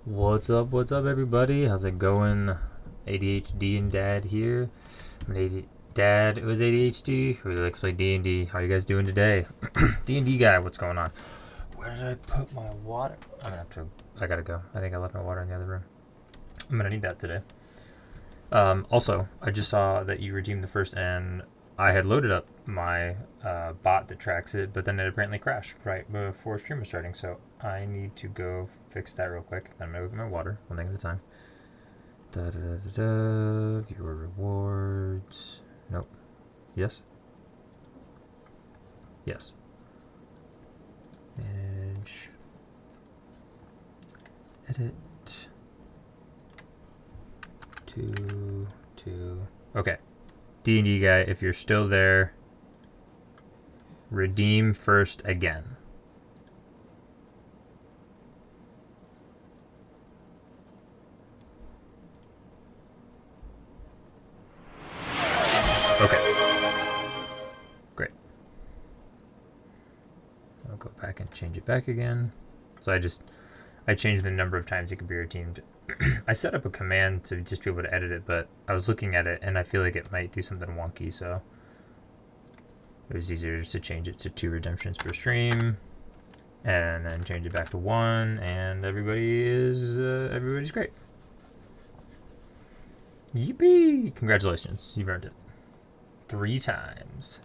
What's up, everybody? How's it going? ADHD and Dad here. Dad was ADHD, who likes to play D&D. How are you guys doing today? D&D guy, what's going on? Where did I put my water? I gotta go. I think I left my water in the other room. I'm gonna need that today. Also, I just saw that you redeemed the first, and I had loaded up my bot that tracks it, but then it apparently crashed right before stream was starting, so I need to go fix that real quick. Then I'm gonna go get my water, one thing at a time. Viewer rewards. Nope. Yes? Yes. Manage. Edit. Two. Okay. D&D guy, if you're still there, redeem first again. Okay. Great. I'll go back and change it back again. So I changed the number of times it could be redeemed. I set up a command to just be able to edit it, but I was looking at it and I feel like it might do something wonky, so it was easier just to change it to 2 redemptions per stream and then change it back to 1, and everybody's great. Yippee! Congratulations, you've earned it 3 times.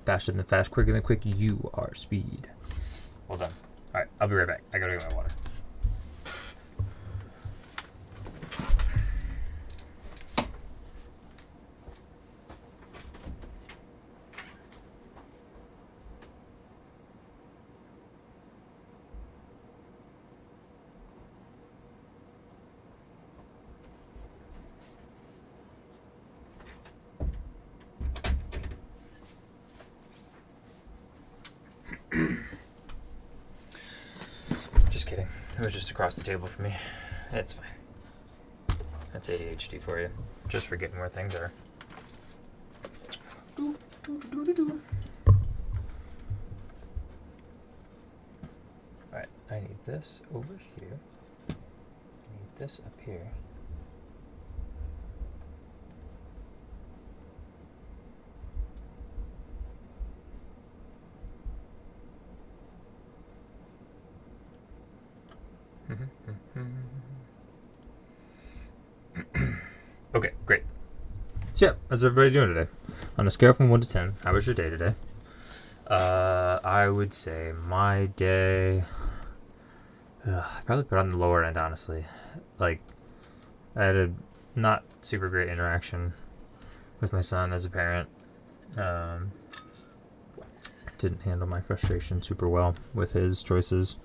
Faster than fast, quicker than quick, you are speed. Well done. Alright, I'll be right back. I gotta get my water. Just kidding. It was just across the table for me. It's fine. That's ADHD for you. Just forgetting where things are. Alright, I need this over here. I need this up here. Okay, great. So yeah, how's everybody doing today? On a scale from 1 to 10, how was your day today? I would say my day... I probably put on the lower end, honestly. Like, I had a not super great interaction with my son as a parent. Didn't handle my frustration super well with his choices.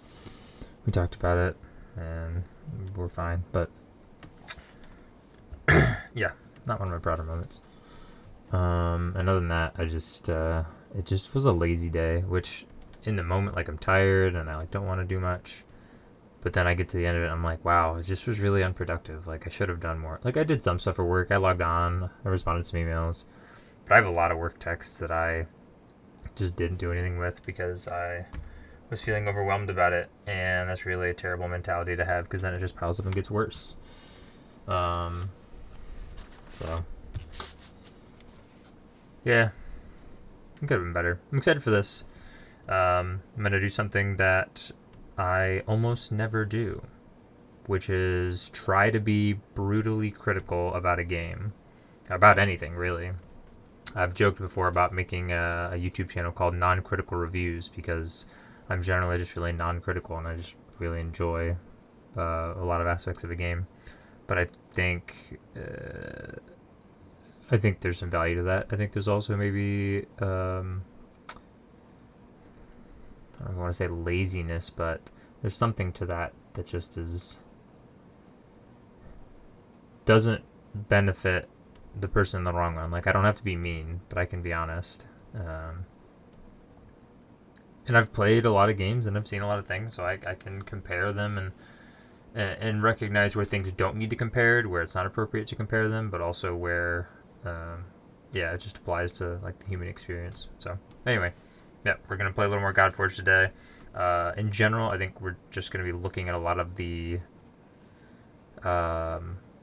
We talked about it, and we're fine, but yeah, not one of my prouder moments. And other than that, it just was a lazy day, which in the moment, like, I'm tired and I don't want to do much, but then I get to the end of it, I'm like, wow, it just was really unproductive. Like, I should have done more. Like, I did some stuff for work. I logged on, I responded to some emails, but I have a lot of work texts that I just didn't do anything with because I was feeling overwhelmed about it, and that's really a terrible mentality to have because then it just piles up and gets worse. So yeah, it could have been better. I'm excited for this. I'm gonna do something that I almost never do, which is try to be brutally critical about a game, about anything really. I've joked before about making a YouTube channel called Non-Critical Reviews because I'm generally just really non-critical and I just really enjoy a lot of aspects of a game. But I think there's some value to that. I think there's also maybe I don't want to say laziness, but there's something to that just doesn't benefit the person in the long run. Like, I don't have to be mean, but I can be honest. And I've played a lot of games and I've seen a lot of things, so I can compare them and recognize where things don't need to be compared, where it's not appropriate to compare them, but also where it just applies to like the human experience. So anyway, yeah, we're gonna play a little more Godforge today. In general, I think we're just gonna be looking at a lot of the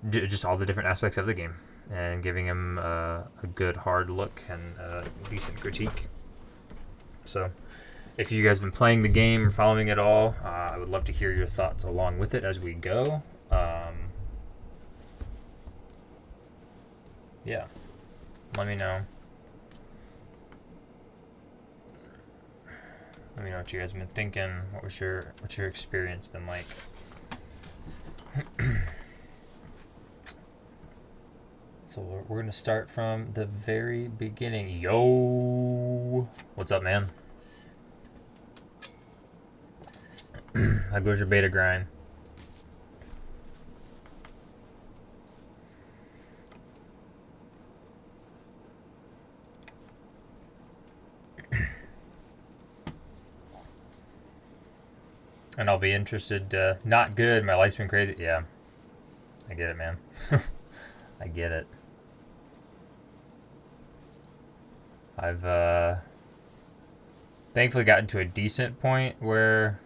just all the different aspects of the game, and giving him a good hard look and a decent critique. So if you guys have been playing the game or following it all, I would love to hear your thoughts along with it as we go. Yeah, let me know. Let me know what you guys have been thinking. What's your experience been like? So we're gonna start from the very beginning. Yo, what's up, man? How goes your beta grind? And I'll be interested. Not good. My life's been crazy. Yeah, I get it, man. I get it. I've thankfully gotten to a decent point where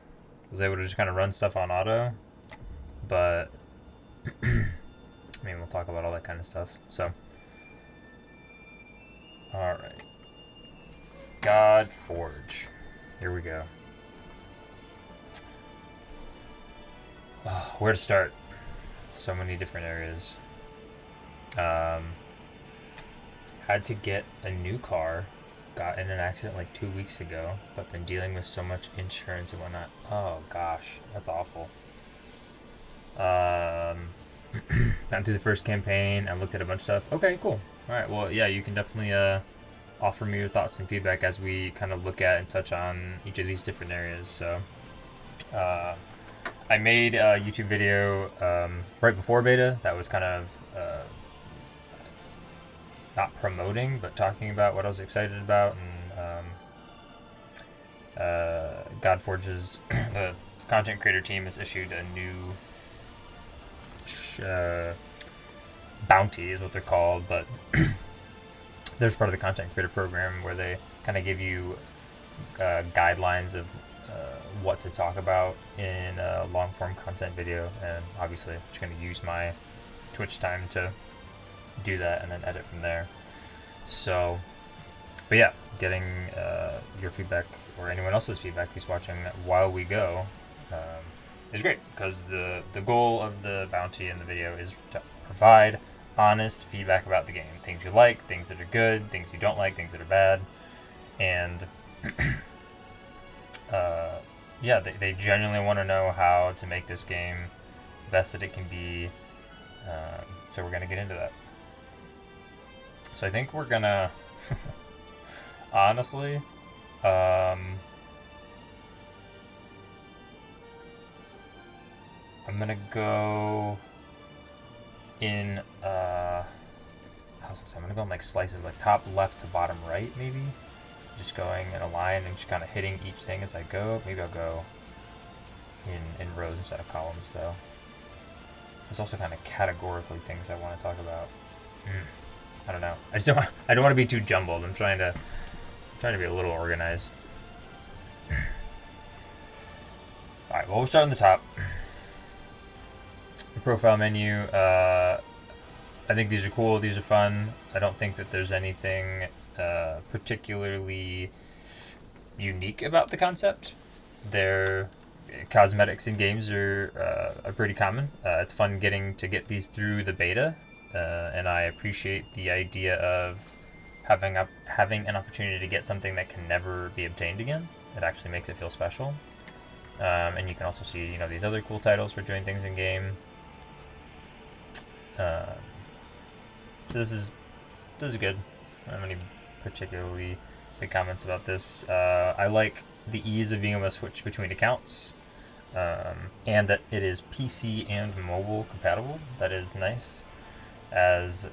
I was able to just kind of run stuff on auto. But I mean, we'll talk about all that kind of stuff. So, all right, Godforge. Here we go. Where to start? So many different areas. Had to get a new car. Got in an accident like 2 weeks ago, but been dealing with so much insurance and whatnot. Oh gosh, that's awful. Got through the first campaign. I looked at a bunch of stuff. Okay, cool. All right. Well, yeah, you can definitely offer me your thoughts and feedback as we kind of look at and touch on each of these different areas. So, I made a YouTube video right before beta that was kind of not promoting, but talking about what I was excited about, and Godforge's the content creator team has issued a new bounty, is what they're called, but there's part of the content creator program where they kind of give you guidelines of what to talk about in a long form content video, and obviously I'm just going to use my Twitch time to do that and then edit from there. So, but yeah, getting your feedback or anyone else's feedback who's watching while we go is great, because the goal of the bounty in the video is to provide honest feedback about the game. Things you like, things that are good, things you don't like, things that are bad, and yeah, they genuinely want to know how to make this game the best that it can be. So we're going to get into that. So I think we're going to, honestly, I'm going to go in, I'm going to go in like slices, like top left to bottom right, maybe. Just going in a line and just kind of hitting each thing as I go. Maybe I'll go in rows instead of columns, though. There's also kind of categorically things I want to talk about. I don't know. I don't want to be too jumbled. I'm trying to be a little organized. All right. Well, we'll start on the top. The profile menu. I think these are cool. These are fun. I don't think that there's anything particularly unique about the concept. Their cosmetics in games are pretty common. It's fun getting to get these through the beta, and I appreciate the idea of having an opportunity to get something that can never be obtained again. It actually makes it feel special. And you can also see, you know, these other cool titles for doing things in game. So this is good. I don't have any particularly big comments about this. I like the ease of being able to switch between accounts, and that it is PC and mobile compatible. That is nice, as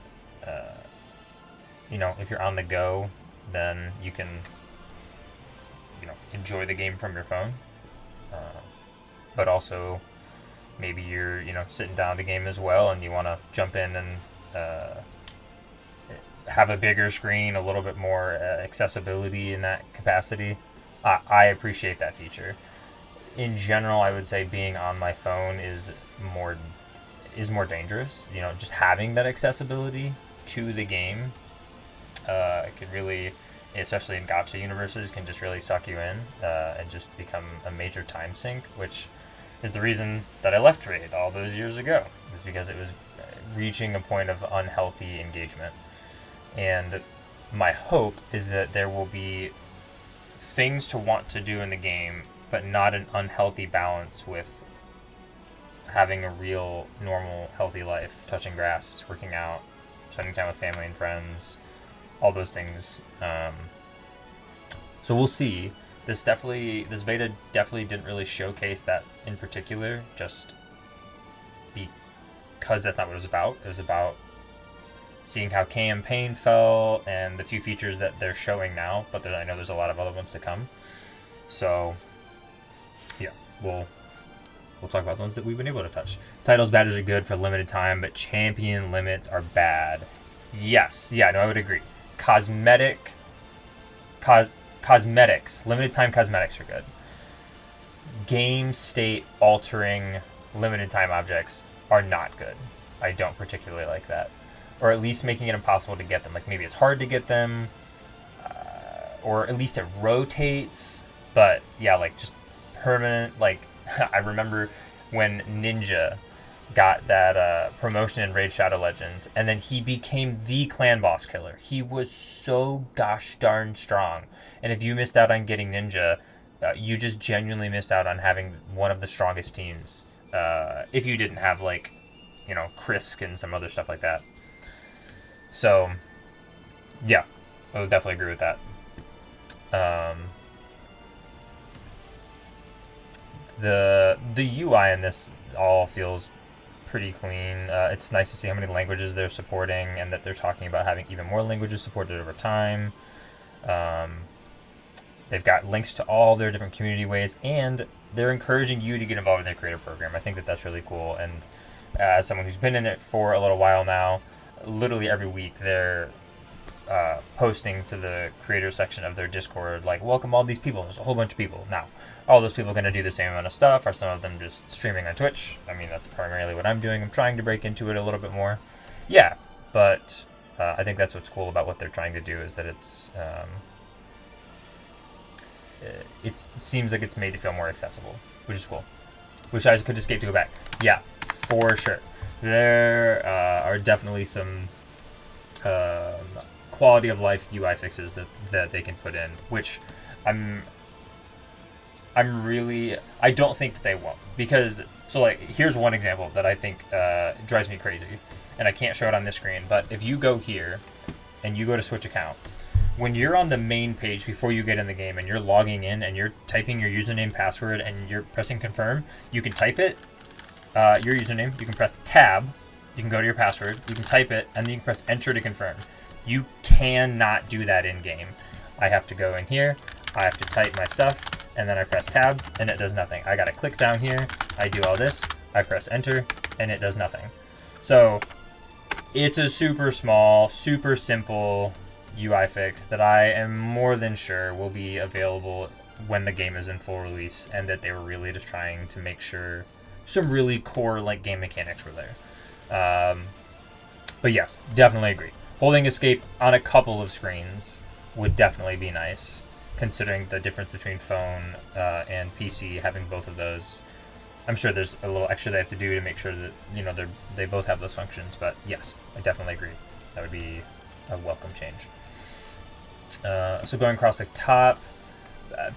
you know, if you're on the go, then you can, you know, enjoy the game from your phone, but also maybe you're, you know, sitting down the game as well and you want to jump in and have a bigger screen, a little bit more accessibility in that capacity. I appreciate that feature. In general, I would say being on my phone is more, is more dangerous. You know, just having that accessibility to the game can really, especially in gacha universes, can just really suck you in and just become a major time sink, which is the reason that I left Raid all those years ago, is because it was reaching a point of unhealthy engagement. And my hope is that there will be things to want to do in the game, but not an unhealthy balance with having a real, normal, healthy life, touching grass, working out, spending time with family and friends, all those things. So we'll see. This beta definitely didn't really showcase that in particular, just because that's not what it was about. It was about seeing how campaign fell and the few features that they're showing now, but I know there's a lot of other ones to come. So yeah, we'll talk about the ones that we've been able to touch. Titles badges are good for limited time, but champion limits are bad. Yes, yeah, no, I would agree. Cosmetics, limited time cosmetics are good. Game state altering limited time objects are not good. I don't particularly like that. Or at least making it impossible to get them. Like maybe it's hard to get them, or at least it rotates. But yeah, like just permanent. Like I remember when Ninja got that promotion in Raid Shadow Legends, and then he became the clan boss killer. He was so gosh darn strong. And if you missed out on getting Ninja, you just genuinely missed out on having one of the strongest teams. If you didn't have like, you know, Krisk and some other stuff like that. So, yeah, I would definitely agree with that. The UI in this all feels pretty clean. It's nice to see how many languages they're supporting, and that they're talking about having even more languages supported over time. They've got links to all their different community ways, and they're encouraging you to get involved in their creator program. I think that that's really cool. And as someone who's been in it for a little while now, literally every week they're posting to the creator section of their Discord, like, welcome all these people. There's a whole bunch of people. Now, are all those people going to do the same amount of stuff? Are some of them just streaming on Twitch? I mean, that's primarily what I'm doing. I'm trying to break into it a little bit more. Yeah, but I think that's what's cool about what they're trying to do, is that it seems like it's made to feel more accessible, which is cool. Wish I could escape to go back. Yeah, for sure. There are definitely some quality of life UI fixes that they can put in, which I don't think that they won't, because so like here's one example that I think drives me crazy, and I can't show it on this screen, but if you go here and you go to switch account, when you're on the main page before you get in the game and you're logging in and you're typing your username, password, and you're pressing confirm, you can type it, your username, you can press tab, you can go to your password, you can type it, and then you can press enter to confirm. You cannot do that in game. I have to go in here, I have to type my stuff, and then I press tab, and it does nothing. I gotta click down here, I do all this, I press enter, and it does nothing. So it's a super small, super simple UI fix that I am more than sure will be available when the game is in full release, and that they were really just trying to make sure some really core like game mechanics were there. But yes, definitely agree. Holding escape on a couple of screens would definitely be nice, considering the difference between phone and PC, having both of those. I'm sure there's a little extra they have to do to make sure that, you know, they both have those functions, but yes, I definitely agree. That would be a welcome change. So going across the top,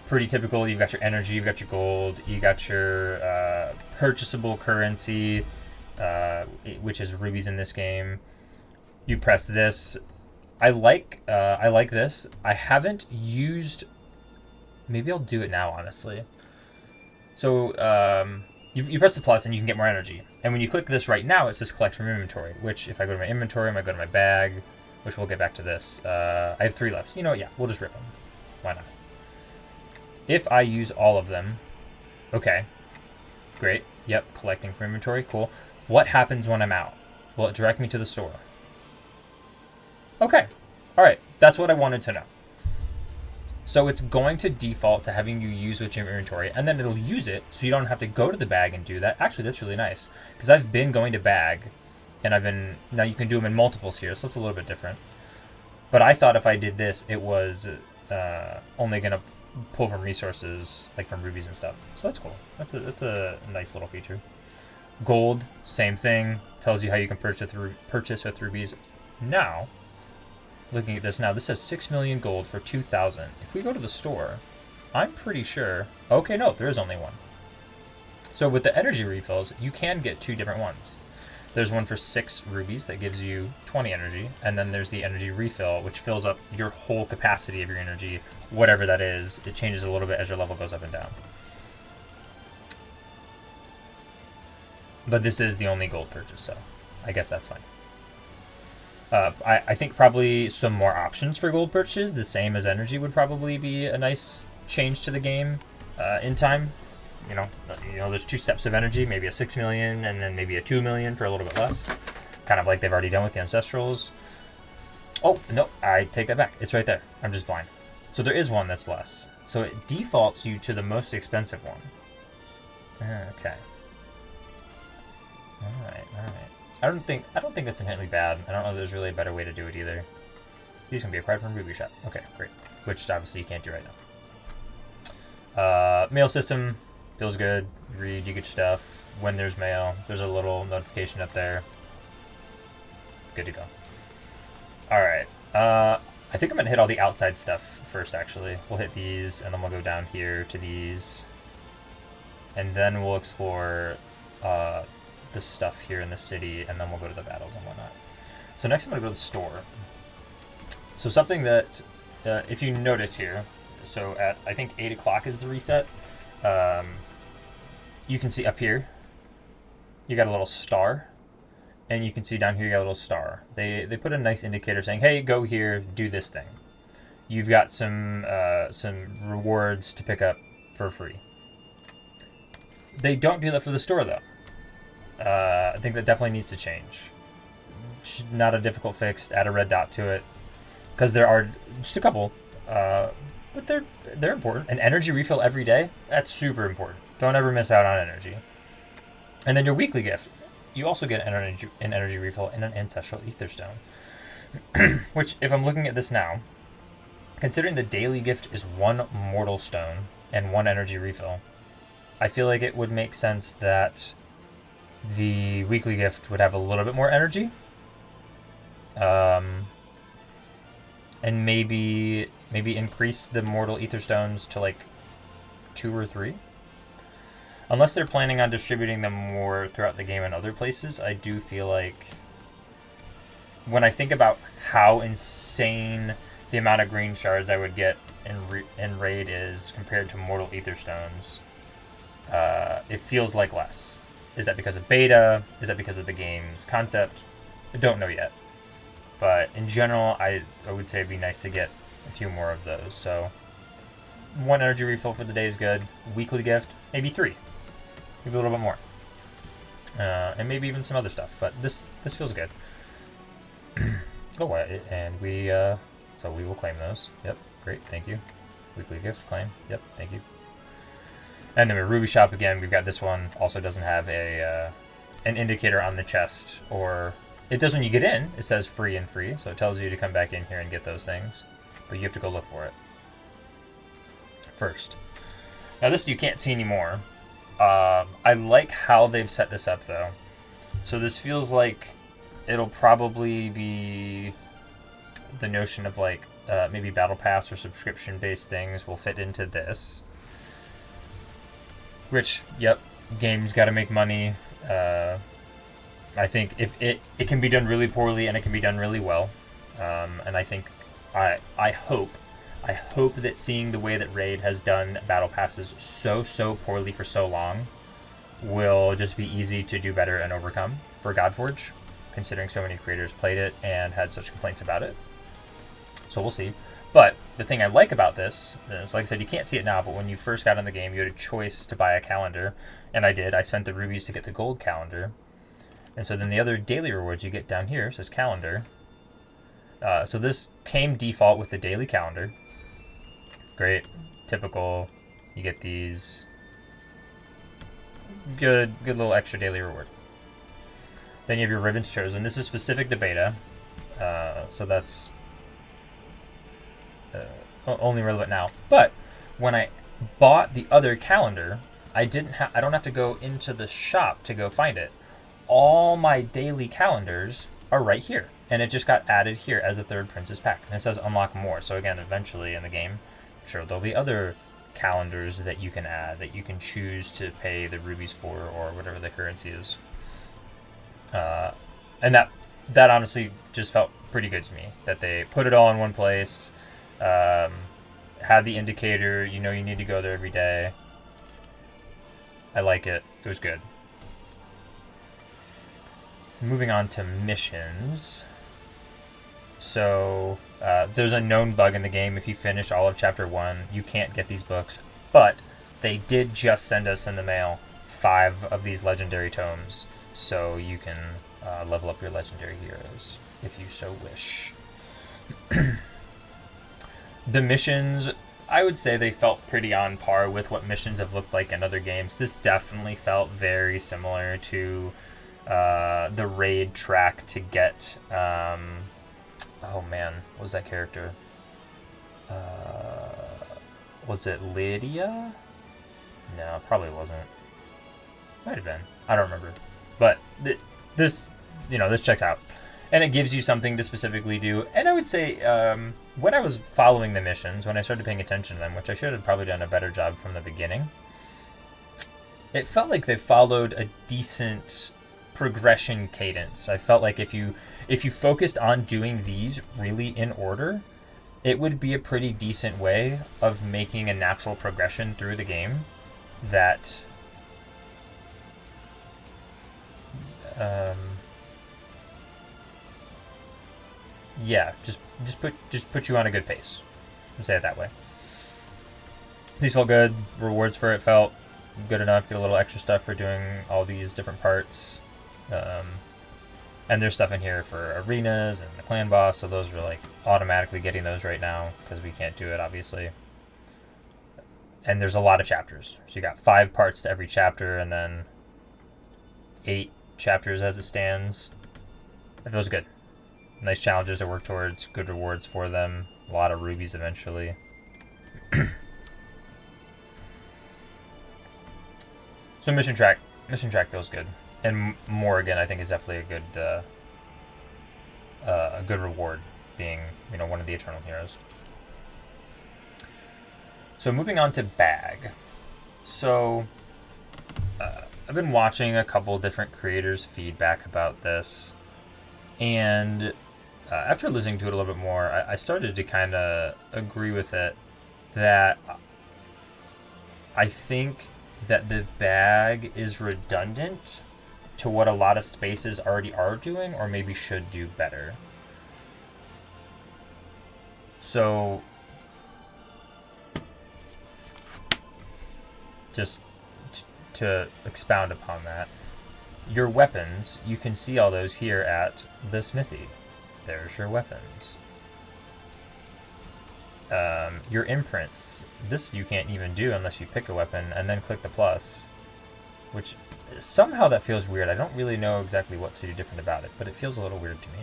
pretty typical. You've got your energy, you've got your gold, you got your purchasable currency, which is rubies in this game. You press this. I like this. I haven't used. Maybe I'll do it now, honestly. So you press the plus and you can get more energy. And when you click this right now, it says collect from inventory. Which, if I go to my inventory, I might go to my bag. Which we'll get back to this. I have 3 left. You know what? Yeah, we'll just rip them. Why not? If I use all of them, okay, great. Yep, collecting from inventory. Cool. What happens when I'm out? Will it direct me to the store? Okay. All right. That's what I wanted to know. So it's going to default to having you use what's in your inventory, and then it'll use it so you don't have to go to the bag and do that. Actually, that's really nice, because I've been going to bag, and now you can do them in multiples here, so it's a little bit different. But I thought if I did this, it was only going to pull from resources, like from rubies and stuff. So that's cool. That's a nice little feature. Gold, same thing. Tells you how you can purchase with rubies. Now, looking at this now, this says 6 million gold for 2,000. If we go to the store, I'm pretty sure... Okay, no, there is only one. So with the energy refills, you can get 2 different ones. There's one for 6 rubies that gives you 20 energy, and then there's the energy refill, which fills up your whole capacity of your energy, whatever that is. It changes a little bit as your level goes up and down. But this is the only gold purchase, so I guess that's fine. I think probably some more options for gold purchases, the same as energy, would probably be a nice change to the game in time. You know, there's 2 steps of energy, maybe a 6 million and then maybe a 2 million for a little bit less. Kind of like they've already done with the Ancestrals. Oh, no, I take that back. It's right there. I'm just blind. So there is one that's less. So it defaults you to the most expensive one. Okay. Alright. I don't think that's inherently bad. I don't know if there's really a better way to do it either. These can be acquired from Ruby Shop. Okay, great. Which obviously you can't do right now. Mail system feels good. You read, you get stuff. When there's mail, there's a little notification up there. Good to go. Alright. I think I'm gonna hit all the outside stuff first, actually. We'll hit these, and then we'll go down here to these. And then we'll explore this stuff here in the city, and then we'll go to the battles and whatnot. So next I'm going to go to the store. So something that, if you notice here, so at, I think 8 o'clock is the reset, you can see up here, you got a little star, and you can see down here you got a little star. They put a nice indicator saying, hey, go here, do this thing. You've got some rewards to pick up for free. They don't do that for the store, though. I think that definitely needs to change. Not a difficult fix. Add a red dot to it, because there are just a couple, but they're important. An energy refill every day, that's super important. Don't ever miss out on energy. And then your weekly gift, you also get an energy refill and an ancestral ether stone. Which, if I'm looking at this now, considering the daily gift is 1 mortal stone and 1 energy refill, I feel like it would make sense that the weekly gift would have a little bit more energy, and maybe increase the mortal ether stones to like 2 or 3. Unless they're planning on distributing them more throughout the game and other places, I do feel like when I think about how insane the amount of green shards I would get in raid is compared to mortal ether stones, it feels like less. Is that because of beta? Is that because of the game's concept? I don't know yet. But in general, I would say it'd be nice to get a few more of those. So 1 energy refill for the day is good. Weekly gift, maybe 3. Maybe a little bit more. And maybe even some other stuff. But this feels good. Oh, and we... so we will claim those. Yep, great, thank you. Weekly gift, claim. Yep, thank you. And then with Ruby Shop, again, we've got this one. Also doesn't have an indicator on the chest, or it does when you get in. It says free and free, so it tells you to come back in here and get those things. But you have to go look for it first. Now this you can't see anymore. I like how they've set this up, though. So this feels like it'll probably be the notion of like maybe Battle Pass or subscription-based things will fit into this. Which, yep, games got to make money. I think if it can be done really poorly and it can be done really well. And I think I hope that seeing the way that Raid has done Battle Passes so poorly for so long will just be easy to do better and overcome for Godforge, considering so many creators played it and had such complaints about it. So we'll see. But the thing I like about this is, like I said, you can't see it now, but when you first got in the game, you had a choice to buy a calendar, and I did. I spent the rubies to get the gold calendar. And so then the other daily rewards you get down here says calendar. So this came default with the daily calendar. Great. Typical. You get these good little extra daily reward. Then you have your Ribbons Chosen. This is specific to beta, so that's only relevant now. But when I bought the other calendar, I don't have to go into the shop to go find it. All my daily calendars are right here, and it just got added here as a third Princess pack. And it says unlock more. So again, eventually in the game, I'm sure there'll be other calendars that you can add, that you can choose to pay the rubies for, or whatever the currency is. And that honestly just felt pretty good to me, that they put it all in one place, had the indicator, you know you need to go there every day. I like it. It was good. Moving on to missions. So there's a known bug in the game. If you finish all of Chapter 1, you can't get these books. But they did just send us in the mail 5 of these legendary tomes. So you can level up your legendary heroes if you so wish. The missions, I would say they felt pretty on par with what missions have looked like in other games. This definitely felt very similar to the raid track to get... oh man, what was that character? Was it Lydia? No, probably wasn't. Might have been. I don't remember. But this checks out. And it gives you something to specifically do. And I would say, when I was following the missions, when I started paying attention to them, which I should have probably done a better job from the beginning, it felt like they followed a decent progression cadence. I felt like if you focused on doing these really in order, it would be a pretty decent way of making a natural progression through the game that yeah, just put you on a good pace. I'll say it that way. These felt good. Rewards for it felt good enough. Get a little extra stuff for doing all these different parts. And there's stuff in here for arenas and the clan boss, so those are like automatically getting those right now because we can't do it, obviously. And there's a lot of chapters. So you got 5 parts to every chapter and then 8 chapters as it stands. It feels good. Nice challenges to work towards, good rewards for them, a lot of rubies eventually. So mission track feels good. And more, again, I think is definitely a good reward, being, you know, one of the Eternal Heroes. So moving on to bag. So I've been watching a couple different creators' feedback about this, and after listening to it a little bit more, I started to kind of agree with it, that I think that the bag is redundant to what a lot of spaces already are doing, or maybe should do better. So just to expound upon that, your weapons, you can see all those here at the smithy. There's your weapons. Your imprints, this you can't even do unless you pick a weapon and then click the plus, which somehow that feels weird. I don't really know exactly what to do different about it, but it feels a little weird to me.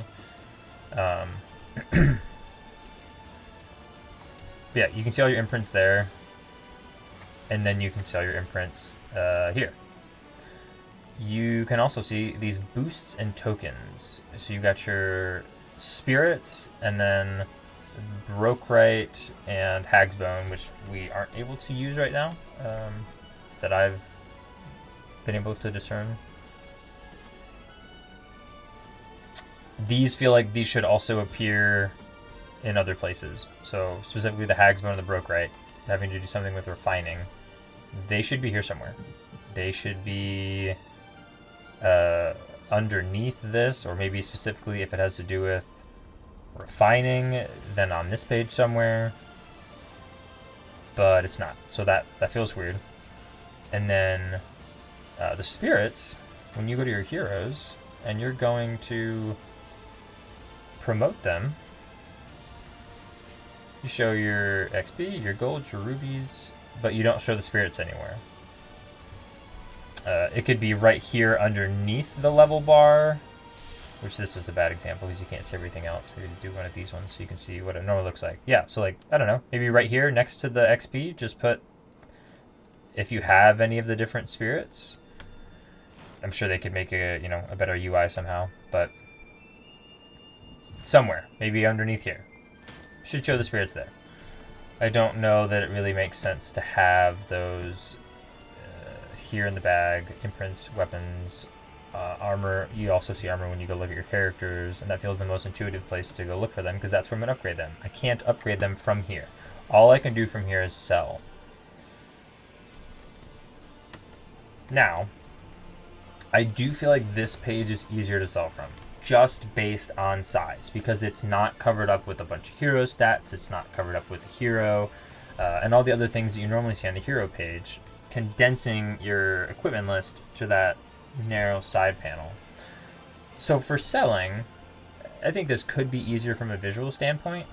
Yeah, you can see all your imprints there, and then you can see all your imprints here. You can also see these boosts and tokens. So you got your spirits, and then Brokeright and Hag's Bone, which we aren't able to use right now, that I've been able to discern. These feel like these should also appear in other places. So specifically the Hag's Bone and the Brokeright, having to do something with refining. They should be here somewhere. They should be underneath this, or maybe specifically if it has to do with refining, then on this page somewhere. But it's not. So that feels weird. And then the spirits, when you go to your heroes and you're going to promote them, You show your XP, your gold, your rubies, but you don't show the spirits anywhere. It could be right here underneath the level bar, which this is a bad example because you can't see everything else. Maybe do one of these ones so you can see what it normally looks like. Yeah, so like, I don't know, maybe right here next to the XP, just put, if you have any of the different spirits. I'm sure they could make a, you know, a better UI somehow, but somewhere, maybe underneath here. Should show the spirits there. I don't know that it really makes sense to have those here in the bag, imprints, weapons, armor. You also see armor when you go look at your characters, and that feels the most intuitive place to go look for them because that's where I'm going to upgrade them. I can't upgrade them from here. All I can do from here is sell. Now, I do feel like this page is easier to sell from, just based on size, because it's not covered up with a bunch of hero stats, it's not covered up with a hero, and all the other things that you normally see on the hero page, condensing your equipment list to that narrow side panel. So for selling, I think this could be easier from a visual standpoint,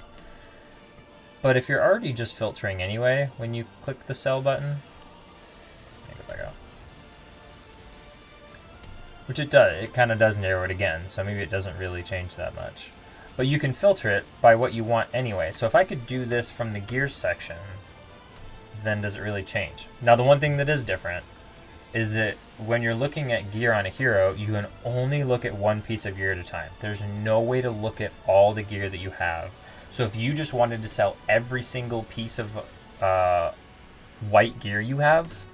but if you're already just filtering anyway, when you click the sell button, let me go back out. Which it does, it kind of does narrow it again, so maybe it doesn't really change that much. But you can filter it by what you want anyway. So if I could do this from the gear section, then does it really change? Now the one thing that is different is that when you're looking at gear on a hero, you can only look at one piece of gear at a time. There's no way to look at all the gear that you have. So if you just wanted to sell every single piece of white gear you have,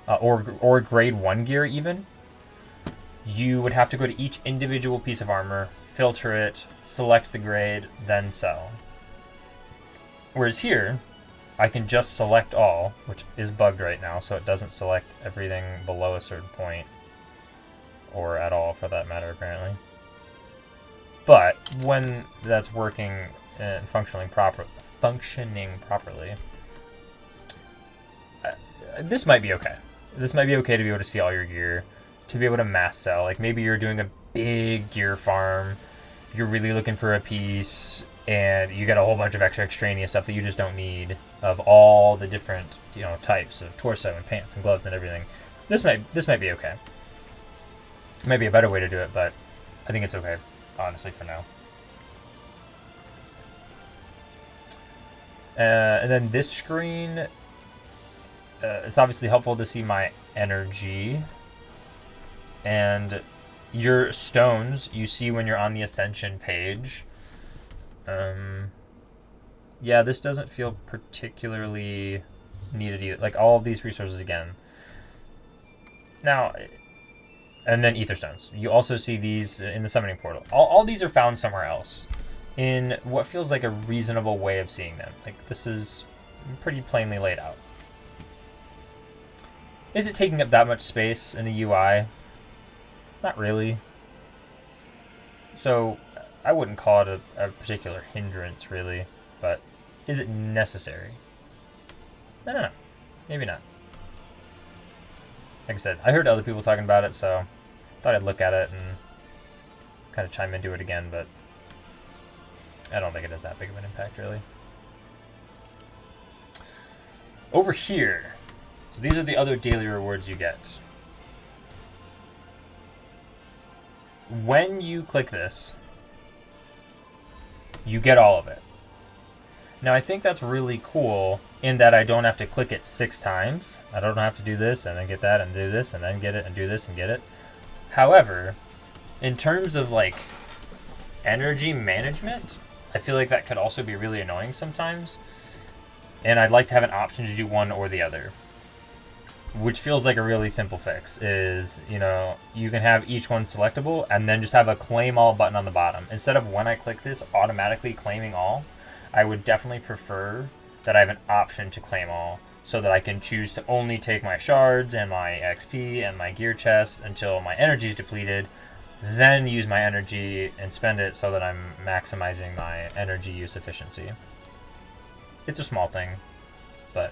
or grade 1 gear even, you would have to go to each individual piece of armor, filter it, select the grade, then sell. Whereas here, I can just select all, which is bugged right now, so it doesn't select everything below a certain point, or at all for that matter, apparently. But when that's working and functioning properly, this might be okay. This might be okay to be able to see all your gear, to be able to mass sell. Like maybe you're doing a big gear farm, you're really looking for a piece, and you get a whole bunch of extraneous stuff that you just don't need of all the different, you know, types of torso and pants and gloves and everything. This might be okay. It might be a better way to do it, but I think it's okay, honestly, for now. And then this screen, it's obviously helpful to see my energy. And your stones, you see when you're on the Ascension page. Yeah, this doesn't feel particularly needed either. Like all of these resources again. Now, and then Ether Stones. You also see these in the Summoning Portal. All these are found somewhere else in what feels like a reasonable way of seeing them. Like this is pretty plainly laid out. Is it taking up that much space in the UI? Not really. So I wouldn't call it a particular hindrance, really. But is it necessary? I don't know. Maybe not. Like I said, I heard other people talking about it, so I thought I'd look at it and kind of chime into it again, but I don't think it has that big of an impact, really. Over here, so these are the other daily rewards you get. When you click this, you get all of it. Now, I think that's really cool in that I don't have to click it 6 times. I don't have to do this and then get that and do this and then get it and do this and get it. However, in terms of like energy management, I feel like that could also be really annoying sometimes. And I'd like to have an option to do one or the other. Which feels like a really simple fix is, you know, you can have each one selectable and then just have a claim all button on the bottom. Instead of when I click this automatically claiming all, I would definitely prefer that I have an option to claim all so that I can choose to only take my shards and my XP and my gear chest until my energy is depleted, then use my energy and spend it so that I'm maximizing my energy use efficiency. It's a small thing, but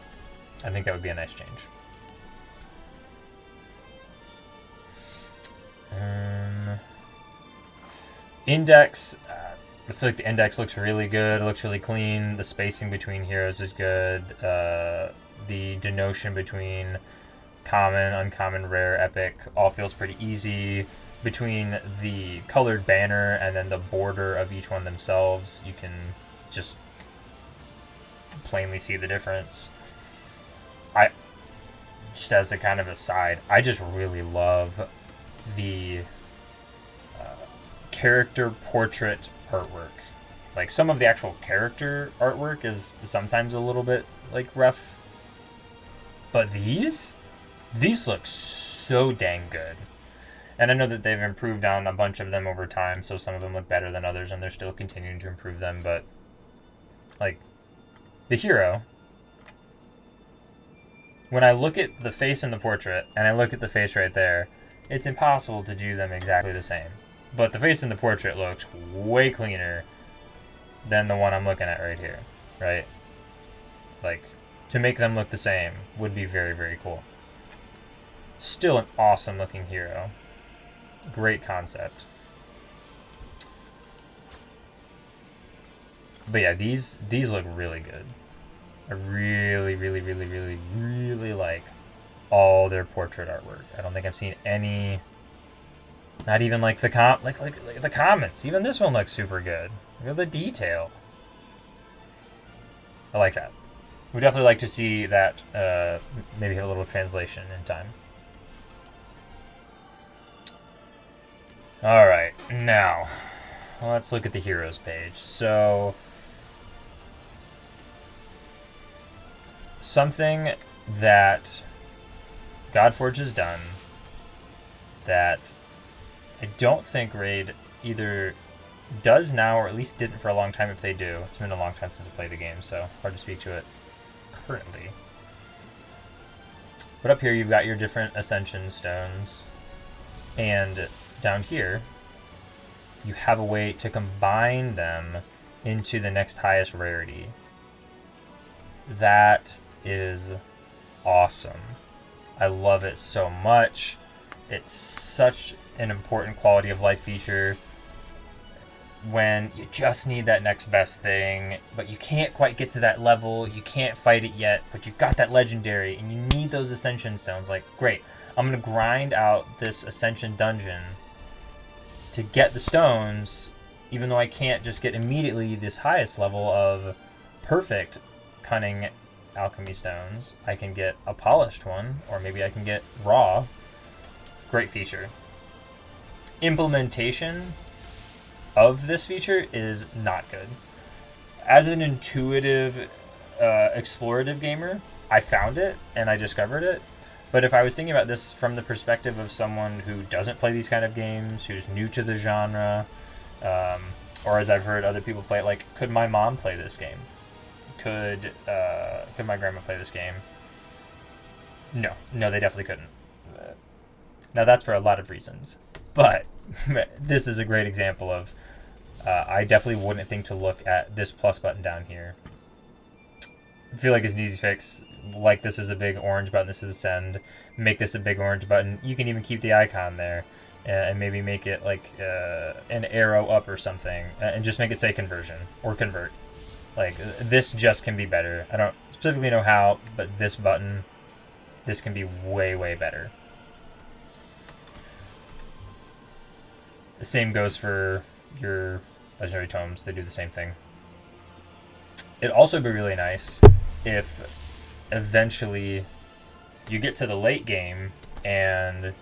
I think that would be a nice change. Index, I feel like the index looks really good. It looks really clean. The spacing between heroes is good. The denotion between common, uncommon, rare, epic all feels pretty easy. Between the colored banner and then the border of each one themselves, you can just plainly see the difference. Just as a kind of aside, I just really love the character portrait artwork. Like, some of the actual character artwork is sometimes a little bit like rough, but these look so dang good. And I know that they've improved on a bunch of them over time, so some of them look better than others, and they're still continuing to improve them. But, like, the hero, when I look at the face in the portrait, and I look at the face right there, it's impossible to do them exactly the same. But the face in the portrait looks way cleaner than the one I'm looking at right here, right? Like, to make them look the same would be very, very cool. Still an awesome looking hero. Great concept. But yeah, these look really good. I really, really, really, really, really like all their portrait artwork. I don't think I've seen any. Not even like the like the comments. Even this one looks super good. Look at the detail. I like that. We'd definitely like to see that. Maybe a little translation in time. Alright, now, let's look at the heroes page. So, something that Godforge has done that I don't think Raid either does now, or at least didn't for a long time if they do. It's been a long time since I played the game, so hard to speak to it currently. But up here you've got your different Ascension stones, and down here, you have a way to combine them into the next highest rarity. That is awesome. I love it so much. It's such an important quality of life feature when you just need that next best thing, but you can't quite get to that level, you can't fight it yet, but you got that legendary, and you need those Ascension stones. Like, great, I'm going to grind out this Ascension dungeon to get the stones, even though I can't just get immediately this highest level of perfect cunning alchemy stones. I can get a polished one, or maybe I can get raw. Great feature. Implementation of this feature is not good. As an intuitive, explorative gamer, I found it and I discovered it. But if I was thinking about this from the perspective of someone who doesn't play these kind of games, who's new to the genre, or as I've heard other people play it, like, could my mom play this game? Could my grandma play this game? No, they definitely couldn't. Now that's for a lot of reasons, but this is a great example of I definitely wouldn't think to look at this plus button down here. I feel like it's an easy fix. Like, this is a big orange button, this is a send. Make this a big orange button. You can even keep the icon there and maybe make it like an arrow up or something, and just make it say conversion or convert. Like, this just can be better. I don't specifically know how, but this button, this can be way, way better. The same goes for your legendary tomes. They do the same thing. It'd also be really nice if eventually you get to the late game and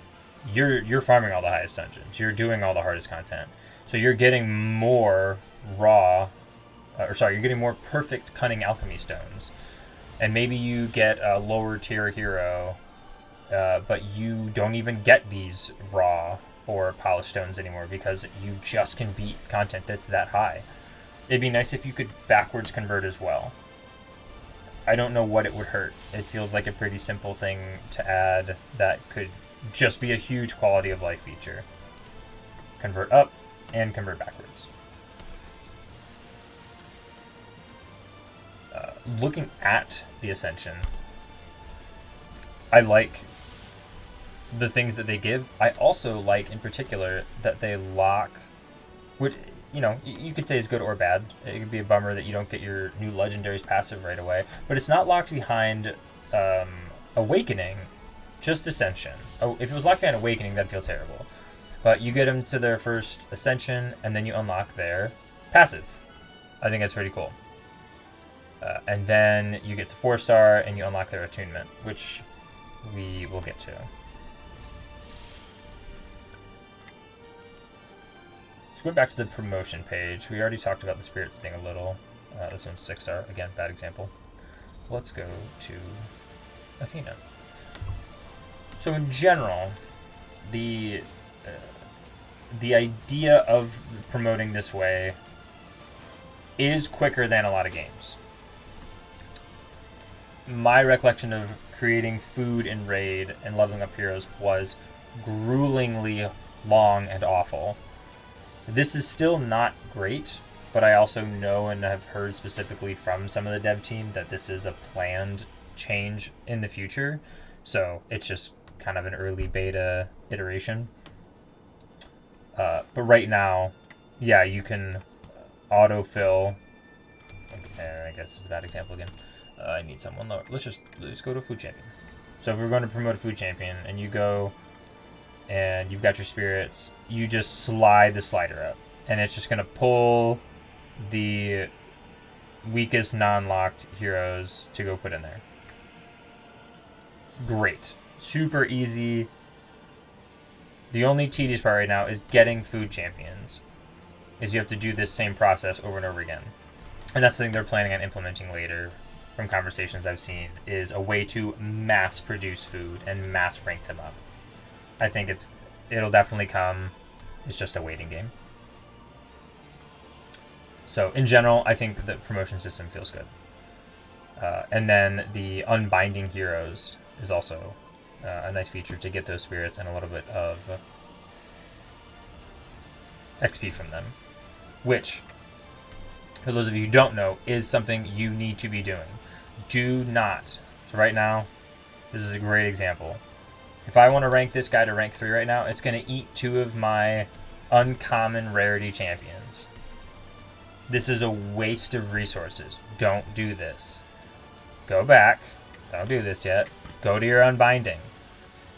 you're farming all the highest dungeons. You're doing all the hardest content. So you're getting more raw, you're getting more perfect cunning alchemy stones. And maybe you get a lower tier hero, but you don't even get these raw or polished stones anymore because you just can beat content that's that high. It'd be nice if you could backwards convert as well. I don't know what it would hurt. It feels like a pretty simple thing to add that could just be a huge quality of life feature. Convert up and convert backwards. Looking at the Ascension, I like the things that they give. I also like, in particular, that they lock, which you know, you could say is good or bad. It could be a bummer that you don't get your new legendaries passive right away, but it's not locked behind Awakening, just Ascension. Oh, if it was locked behind Awakening, that'd feel terrible. But you get them to their first Ascension, and then you unlock their passive. I think that's pretty cool. And then you get to 4-star, and you unlock their attunement, which we will get to. So go back to the promotion page. We already talked about the spirits thing a little. This one's 6-star. Again, bad example. Let's go to Athena. So in general, the idea of promoting this way is quicker than a lot of games. My recollection of creating food in Raid and leveling up heroes was gruelingly long and awful. This is still not great, but I also know and have heard specifically from some of the dev team that this is a planned change in the future. So it's just kind of an early beta iteration. But right now, yeah, you can autofill. Okay, I guess this is a bad example again. I need someone lower. Let's go to food champion. So if we're going to promote a food champion and you go and you've got your spirits, you just slide the slider up and it's just going to pull the weakest non-locked heroes to go put in there. Great. Super easy. The only tedious part right now is getting food champions. Is you have to do this same process over and over again. And that's the thing they're planning on implementing later, from conversations I've seen, is a way to mass produce food and mass rank them up. I think it'll definitely come. It's just a waiting game. So in general, I think the promotion system feels good. And then the unbinding heroes is also a nice feature to get those spirits and a little bit of XP from them, which, for those of you who don't know, is something you need to be doing. Do not. So right now, this is a great example. If I want to rank this guy to rank 3 right now, it's going to eat 2 of my uncommon rarity champions. This is a waste of resources. Don't do this. Go back. Don't do this yet. Go to your unbinding.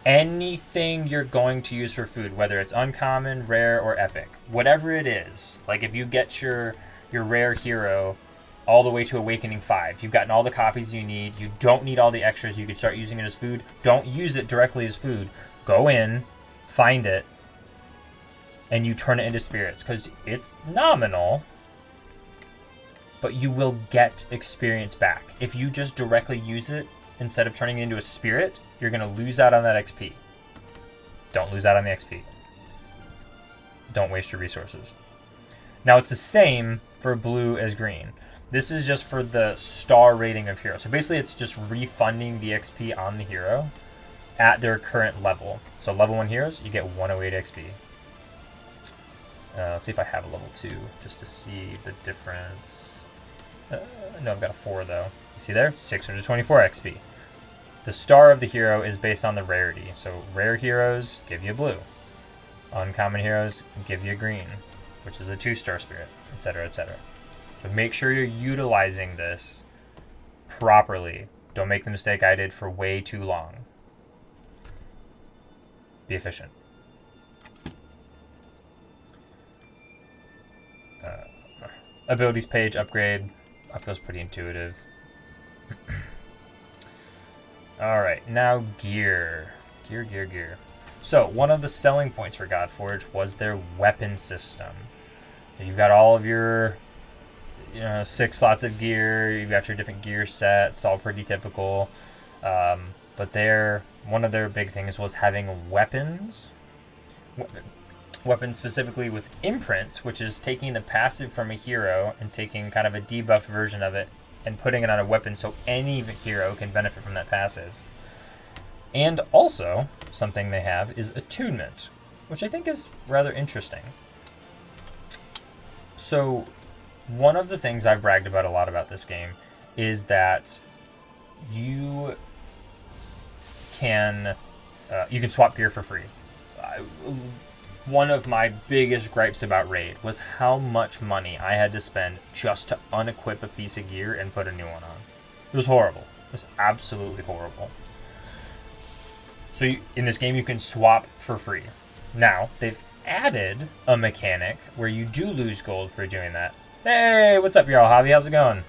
Anything you're going to use for food, whether it's uncommon, rare, or epic, whatever it is, like if you get your rare hero all the way to Awakening 5, you've gotten all the copies you need, you don't need all the extras, you can start using it as food. Don't use it directly as food. Go in, find it, and you turn it into spirits, because it's nominal, but you will get experience back. If you just directly use it instead of turning it into a spirit, you're going to lose out on that XP. Don't lose out on the XP. Don't waste your resources. Now, it's the same for blue as green. This is just for the star rating of hero. So basically, it's just refunding the XP on the hero at their current level. So level 1 heroes, you get 108 XP. Let's see if I have a level 2, just to see the difference. No, I've got a 4, though. You see there? 624 XP. The star of the hero is based on the rarity. So rare heroes give you blue. Uncommon heroes give you green, which is a 2-star spirit, etc., etc. So make sure you're utilizing this properly. Don't make the mistake I did for way too long. Be efficient. Abilities page upgrade. That feels pretty intuitive. Alright, now gear. Gear. So, one of the selling points for Godforge was their weapon system. You've got all of your 6 slots of gear, you've got your different gear sets, all pretty typical. But one of their big things was having weapons. Weapons specifically with imprints, which is taking the passive from a hero and taking kind of a debuffed version of it and putting it on a weapon so any hero can benefit from that passive. And also, something they have is attunement, which I think is rather interesting. So, one of the things I've bragged about a lot about this game is that you can swap gear for free. one of my biggest gripes about Raid was how much money I had to spend just to unequip a piece of gear and put a new one on. It was horrible. It was absolutely horrible. So in this game, you can swap for free. Now, they've added a mechanic where you do lose gold for doing that. Hey, what's up, y'all? Javi, how's it going?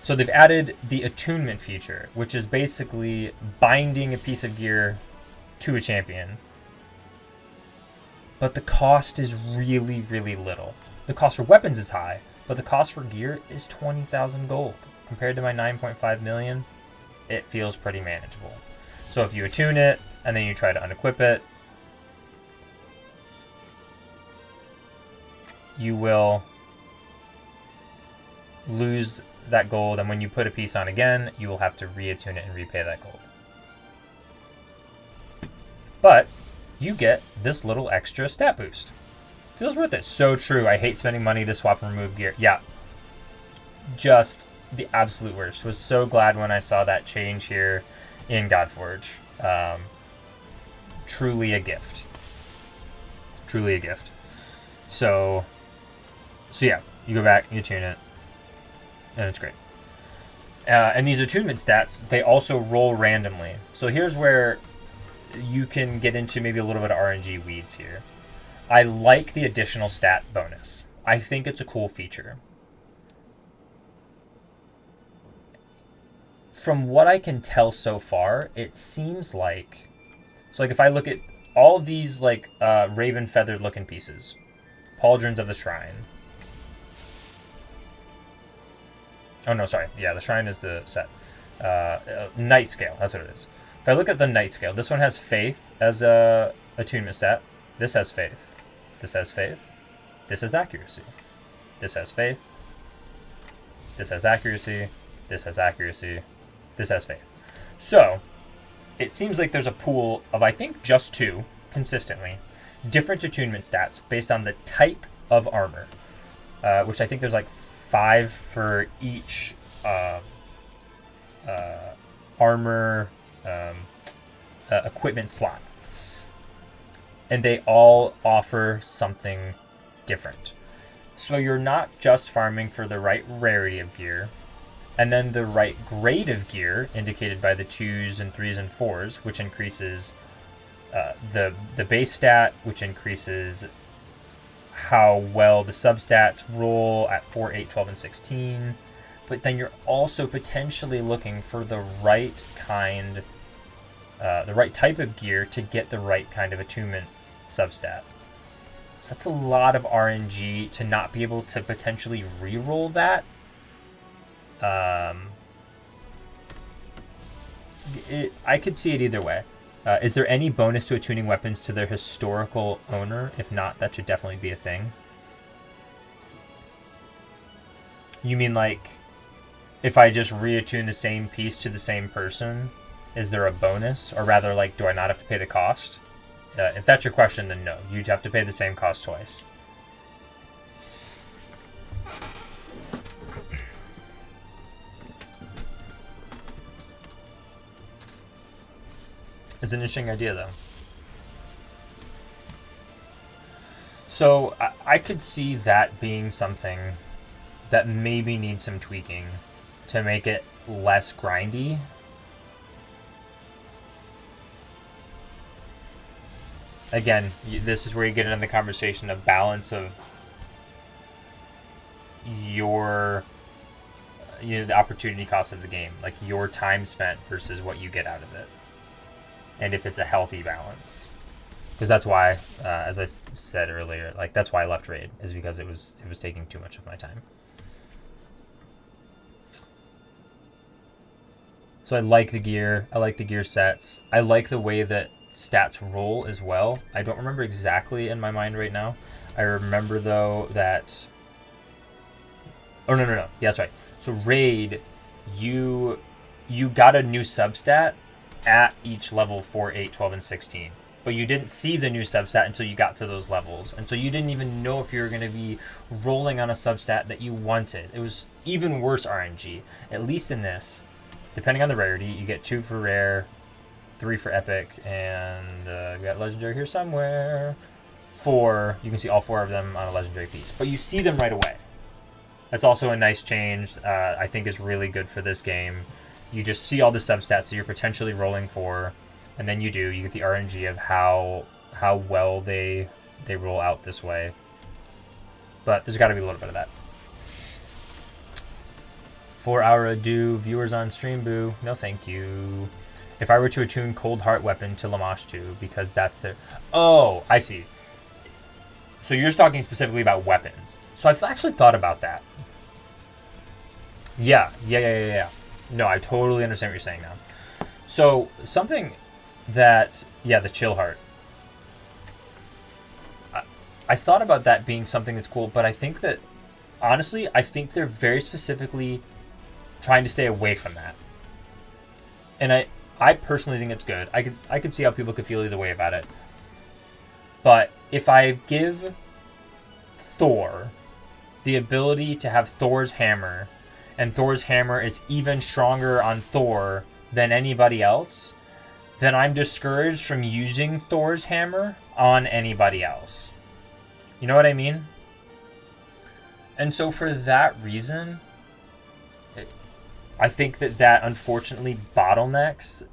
So they've added the attunement feature, which is basically binding a piece of gear to a champion. But the cost is really, really little. The cost for weapons is high, but the cost for gear is 20,000 gold. Compared to my 9.5 million, it feels pretty manageable. So if you attune it, and then you try to unequip it, you will lose that gold, and when you put a piece on again, you will have to reattune it and repay that gold. But you get this little extra stat boost. Feels worth it. So true. I hate spending money to swap and remove gear. Yeah. Just the absolute worst. Was so glad when I saw that change here in Godforge. Truly a gift. Truly a gift. So yeah, you go back, you tune it, and it's great. And these attunement stats, they also roll randomly. So here's where you can get into maybe a little bit of RNG weeds here. I like the additional stat bonus. I think it's a cool feature. From what I can tell so far, it seems like... So like if I look at all of these like raven feathered looking pieces, pauldrons of the shrine. Oh no, sorry. Yeah, the shrine is the set. Night scale, that's what it is. If I look at the night scale, this one has faith as a attunement stat. This has faith. This has faith. This has accuracy. This has faith. This has accuracy. This has accuracy. This has faith. So, it seems like there's a pool of, I think, just 2, consistently, different attunement stats based on the type of armor, which I think there's like 5 for each armor equipment slot. And they all offer something different. So you're not just farming for the right rarity of gear, and then the right grade of gear, indicated by the 2s and 3s and 4s, which increases the base stat, which increases how well the substats roll at 4, 8, 12, and 16. But then you're also potentially looking for the right kind, the right type of gear to get the right kind of attunement substat. So that's a lot of RNG to not be able to potentially reroll that. I could see it either way. Is there any bonus to attuning weapons to their historical owner? If not, that should definitely be a thing. You mean like, if I just reattune the same piece to the same person, is there a bonus? Or rather, like, do I not have to pay the cost? If that's your question, then no. You'd have to pay the same cost twice. It's an interesting idea, though. So I could see that being something that maybe needs some tweaking to make it less grindy. Again, this is where you get into the conversation of balance of your, the opportunity cost of the game, like your time spent versus what you get out of it. And if it's a healthy balance, because that's why, as I said earlier, like that's why I left Raid, is because it was taking too much of my time. So I like the gear. I like the gear sets. I like the way that stats roll as well. I don't remember exactly in my mind right now. I remember though that. Oh no! Yeah, that's right. So Raid, you got a new substat at each level 4, 8, 12, and 16. But you didn't see the new substat until you got to those levels. And so you didn't even know if you were going to be rolling on a substat that you wanted. It was even worse RNG. At least in this, depending on the rarity, you get 2 for rare, 3 for epic, and we got legendary here somewhere. 4, you can see all 4 of them on a legendary piece, but you see them right away. That's also a nice change. I think is really good for this game. You just see all the substats that you're potentially rolling for, and then you get the RNG of how well they roll out this way. But there's got to be a little bit of that. 4-hour ado, viewers on stream, boo. No thank you. If I were to attune Cold Heart Weapon to Lamash 2, because that's their... Oh, I see. So you're just talking specifically about weapons. So I've actually thought about that. Yeah. No, I totally understand what you're saying now. So something that... Yeah, the Chill Heart. I thought about that being something that's cool, but I think that... Honestly, I think they're very specifically trying to stay away from that. And I personally think it's good. I could see how people could feel either way about it. But if I give Thor the ability to have Thor's hammer, and Thor's hammer is even stronger on Thor than anybody else, then I'm discouraged from using Thor's hammer on anybody else. You know what I mean? And so for that reason, I think that unfortunately bottlenecks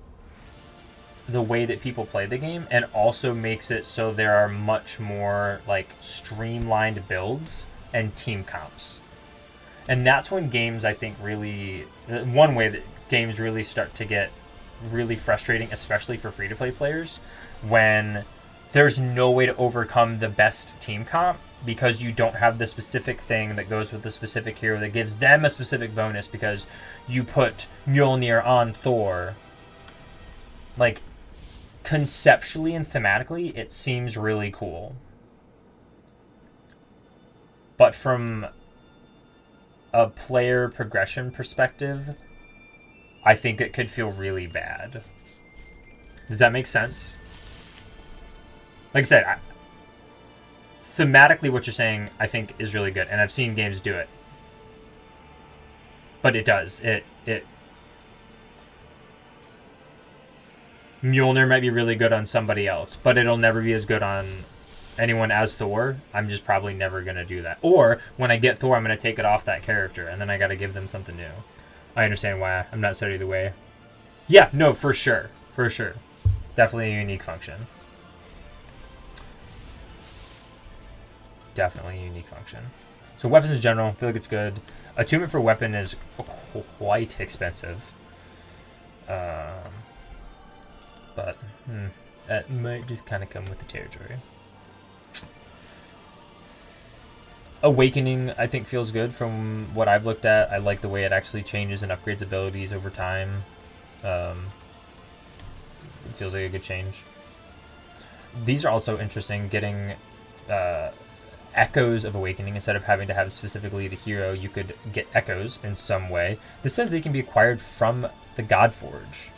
the way that people play the game, and also makes it so there are much more like streamlined builds and team comps. And that's when games, I think, really... One way that games really start to get really frustrating, especially for free-to-play players, when there's no way to overcome the best team comp because you don't have the specific thing that goes with the specific hero that gives them a specific bonus because you put Mjolnir on Thor. Like, conceptually and thematically, it seems really cool. But from a player progression perspective, I think it could feel really bad. Does that make sense? Like I said, thematically what you're saying, I think, is really good. And I've seen games do it. But it does. Mjolnir might be really good on somebody else, but it'll never be as good on anyone as Thor. I'm just probably never going to do that. Or, when I get Thor, I'm going to take it off that character, and then I got to give them something new. I understand why. I'm not set either way. Yeah, no, for sure. For sure. Definitely a unique function. Definitely a unique function. So weapons in general, I feel like it's good. Attunement for weapon is quite expensive. But that might just kind of come with the territory. Awakening, I think, feels good from what I've looked at. I like the way it actually changes and upgrades abilities over time. It feels like a good change. These are also interesting, getting echoes of awakening. Instead of having to have specifically the hero, you could get echoes in some way. This says they can be acquired from the Godforge,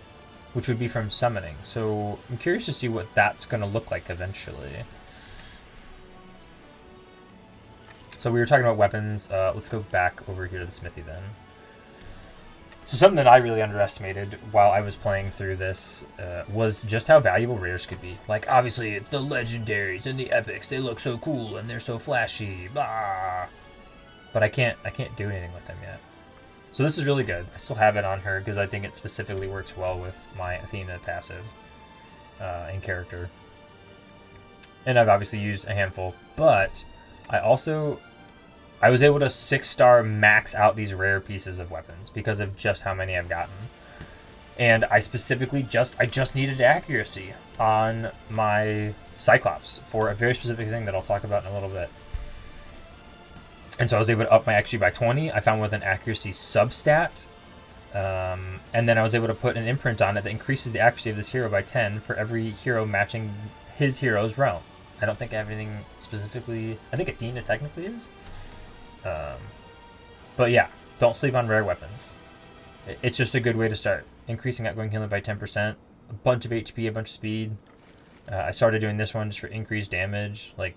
which would be from summoning. So I'm curious to see what that's going to look like eventually. So we were talking about weapons. Let's go back over here to the smithy then. So something that I really underestimated while I was playing through this was just how valuable rares could be. Like, obviously, the legendaries and the epics, they look so cool and they're so flashy. Blah. But I can't do anything with them yet. So this is really good. I still have it on her because I think it specifically works well with my Athena passive in character. And I've obviously used a handful, but I was able to 6-star max out these rare pieces of weapons because of just how many I've gotten. And I specifically just needed accuracy on my Cyclops for a very specific thing that I'll talk about in a little bit. And so I was able to up my accuracy by 20. I found with an accuracy substat. And then I was able to put an imprint on it that increases the accuracy of this hero by 10 for every hero matching his hero's realm. I don't think I have anything specifically... I think Athena technically is. But yeah, don't sleep on rare weapons. It's just a good way to start. Increasing outgoing healing by 10%. A bunch of HP, a bunch of speed. I started doing this one just for increased damage. Like...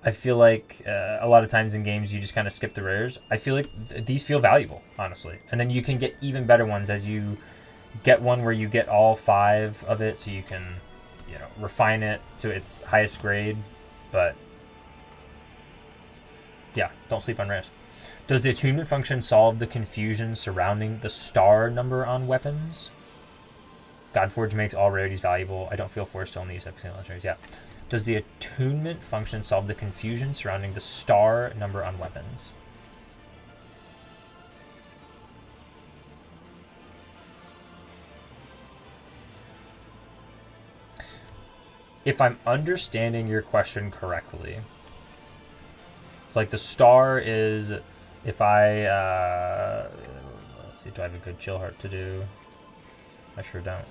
I feel like a lot of times in games you just kind of skip the rares. I feel like these feel valuable, honestly. And then you can get even better ones as you get one where you get all 5 of it so you can, you know, refine it to its highest grade. But yeah, don't sleep on rares. Does the attunement function solve the confusion surrounding the star number on weapons? Godforge makes all rarities valuable. I don't feel forced to only use 7% legendaries. Yeah. Does the attunement function solve the confusion surrounding the star number on weapons? If I'm understanding your question correctly, it's like the star is, if I, let's see, do I have a good chill heart to do? I sure don't.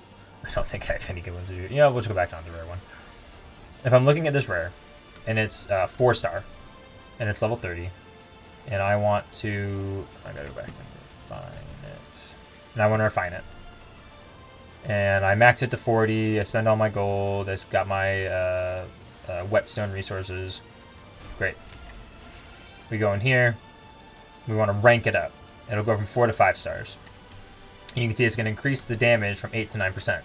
I don't think I have any good ones to do. Yeah, we'll just go back down to the rare one. If I'm looking at this rare, and it's 4-star, and it's level 30, and I want to, I gotta go back and refine it, and I want to refine it. And I max it to 40, I spend all my gold, I got my whetstone resources. Great. We go in here, we want to rank it up. It'll go from 4 to 5 stars. And you can see it's going to increase the damage from 8 to 9%.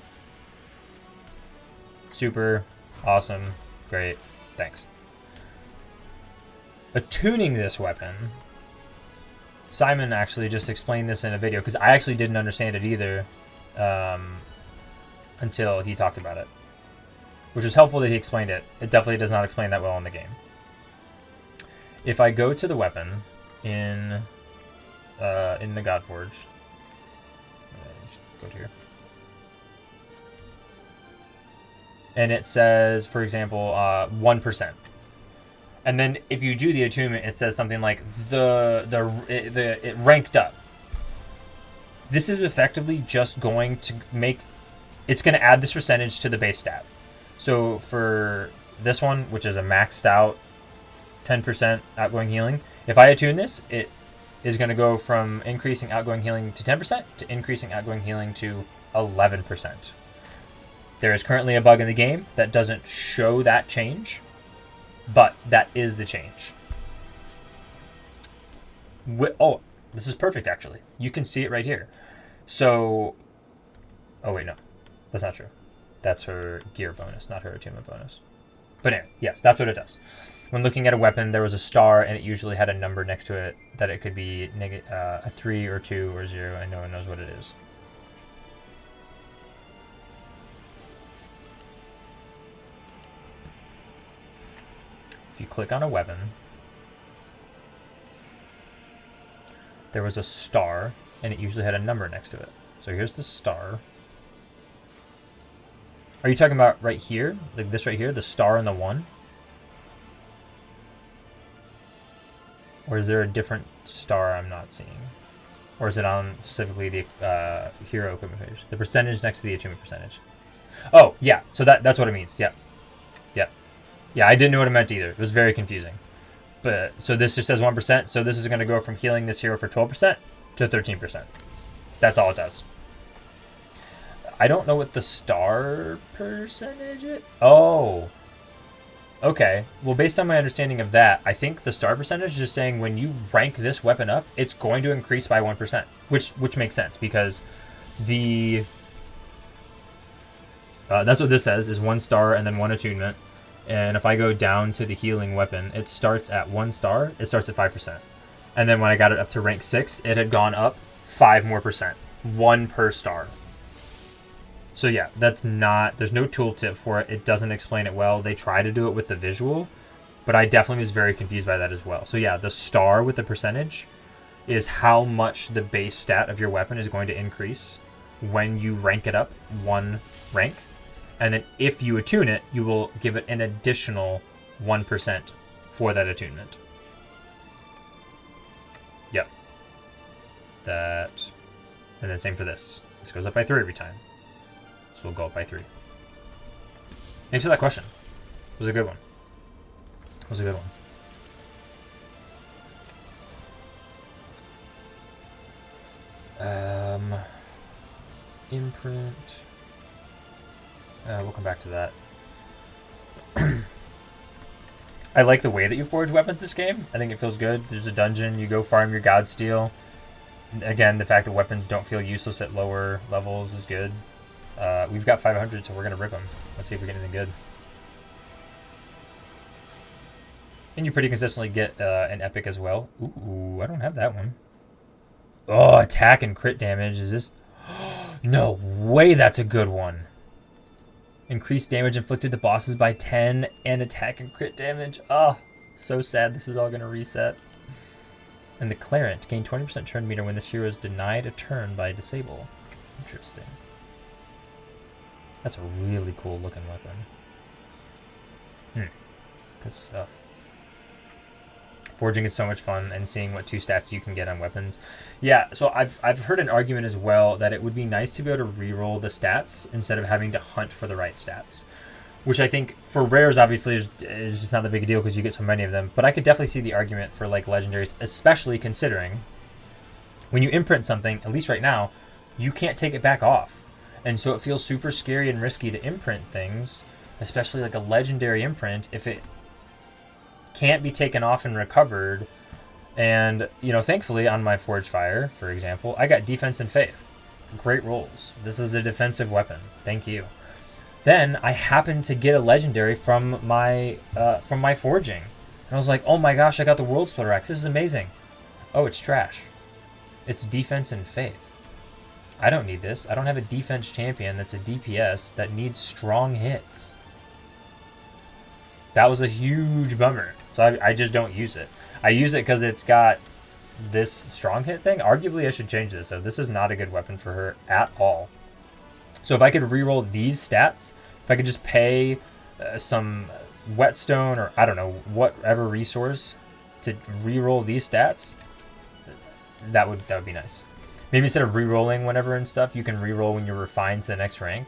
Super, awesome, great, thanks. Attuning this weapon, Simon actually just explained this in a video, because I actually didn't understand it either until he talked about it. Which was helpful that he explained it. It definitely does not explain that well in the game. If I go to the weapon in the Godforge, go to here, and it says, for example, 1%, and then if you do the attunement, it says something like it ranked up. This is effectively just going to make, it's going to add this percentage to the base stat. So for this one, which is a maxed out 10% outgoing healing, if I attune this, it is going to go from increasing outgoing healing to 10% to increasing outgoing healing to 11%. There is currently a bug in the game that doesn't show that change, but that is the change. Oh, this is perfect, actually. You can see it right here. So, oh wait, no, that's not true. That's her gear bonus, not her attunement bonus. But anyway, yes, that's what it does. When looking at a weapon, there was a star, and it usually had a number next to it that it could be a 3 or 2 or 0, and no one knows what it is. If you click on a weapon, there was a star, and it usually had a number next to it. So here's the star. Are you talking about right here? Like this right here? The star and the 1? Or is there a different star I'm not seeing? Or is it on specifically the hero equipment page? The percentage next to the attunement percentage. Oh, yeah. So that's what it means. Yep. Yep. Yeah, I didn't know what it meant either. It was very confusing. But so this just says 1%. So this is going to go from healing this hero for 12% to 13%. That's all it does. I don't know what the star percentage is. Oh. Okay. Well, based on my understanding of that, I think the star percentage is just saying when you rank this weapon up, it's going to increase by 1%, which makes sense because the that's what this says is 1 star and then 1 attunement. And if I go down to the healing weapon, it starts at 1 star. It starts at 5%. And then when I got it up to rank 6, it had gone up 5 more percent. 1 per star. So yeah, that's not, there's no tooltip for it. It doesn't explain it well. They try to do it with the visual, but I definitely was very confused by that as well. So yeah, the star with the percentage is how much the base stat of your weapon is going to increase when you rank it up 1 rank. And then if you attune it, you will give it an additional 1% for that attunement. Yep. That. And then same for this. This goes up by 3 every time. So we'll go up by 3. Thanks for that question. It was a good one. It was a good one. Imprint. We'll come back to that. I like the way that you forge weapons this game. I think it feels good. There's a dungeon. You go farm your god steel. Again, the fact that weapons don't feel useless at lower levels is good. We've got 500, so we're going to rip them. Let's see if we get anything good. And you pretty consistently get an epic as well. Ooh, I don't have that one. Oh, attack and crit damage. Is this... No way that's a good one. Increased damage inflicted to bosses by 10 and attack and crit damage. Oh, so sad this is all going to reset. And the Clarent. Gain 20% turn meter when this hero is denied a turn by disable. Interesting. That's a really cool looking weapon. Good stuff. Forging is so much fun, and seeing what 2 stats you can get on weapons. Yeah, so I've heard an argument as well that it would be nice to be able to reroll the stats instead of having to hunt for the right stats. Which I think, for rares, obviously, is just not the big deal because you get so many of them. But I could definitely see the argument for, like, legendaries, especially considering when you imprint something, at least right now, you can't take it back off. And so it feels super scary and risky to imprint things, especially like a legendary imprint, if it can't be taken off and recovered. And, you know, thankfully on my Forge Fire, for example, I got defense and faith. Great rolls. This is a defensive weapon. Thank you. Then I happened to get a legendary from my forging. And I was like, oh my gosh, I got the World Splitter Axe. This is amazing. Oh, it's trash. It's defense and faith. I don't need this. I don't have a defense champion that's a DPS that needs strong hits. That was a huge bummer. So I just don't use it. I use it because it's got this strong hit thing. Arguably, I should change this. So this is not a good weapon for her at all. So if I could reroll these stats, if I could just pay some whetstone or I don't know, whatever resource to reroll these stats, that would be nice. Maybe instead of rerolling whenever and stuff, you can reroll when you're refined to the next rank.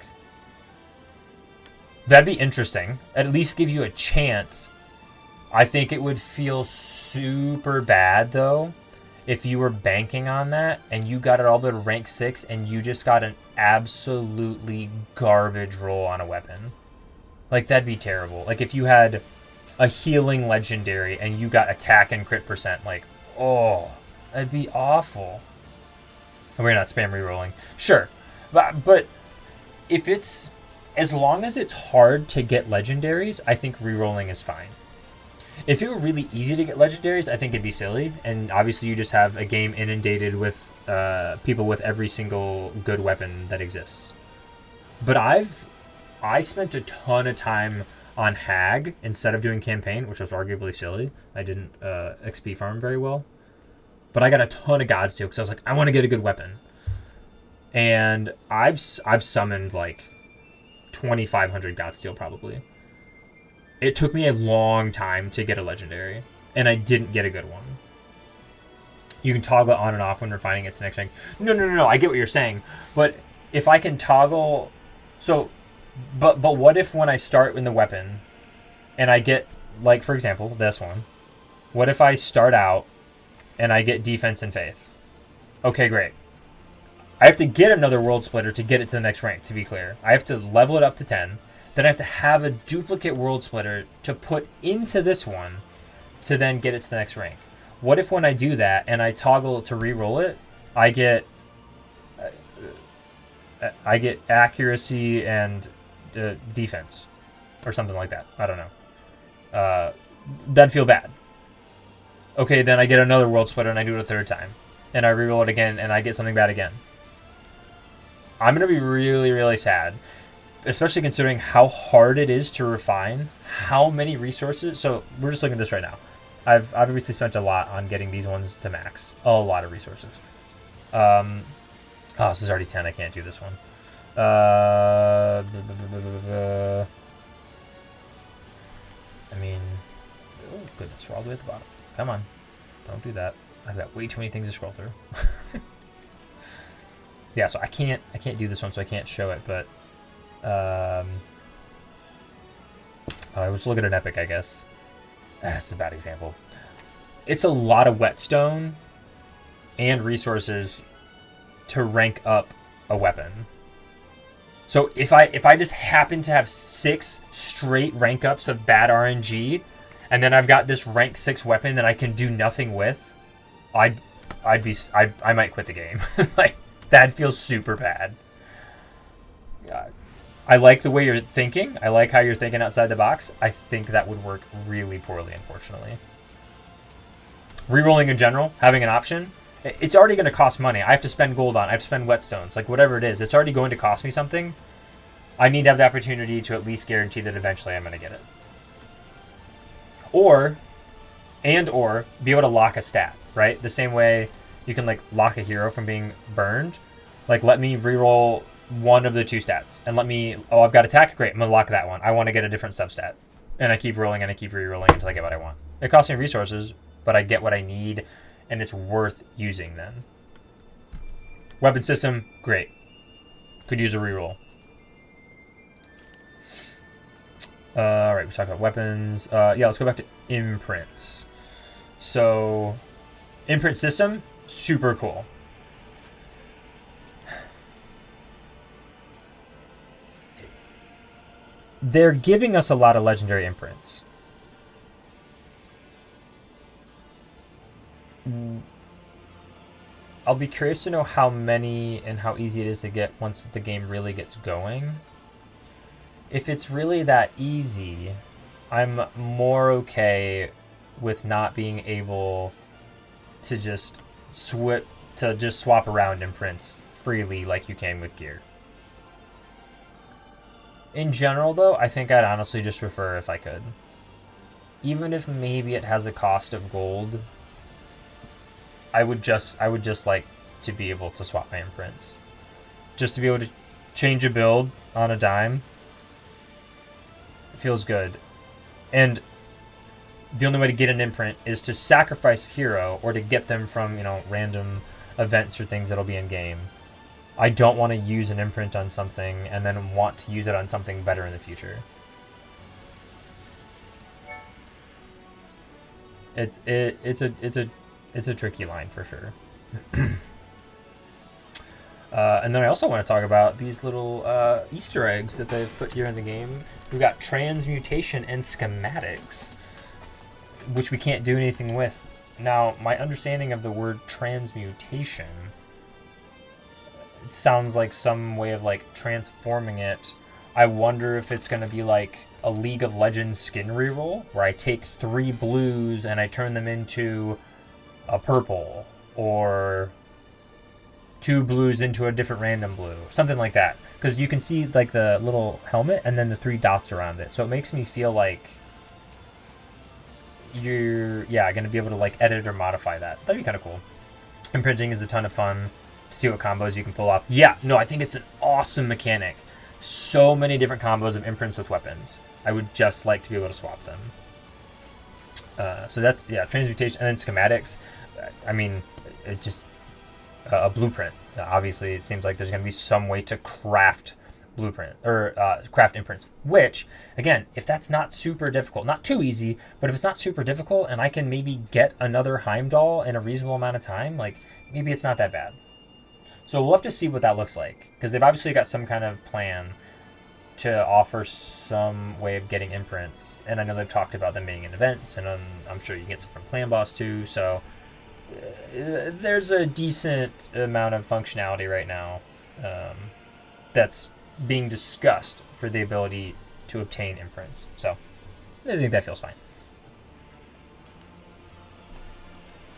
That'd be interesting. At least give you a chance. I think it would feel super bad, though, if you were banking on that and you got it all the way to rank 6 and you just got an absolutely garbage roll on a weapon. Like, that'd be terrible. Like, if you had a healing legendary and you got attack and crit percent, like, oh, that'd be awful. And we're not spam rerolling. Sure. But if it's... As long as it's hard to get legendaries, I think rerolling is fine. If it were really easy to get legendaries, I think it'd be silly. And obviously you just have a game inundated with people with every single good weapon that exists. But I spent a ton of time on Hag instead of doing campaign, which was arguably silly. I didn't XP farm very well. But I got a ton of Godsteel because I was like, I want to get a good weapon. And I've summoned like 2,500 Godsteel probably. It took me a long time to get a legendary, and I didn't get a good one. You can toggle it on and off when refining it to next rank. No, I get what you're saying. But if I can toggle... So, but what if when I start in the weapon, and I get, like, for example, this one. What if I start out, and I get defense and faith? Okay, great. I have to get another World Splitter to get it to the next rank, to be clear. I have to level it up to 10. Then I have to have a duplicate World Splitter to put into this one to then get it to the next rank. What if when I do that and I toggle to re-roll it, I get accuracy and defense or something like that. I don't know. That'd feel bad. Okay, then I get another World Splitter and I do it a third time. And I re-roll it again and I get something bad again. I'm going to be really, really sad. Especially considering how hard it is to refine, how many resources. So we're just looking at this right now. I've obviously spent a lot on getting these ones to max. A lot of resources. Oh, this is already 10. I can't do this one. I mean, oh goodness, we're all the way at the bottom. Come on, don't do that. I've got way too many things to scroll through. Yeah, so I can't do this one, so I can't show it. But I was looking at an epic, I guess. That's a bad example. It's a lot of whetstone and resources to rank up a weapon. So if I just happen to have 6 straight rank ups of bad RNG, and then I've got this rank 6 weapon that I can do nothing with, I might quit the game. Like, that feels super bad. I like the way you're thinking. I like how you're thinking outside the box. I think that would work really poorly, unfortunately. Rerolling in general, having an option, it's already going to cost money. I have to spend gold on. I have to spend whetstones. Like, whatever it is, it's already going to cost me something. I need to have the opportunity to at least guarantee that eventually I'm going to get it. Or be able to lock a stat, right? The same way you can, like, lock a hero from being burned. Like, let me reroll one of the 2 stats. And let me... Oh, I've got attack? Great, I'm going to lock that one. I want to get a different substat. And I keep rolling and I keep re-rolling until I get what I want. It costs me resources, but I get what I need, and it's worth using then. Weapon system, great. Could use a reroll. Alright, we talked about weapons. Yeah, let's go back to imprints. So, imprint system, super cool. They're giving us a lot of legendary imprints. I'll be curious to know how many and how easy it is to get once the game really gets going. If it's really that easy, I'm more okay with not being able to just swap around imprints freely like you can with gear. In general, though, I think I'd honestly just prefer if I could. Even if maybe it has a cost of gold, I would just like to be able to swap my imprints. Just to be able to change a build on a dime. It feels good. And the only way to get an imprint is to sacrifice a hero or to get them from, random events or things that'll be in game. I don't want to use an imprint on something and then want to use it on something better in the future. It's a tricky line for sure. And then I also want to talk about these little Easter eggs that they've put here in the game. We've got transmutation and schematics, which we can't do anything with. Now, my understanding of the word transmutation, it sounds like some way of like transforming it. I wonder if it's going to be like a League of Legends skin reroll, where I take 3 blues and I turn them into a purple, or 2 blues into a different random blue, something like that. Because you can see like the little helmet and then the 3 dots around it. So it makes me feel like you're going to be able to like edit or modify that. That'd be kind of cool. Imprinting is a ton of fun. See what combos you can pull off. Yeah, no, I think it's an awesome mechanic. So many different combos of imprints with weapons. I would just like to be able to swap them. So that's, transmutation. And then schematics. I mean, it just... a blueprint. Obviously, it seems like there's going to be some way to craft blueprint, or craft imprints. Which, again, if that's not super difficult, not too easy, but if it's not super difficult and I can maybe get another Heimdall in a reasonable amount of time, like, maybe it's not that bad. So we'll have to see what that looks like, because they've obviously got some kind of plan to offer some way of getting imprints, and I know they've talked about them being in events, and I'm sure you can get some from Clan Boss too, so there's a decent amount of functionality right now that's being discussed for the ability to obtain imprints, so I think that feels fine.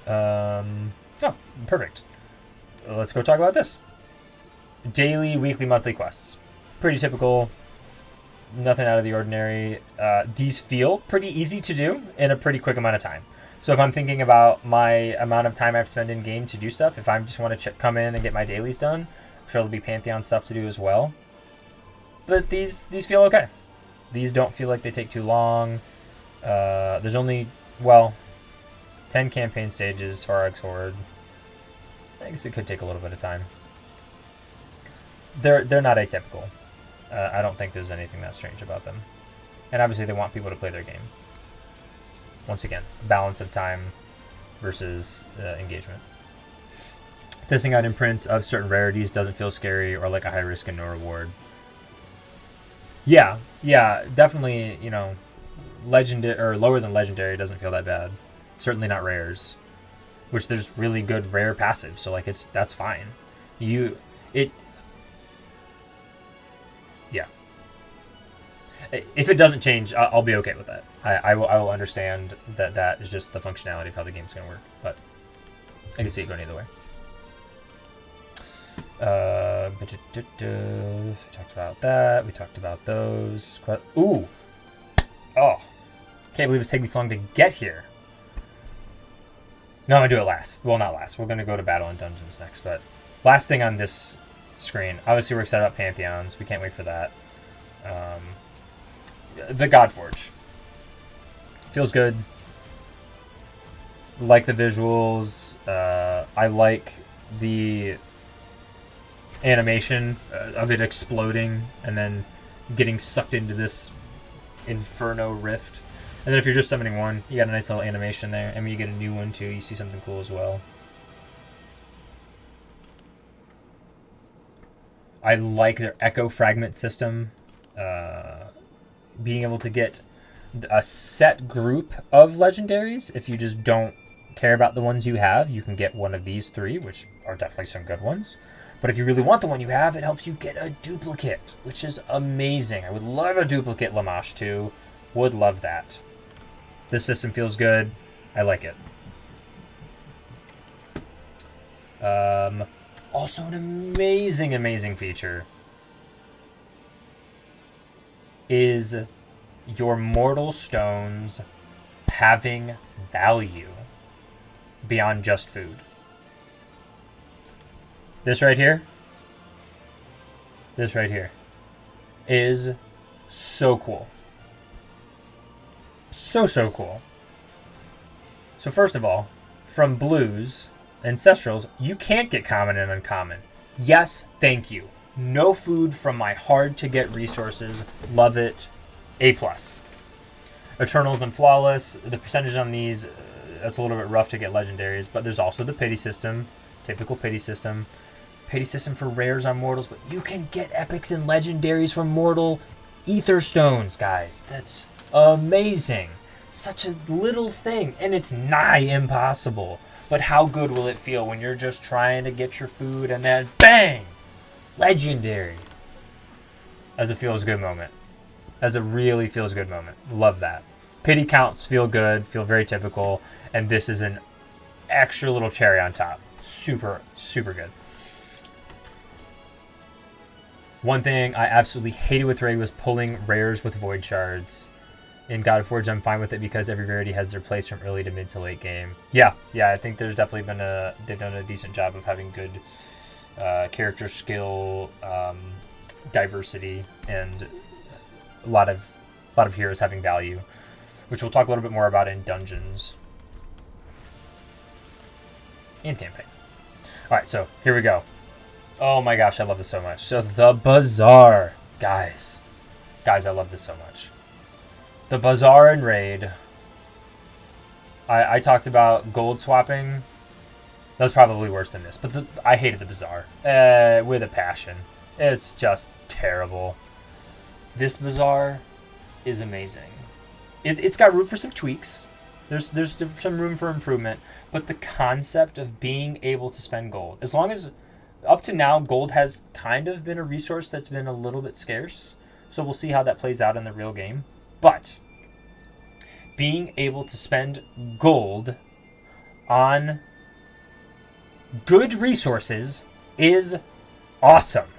Oh, perfect. Let's go talk about this. Daily, weekly, monthly quests. Pretty typical. Nothing out of the ordinary. These feel pretty easy to do in a pretty quick amount of time. So if I'm thinking about my amount of time I have to spend in game to do stuff, if I just want to come in and get my dailies done, I'm sure there'll be Pantheon stuff to do as well. But these feel okay. These don't feel like they take too long. There's only, 10 campaign stages for Arg's Horde. I guess it could take a little bit of time. They're not atypical. I don't think there's anything that strange about them. And obviously they want people to play their game. Once again, balance of time versus engagement. Testing out imprints of certain rarities doesn't feel scary or like a high risk and no reward. Yeah, definitely, legendary or lower than legendary doesn't feel that bad. Certainly not rares. which there's really good rare passive, so like that's fine. Yeah. If it doesn't change, I'll be okay with that. I will understand that is just the functionality of how the game's gonna work, but I can see it going either way. We talked about that. We talked about those. Ooh! Oh! Can't believe it's taking me so long to get here. No, I'm gonna do it last. Well, not last. We're gonna go to Battle and Dungeons next, but last thing on this screen. Obviously, we're excited about Pantheons. We can't wait for that. The Godforge. Feels good. Like the visuals. I like the animation of it exploding and then getting sucked into this inferno rift. And then if you're just summoning one, you got a nice little animation there. And when you get a new one too, you see something cool as well. I like their echo fragment system. Being able to get a set group of legendaries. If you just don't care about the ones you have, you can get one of these 3, which are definitely some good ones. But if you really want the one you have, it helps you get a duplicate, which is amazing. I would love a duplicate Lamash too. Would love that. This system feels good. I like it. Also an amazing, amazing feature is your mortal stones having value beyond just food. This right here is so cool. So cool. So first of all, from blues, ancestrals, you can't get common and uncommon. Yes, thank you. No food from my hard-to-get resources. Love it. A+. Eternals and Flawless. The percentage on these, that's a little bit rough to get legendaries, but there's also the pity system. Typical pity system. Pity system for rares on mortals, but you can get epics and legendaries from mortal ether stones, guys. That's amazing. Such a little thing, and it's nigh impossible. But how good will it feel when you're just trying to get your food and then bang! Legendary. As a feels good moment. As a really feels good moment. Love that. Pity counts feel good, feel very typical, and this is an extra little cherry on top. Super, super good. One thing I absolutely hated with Raid was pulling rares with void shards. In Godforge, I'm fine with it because every rarity has their place from early to mid to late game. Yeah, I think there's definitely been they've done a decent job of having good character skill, diversity, and a lot of heroes having value, which we'll talk a little bit more about in Dungeons and Campaign. All right, so here we go. Oh my gosh, I love this so much. So the Bazaar, guys, I love this so much. The Bazaar and Raid. I talked about gold swapping. That's probably worse than this, but I hated the Bazaar with a passion. It's just terrible. This Bazaar is amazing. It's got room for some tweaks. There's some room for improvement, but the concept of being able to spend gold, as long as up to now gold has kind of been a resource that's been a little bit scarce, so we'll see how that plays out in the real game. But being able to spend gold on good resources is awesome.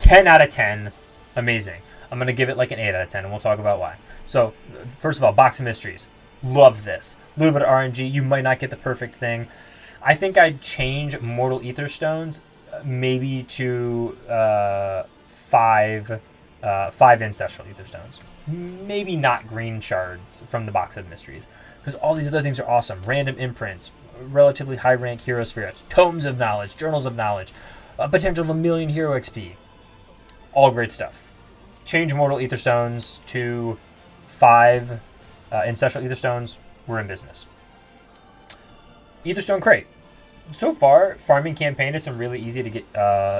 10 out of 10. Amazing. I'm going to give it like an 8 out of 10, and we'll talk about why. So, first of all, Box of Mysteries. Love this. A little bit of RNG. You might not get the perfect thing. I think I'd change Mortal Ether Stones maybe to 5 Ancestral Ether Stones. Maybe not green shards from the Box of Mysteries, because all these other things are awesome. Random imprints, relatively high rank hero spirits, tomes of knowledge, journals of knowledge, potential 1,000,000 hero XP. All great stuff. Change Mortal Ether Stones to 5 Ancestral Ether Stones. We're in business. Etherstone Crate. So far, farming campaign is really easy to get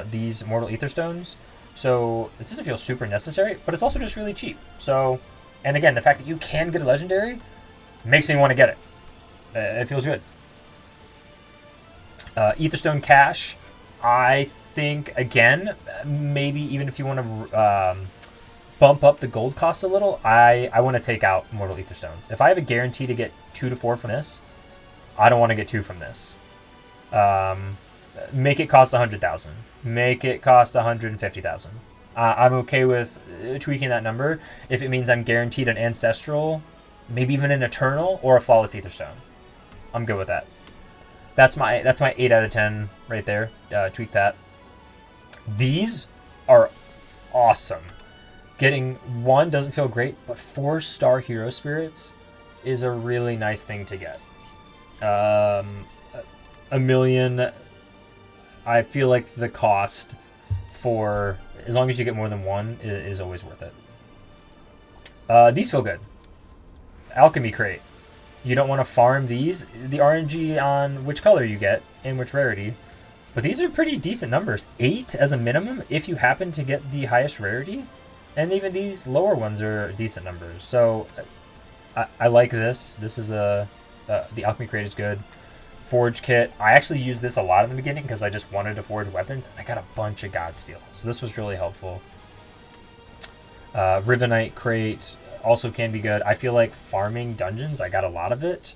these Mortal Ether Stones. So it doesn't feel super necessary, but it's also just really cheap. So, and again, the fact that you can get a legendary makes me want to get it. It feels good. Etherstone Cache, I think, again, maybe even if you want to bump up the gold cost a little, I want to take out Mortal Etherstones. If I have a guarantee to get 2 to 4 from this, I don't want to get 2 from this. Make it cost 100,000. Make it cost 150,000. I'm okay with tweaking that number if it means I'm guaranteed an Ancestral, maybe even an Eternal, or a Flawless Etherstone. I'm good with that. That's my 8 out of 10 right there. Tweak that. These are awesome. Getting 1 doesn't feel great, but 4-star Hero Spirits is a really nice thing to get. $1 million, I feel like the cost for, as long as you get more than 1, is always worth it. These feel good. Alchemy Crate. You don't want to farm these. The RNG on which color you get and which rarity. But these are pretty decent numbers. 8 as a minimum if you happen to get the highest rarity. And even these lower ones are decent numbers. So I like this. This is the Alchemy Crate is good. Forge Kit. I actually used this a lot in the beginning because I just wanted to forge weapons. And I got a bunch of Godsteel. So this was really helpful. Rivenite Crate also can be good. I feel like farming dungeons, I got a lot of it.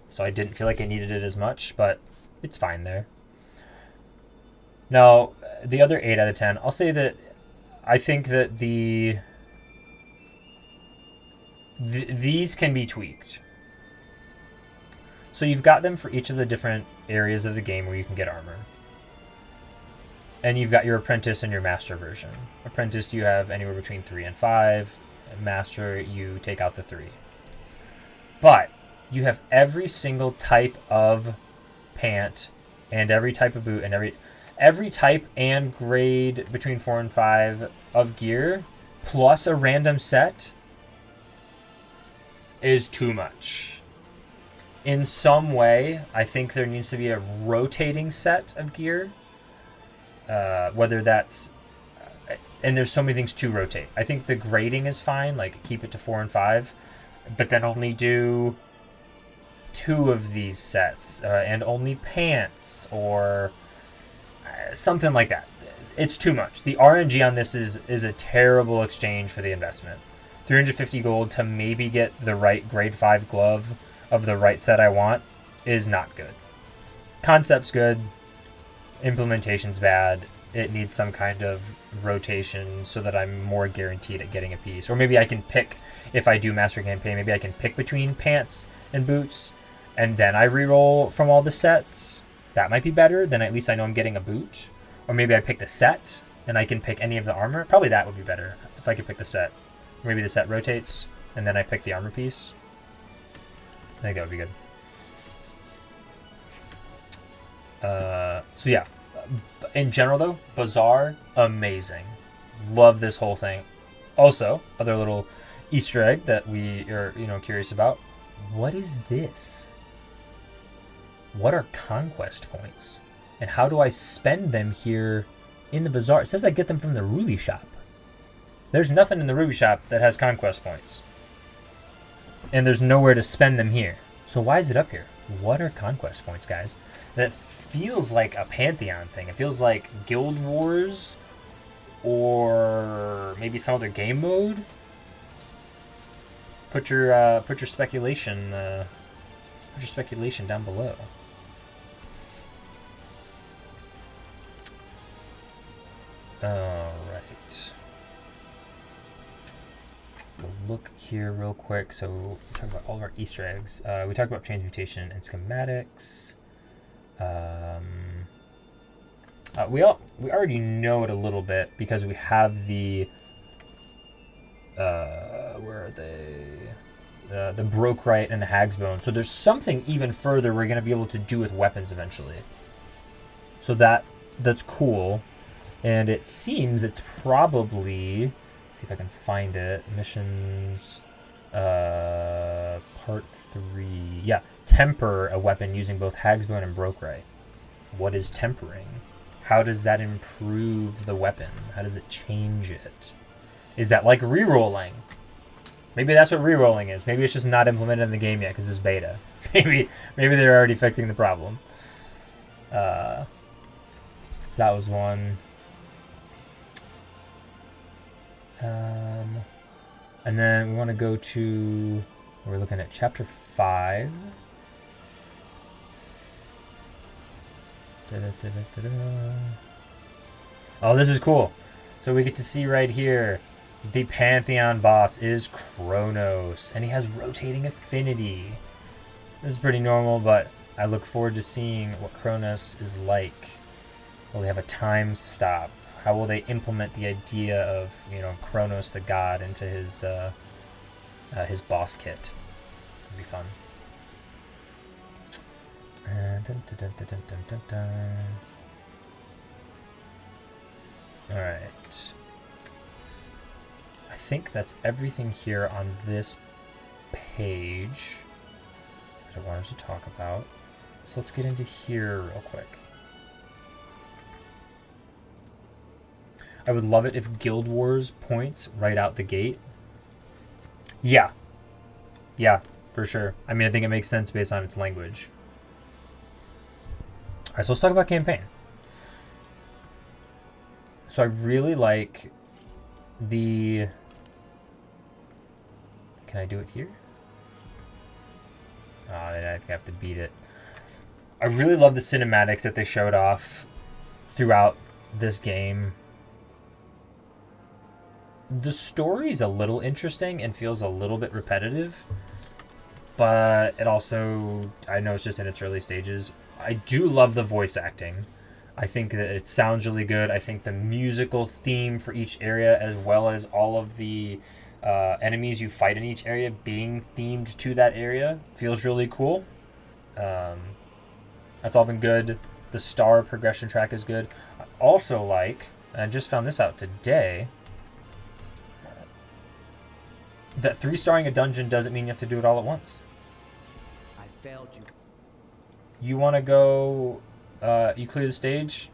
So I didn't feel like I needed it as much. But it's fine there. Now, the other 8 out of 10, I'll say that I think that these can be tweaked. So you've got them for each of the different areas of the game where you can get armor. And you've got your Apprentice and your Master version. Apprentice, you have anywhere between 3 and 5. Master, you take out the 3. But you have every single type of pant and every type of boot and every type and grade between 4 and 5 of gear plus a random set is too much. In some way, I think there needs to be a rotating set of gear. Whether that's... and there's so many things to rotate. I think the grading is fine, like keep it to 4 and 5, but then only do 2 of these sets, and only pants, or something like that. It's too much. The RNG on this is a terrible exchange for the investment. 350 gold to maybe get the right grade 5 glove of the right set I want is not good. Concept's good. Implementation's bad. It needs some kind of rotation so that I'm more guaranteed at getting a piece. Or maybe I can pick, if I do Master Campaign, maybe I can pick between pants and boots, and then I reroll from all the sets. That might be better. Then at least I know I'm getting a boot. Or maybe I pick the set, and I can pick any of the armor. Probably that would be better, if I could pick the set. Maybe the set rotates, and then I pick the armor piece. I think that would be good. So yeah, in general though, Bazaar, amazing. Love this whole thing. Also, other little Easter egg that we are, curious about. What is this? What are conquest points? And how do I spend them here in the Bazaar? It says I get them from the Ruby shop. There's nothing in the Ruby shop that has conquest points. And there's nowhere to spend them here. So why is it up here? What are conquest points, guys? That feels like a Pantheon thing. It feels like Guild Wars or maybe some other game mode. Put your speculation down below. All right. Go look here real quick. So we talk about all of our Easter eggs. We talked about transmutation and schematics. We already know it a little bit because we have the where are they? The Brokerite and the Hag's Bone. So there's something even further we're gonna be able to do with weapons eventually. So that's cool, and it seems it's probably, let's see if I can find it. Missions, part 3. Yeah, temper a weapon using both Hag's Bone and Brokerite. What is tempering? How does that improve the weapon? How does it change it? Is that like rerolling? Maybe that's what rerolling is. Maybe it's just not implemented in the game yet because it's beta. Maybe they're already fixing the problem. So that was one. And then we want to go to, we're looking at chapter 5. Oh, this is cool. So we get to see right here, the Pantheon boss is Kronos, and he has rotating affinity. This is pretty normal, but I look forward to seeing what Kronos is like. Will they have a time stop? How will they implement the idea of, you know, Kronos the god into his boss kit? It'll be fun. Alright. I think that's everything here on this page that I wanted to talk about. So let's get into here real quick. I would love it if Guild Wars points right out the gate. Yeah. Yeah, for sure. I mean, I think it makes sense based on its language. Alright, so let's talk about campaign. So I really like the... Can I do it here? Oh, I have to beat it. I really love the cinematics that they showed off throughout this game. The story's a little interesting and feels a little bit repetitive, but it also, I know it's just in its early stages. I do love the voice acting. I think that it sounds really good. I think the musical theme for each area, as well as all of the enemies you fight in each area being themed to that area, feels really cool. That's all been good. The star progression track is good. I also like, and I just found this out today, that 3-starring a dungeon doesn't mean you have to do it all at once. I failed you. You want to go, you clear the stage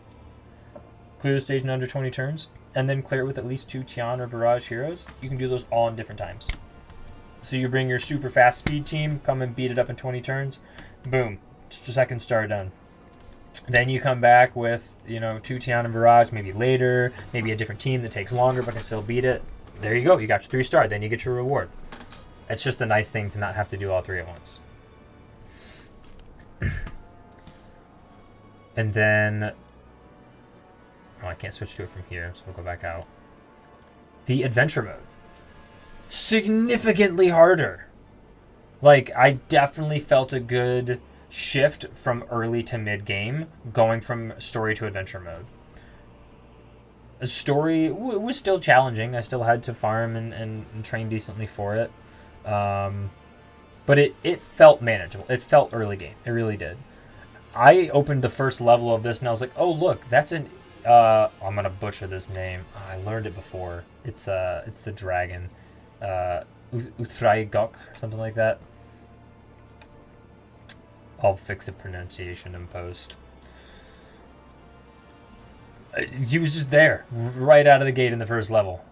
in under 20 turns, and then clear it with at least 2 Tian or Virage heroes. You can do those all in different times. So you bring your super fast speed team, come and beat it up in 20 turns, boom, just a second star done. Then you come back with, you know, 2 Tian and Virage, maybe later, maybe a different team that takes longer but can still beat it. There you go, you got your 3-star, then you get your reward. It's just a nice thing to not have to do all 3 at once. And then, oh, I can't switch to it from here, so we'll go back out. The adventure mode. Significantly harder. Like, I definitely felt a good shift from early to mid game, going from story to adventure mode. The story was still challenging. I still had to farm and train decently for it. But it felt manageable. It felt early game. It really did. I opened the first level of this and I was like, oh, look, that's an... I'm going to butcher this name. Oh, I learned it before. It's the dragon. Uthraigok, or something like that. I'll fix the pronunciation in post. He was just there, right out of the gate in the first level.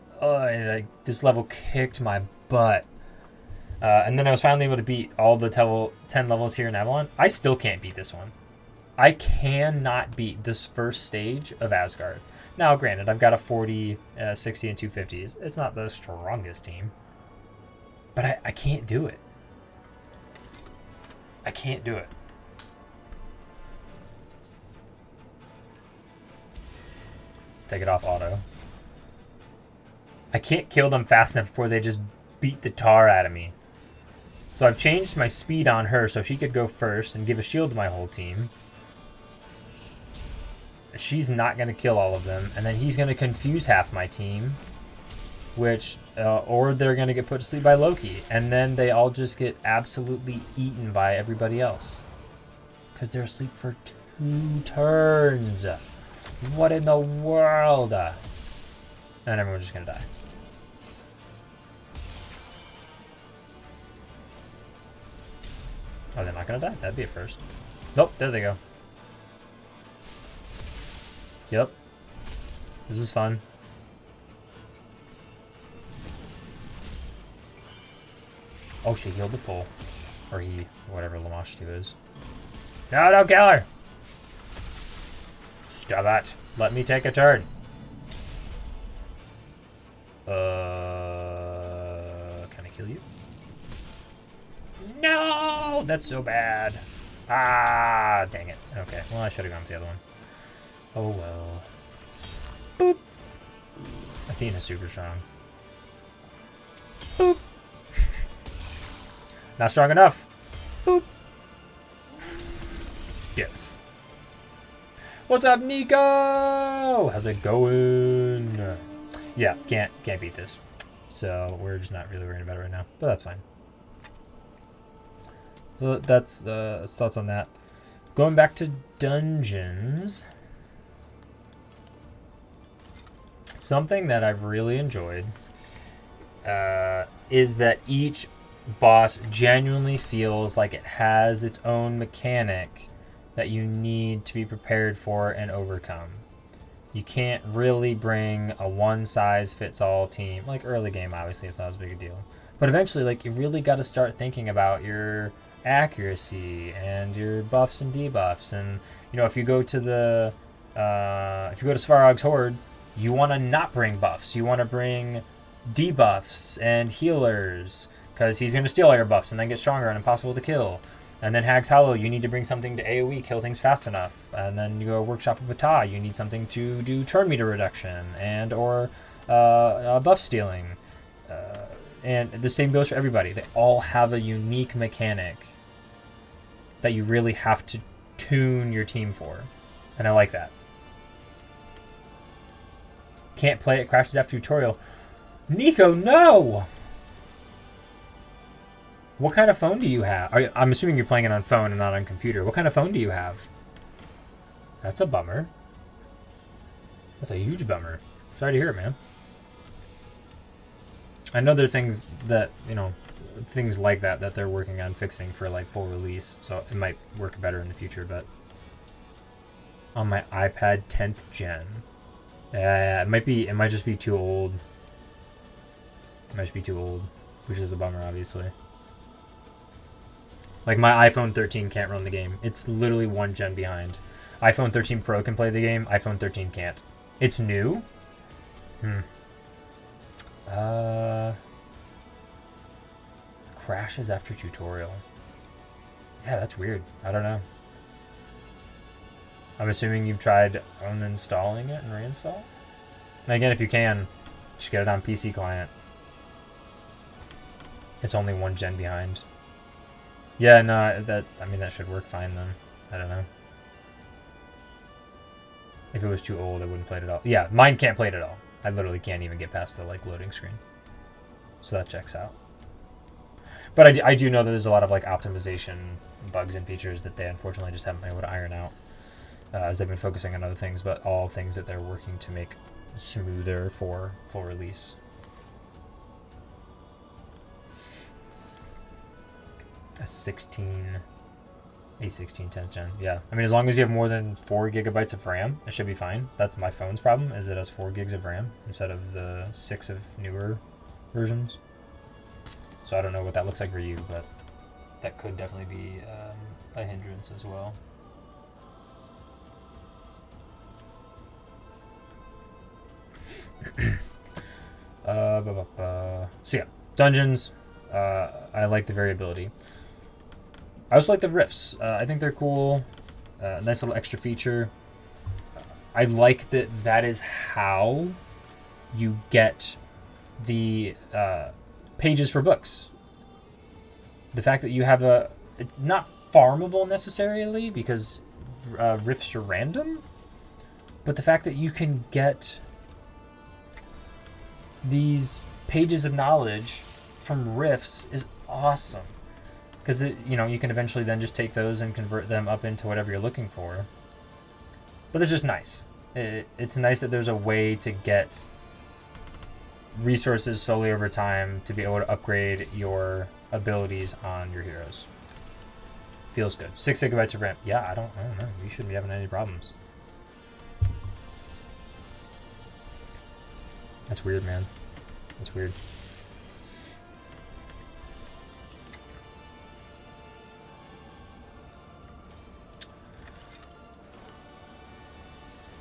This level kicked my butt. And then I was finally able to beat all the 10 levels here in Avalon. I still can't beat this one. I cannot beat this first stage of Asgard. Now, granted, I've got a 40, 60, and 250s. It's not the strongest team. But I can't do it. I can't do it. Take it off auto. I can't kill them fast enough before they just beat the tar out of me. So I've changed my speed on her so she could go first and give a shield to my whole team. She's not going to kill all of them. And then he's going to confuse half my team. Which, or they're going to get put to sleep by Loki. And then they all just get absolutely eaten by everybody else. Because they're asleep for 2 turns. What in the world? And everyone's just going to die. Oh, they're not going to die? That'd be a first. Nope, there they go. Yep. This is fun. Oh, she healed the full. Or he, whatever Lamashtu is. No, don't kill her! Stop that. Let me take a turn. Can I kill you? No! That's so bad. Ah, dang it. Okay, well, I should have gone with the other one. Oh, well. Boop. Athena's super strong. Boop. Not strong enough. Boop. Yes. What's up, Nico? How's it going? Yeah, can't beat this. So we're just not really worried about it right now, but that's fine. So that's thoughts on that. Going back to dungeons. Something that I've really enjoyed is that each boss genuinely feels like it has its own mechanic that you need to be prepared for and overcome. You can't really bring a one-size-fits-all team. Like early game, obviously, it's not as big a deal. But eventually, like, you really got to start thinking about your accuracy and your buffs and debuffs. And, you know, if you go to the... if you go to Svarog's Horde, you want to not bring buffs. You want to bring debuffs and healers, because he's going to steal all your buffs and then get stronger and impossible to kill. And then Hag's Hollow, you need to bring something to AoE, kill things fast enough. And then you go Workshop of Beta, you need something to do turn meter reduction and or buff stealing. And the same goes for everybody. They all have a unique mechanic that you really have to tune your team for. And I like that. Can't play it, crashes after tutorial. Nico, no! What kind of phone do you have? I'm assuming you're playing it on phone and not on computer. What kind of phone do you have? That's a bummer. That's a huge bummer. Sorry to hear it, man. I know there are things that, you know, things like that they're working on fixing for like full release, so it might work better in the future, but on my iPad 10th gen. It might just be too old. It might just be too old, which is a bummer, obviously. Like, my iPhone 13 can't run the game. It's literally one gen behind. iPhone 13 Pro can play the game. iPhone 13 can't. It's new? Crashes after tutorial. Yeah, that's weird. I don't know. I'm assuming you've tried uninstalling it and reinstall? And again, if you can, just get it on PC client. It's only one gen behind. Yeah, no, that should work fine then. I don't know. If it was too old, I wouldn't play it at all. Yeah, mine can't play it at all. I literally can't even get past the like loading screen. So that checks out. But I do know that there's a lot of like optimization bugs and features that they unfortunately just haven't been able to iron out as they've been focusing on other things, but all things that they're working to make smoother for full release. A 16 10th gen. Yeah, I mean, as long as you have more than 4 gigabytes of RAM, it should be fine. That's my phone's problem, is it has 4 gigs of RAM instead of the 6 of newer versions. So I don't know what that looks like for you, but that could definitely be a hindrance as well. So yeah, dungeons. I like the variability. I also like the rifts. I think they're cool. Nice little extra feature. I like that is how you get the pages for books. The fact that you have it's not farmable necessarily because rifts are random, but the fact that you can get these pages of knowledge from rifts is awesome. Because, you know, you can eventually then just take those and convert them up into whatever you're looking for. But it's just nice. It's nice that there's a way to get resources slowly over time to be able to upgrade your abilities on your heroes. Feels good. 6 gigabytes of RAM. Yeah, I don't know. You shouldn't be having any problems. That's weird, man. That's weird.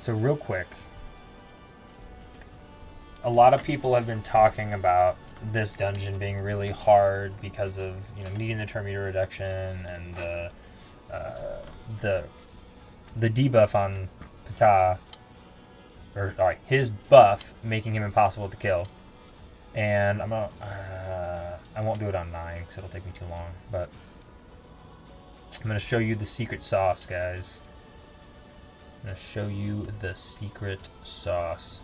So real quick, a lot of people have been talking about this dungeon being really hard because of needing the turn meter reduction and the debuff on Ptah, or sorry, his buff making him impossible to kill. And I won't do it on 9 because it'll take me too long. But I'm gonna show you the secret sauce, guys. I'm gonna show you the secret sauce,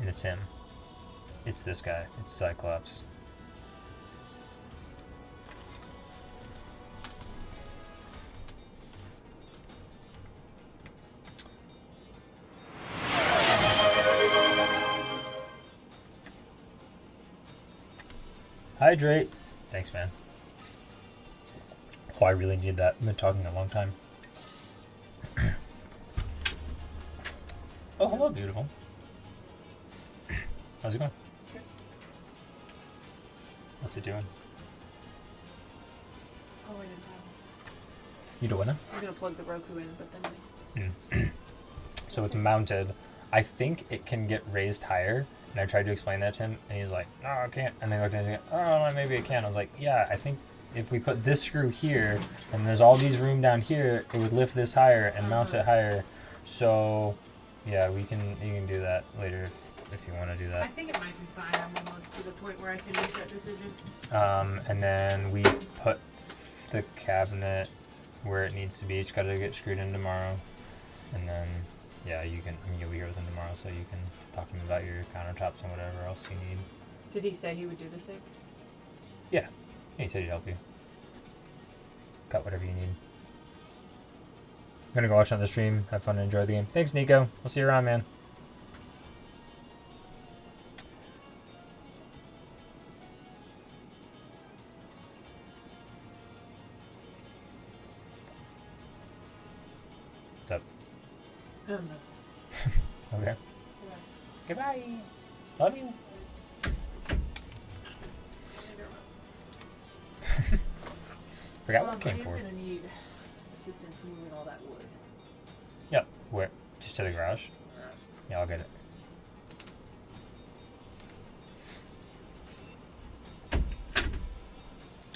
and it's him. It's this guy. It's Cyclops. Hydrate. Thanks, man. Oh, I really need that. I've been talking a long time. Oh, hello, beautiful. How's it going? Good. What's it doing? Oh, I didn't know. You doing it? I'm gonna plug the Roku in, but then So it's mounted. I think it can get raised higher. And I tried to explain that to him, and he's like, "No, I can't." And they looked at me and said, "Oh, maybe it can." I was like, "Yeah, I think if we put this screw here, and there's all these room down here, it would lift this higher and mount it higher." So, yeah, you can do that later if you want to do I that. think it might be fine. I'm almost to the point where I can make that decision. And then we put the cabinet where it needs to be. It's got to get screwed in tomorrow, and then yeah, you'll be here with him tomorrow, so you can talk to him about your countertops and whatever else you need. Did he say he would do the same? Yeah, he said he'd help you. Got whatever you need. I'm gonna go watch on the stream. Have fun and enjoy the game. Thanks, Nico. We'll see you around, man. What's up? I don't know. Okay. Yeah. Goodbye. Love you. Forgot what it came for. I'm gonna need assistance moving all that wood. Yep. Where? Just to the garage? Yeah, I'll get it.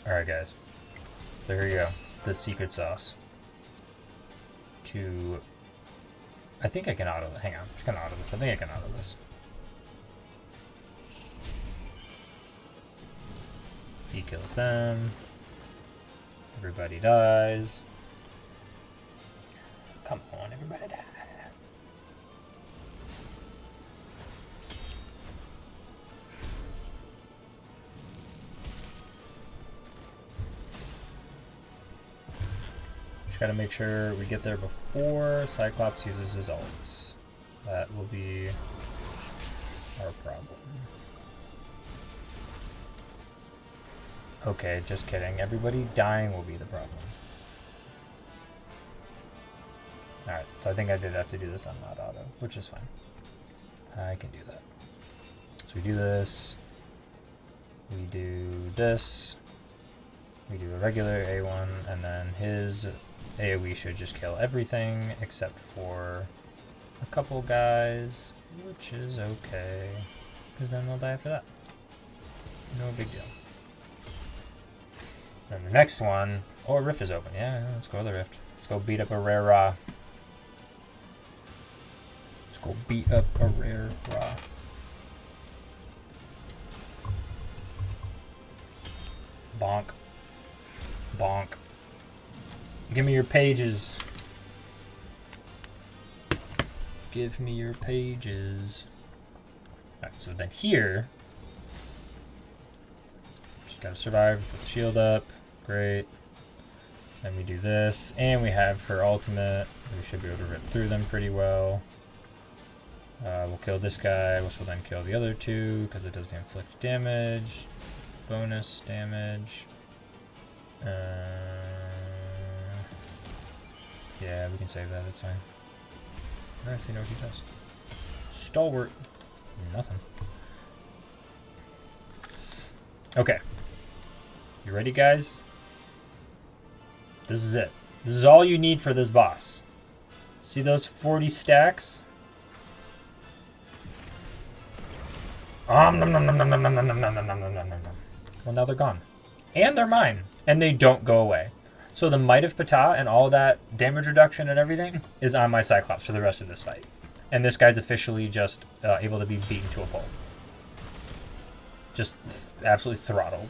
Alright, guys. So here you go. The secret sauce. I think I can auto this. Hang on. I can auto this. I think I can auto this. He kills them. Everybody dies. Come on, everybody die. Just gotta make sure we get there before Cyclops uses his ult. That will be our problem. Okay, just kidding. Everybody dying will be the problem. Alright, so I think I did have to do this on not auto, which is fine. I can do that. So we do this. We do this. We do a regular A1, and then his AoE should just kill everything except for a couple guys, which is okay, because then they'll die after that. No big deal. Then the next one, oh, a rift is open. Yeah, let's go to the rift. Let's go beat up a rare raw. Let's go beat up a rare raw. Bonk. Bonk. Give me your pages. Give me your pages. Alright, so then here, just gotta survive, put the shield up. Great. Then we do this, and we have her ultimate. We should be able to rip through them pretty well. We'll kill this guy, which will then kill the other two, because it does the inflict damage. Bonus damage. Yeah, we can save that, that's fine. Alright, so you know what he does. Stalwart. Nothing. Okay. You ready, guys? This is it. This is all you need for this boss. See those 40 stacks? Nom, nom, nom, nom, nom, nom, nom, nom, nom, nom, nom, nom, nom, nom, nom. Well, now they're gone. And they're mine. And they don't go away. So the Might of Ptah and all that damage reduction and everything is on my Cyclops for the rest of this fight. And this guy's officially just able to be beaten to a pulp. Just absolutely throttled.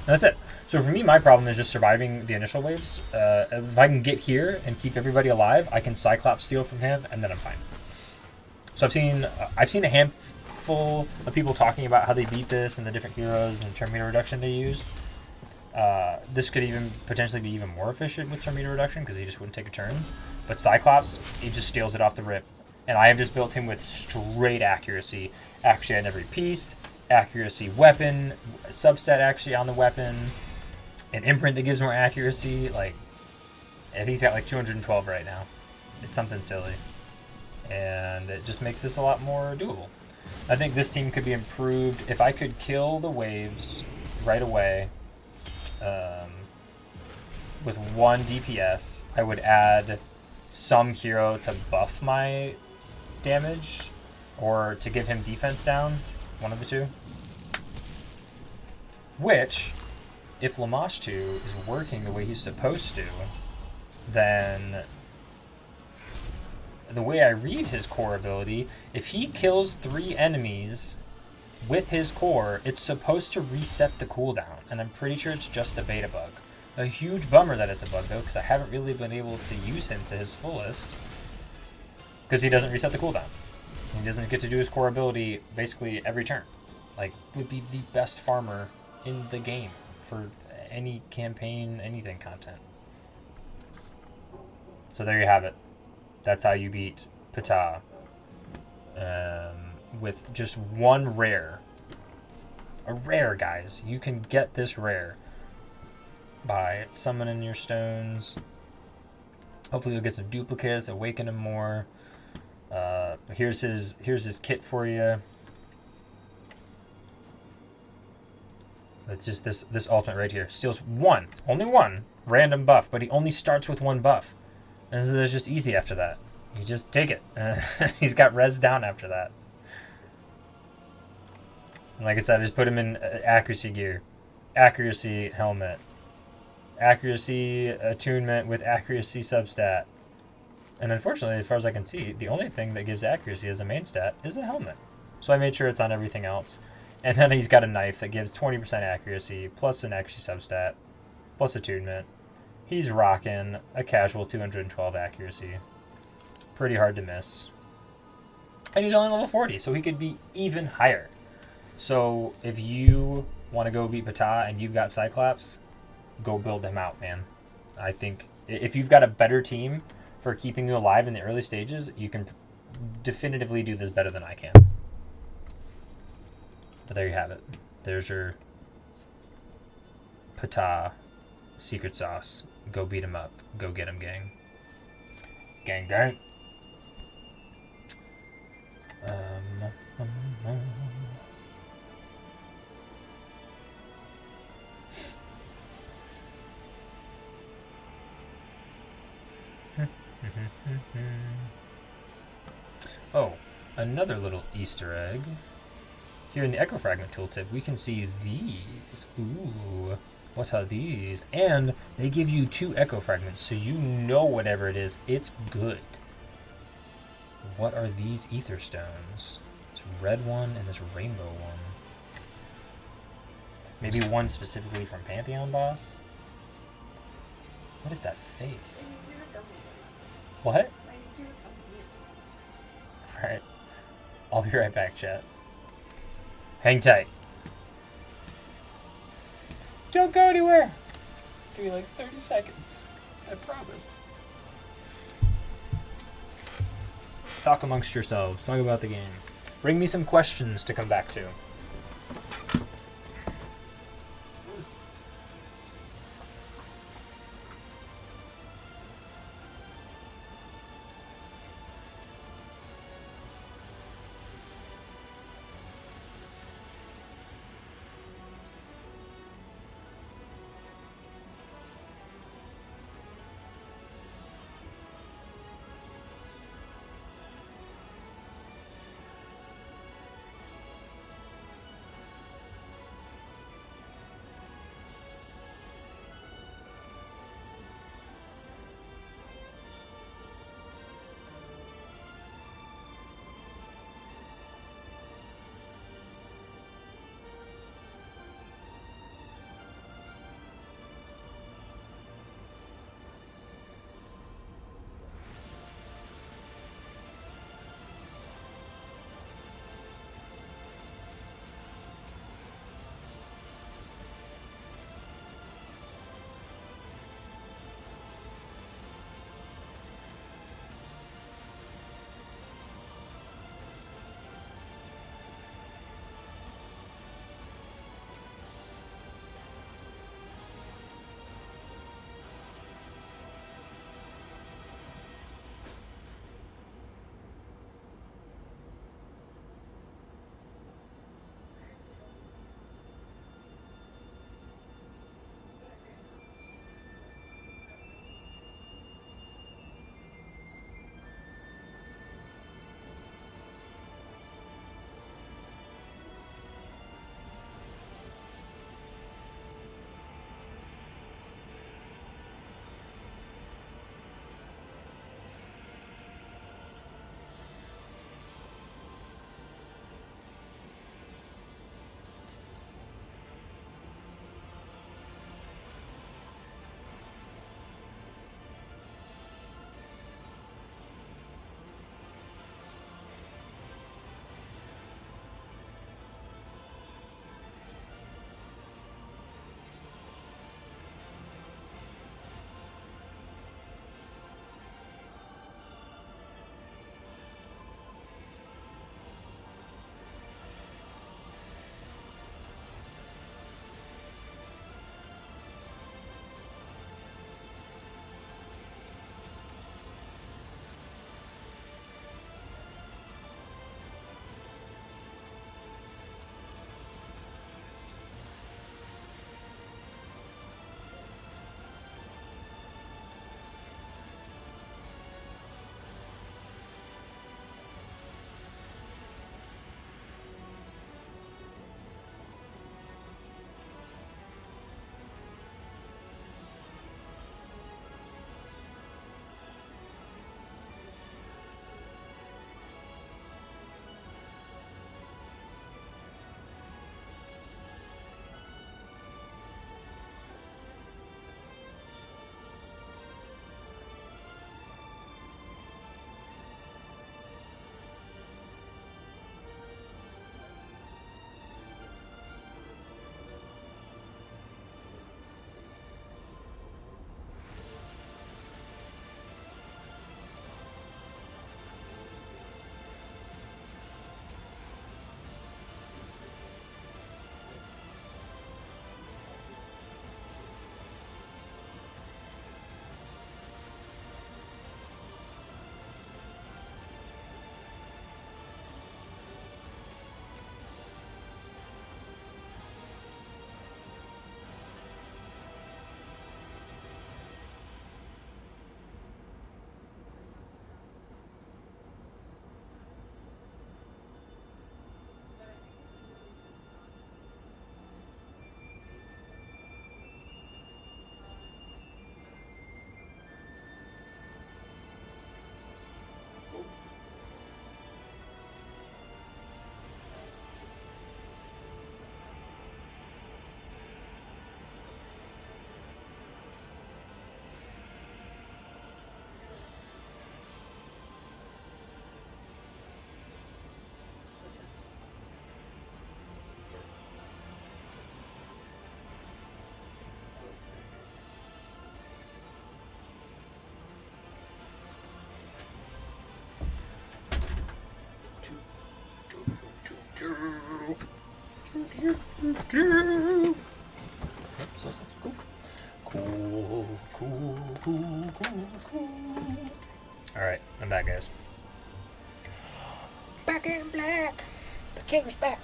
And that's it. So for me, my problem is just surviving the initial waves. If I can get here and keep everybody alive, I can Cyclops steal from him, and then I'm fine. So I've seen a handful of people talking about how they beat this and the different heroes and turn meter reduction they used. This could even potentially be even more efficient with turn meter reduction because he just wouldn't take a turn. But Cyclops, he just steals it off the rip. And I have just built him with straight accuracy. Actually on every piece, accuracy weapon, subset actually on the weapon, an imprint that gives more accuracy. Like, and he's got like 212 right now. It's something silly. And it just makes this a lot more doable. I think this team could be improved if I could kill the waves right away with 1 DPS. I would add some hero to buff my damage or to give him defense down, one of the two. Which, if Lamashtu is working the way he's supposed to, then the way I read his core ability, if he kills 3 enemies with his core, it's supposed to reset the cooldown, and I'm pretty sure it's just a beta bug. A huge bummer that it's a bug though, because I haven't really been able to use him to his fullest, because he doesn't reset the cooldown. He doesn't get to do his core ability basically every turn. Like, would be the best farmer in the game for any campaign, anything content. So there you have it. That's how you beat Ptah. With just 1 rare. A rare, guys. You can get this rare by summoning your stones. Hopefully you'll get some duplicates, awaken him more. Here's his kit for you. It's just this ultimate right here. Steals only one random buff, but he only starts with 1 buff. And so it's just easy after that. You just take it. He's got res down after that. And like I said, I just put him in accuracy gear. Accuracy helmet. Accuracy attunement with accuracy substat. And unfortunately, as far as I can see, the only thing that gives accuracy as a main stat is a helmet. So I made sure it's on everything else. And then he's got a knife that gives 20% accuracy, plus an accuracy substat, plus attunement. He's rocking a casual 212 accuracy. Pretty hard to miss. And he's only level 40, so he could be even higher. So if you want to go beat Ptah and you've got Cyclops, go build him out, man. I think if you've got a better team for keeping you alive in the early stages, you can definitively do this better than I can. But there you have it. There's your Ptah secret sauce. Go beat him up. Go get him, gang. Gang, gang. Oh, another little Easter egg. Here in the Echo Fragment tooltip, we can see these. Ooh, what are these? And they give you 2 Echo Fragments, so you know whatever it is, it's good. What are these Ether Stones? This red one and this rainbow one. Maybe one specifically from Pantheon boss? What is that face? What? Alright. I'll be right back, chat. Hang tight. Don't go anywhere. It's gonna be like 30 seconds. I promise. Talk amongst yourselves. Talk about the game. Bring me some questions to come back to. Cool. Alright, I'm back, guys. Back in black. The king's back.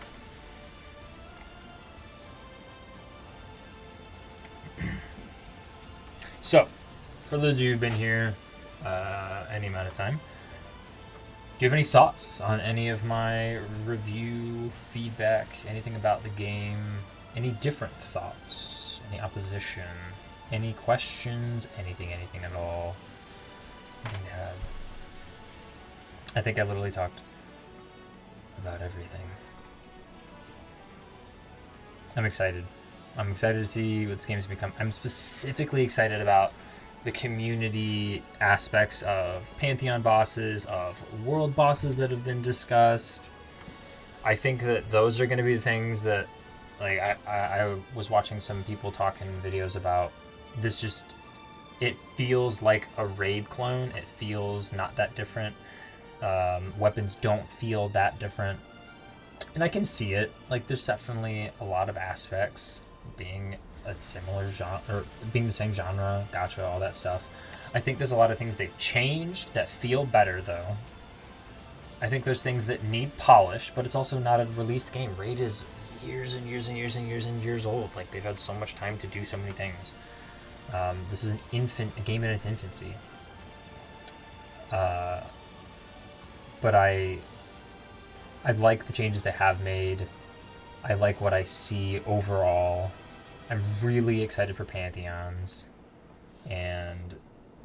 So, for those of you who've been here any amount of time, do you have any thoughts on any of my review, feedback, anything about the game? Any different thoughts? Any opposition? Any questions? Anything at all? Anything to add? I think I literally talked about everything. I'm excited. I'm excited to see what this game's become. I'm specifically excited about the community aspects of Pantheon bosses, of world bosses that have been discussed. I think that those are going to be the things that, like, I was watching some people talking videos about this. Just, it feels like a raid clone. It feels not that different. Weapons don't feel that different. And I can see it. Like, there's definitely a lot of aspects being a similar genre, or being the same genre, gacha, all that stuff. I think there's a lot of things they've changed that feel better, though. I think there's things that need polish, but it's also not a released game. Raid is years and years and years and years and years old. Like, they've had so much time to do so many things. This is a game in its infancy. But I like the changes they have made. I like what I see overall. I'm really excited for Pantheons and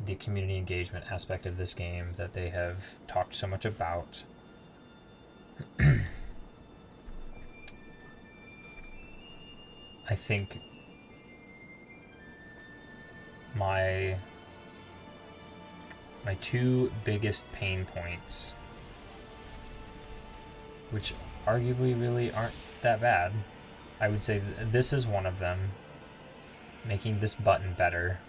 the community engagement aspect of this game that they have talked so much about. I think my two biggest pain points, which arguably really aren't that bad, I would say this is one of them. Making this button better.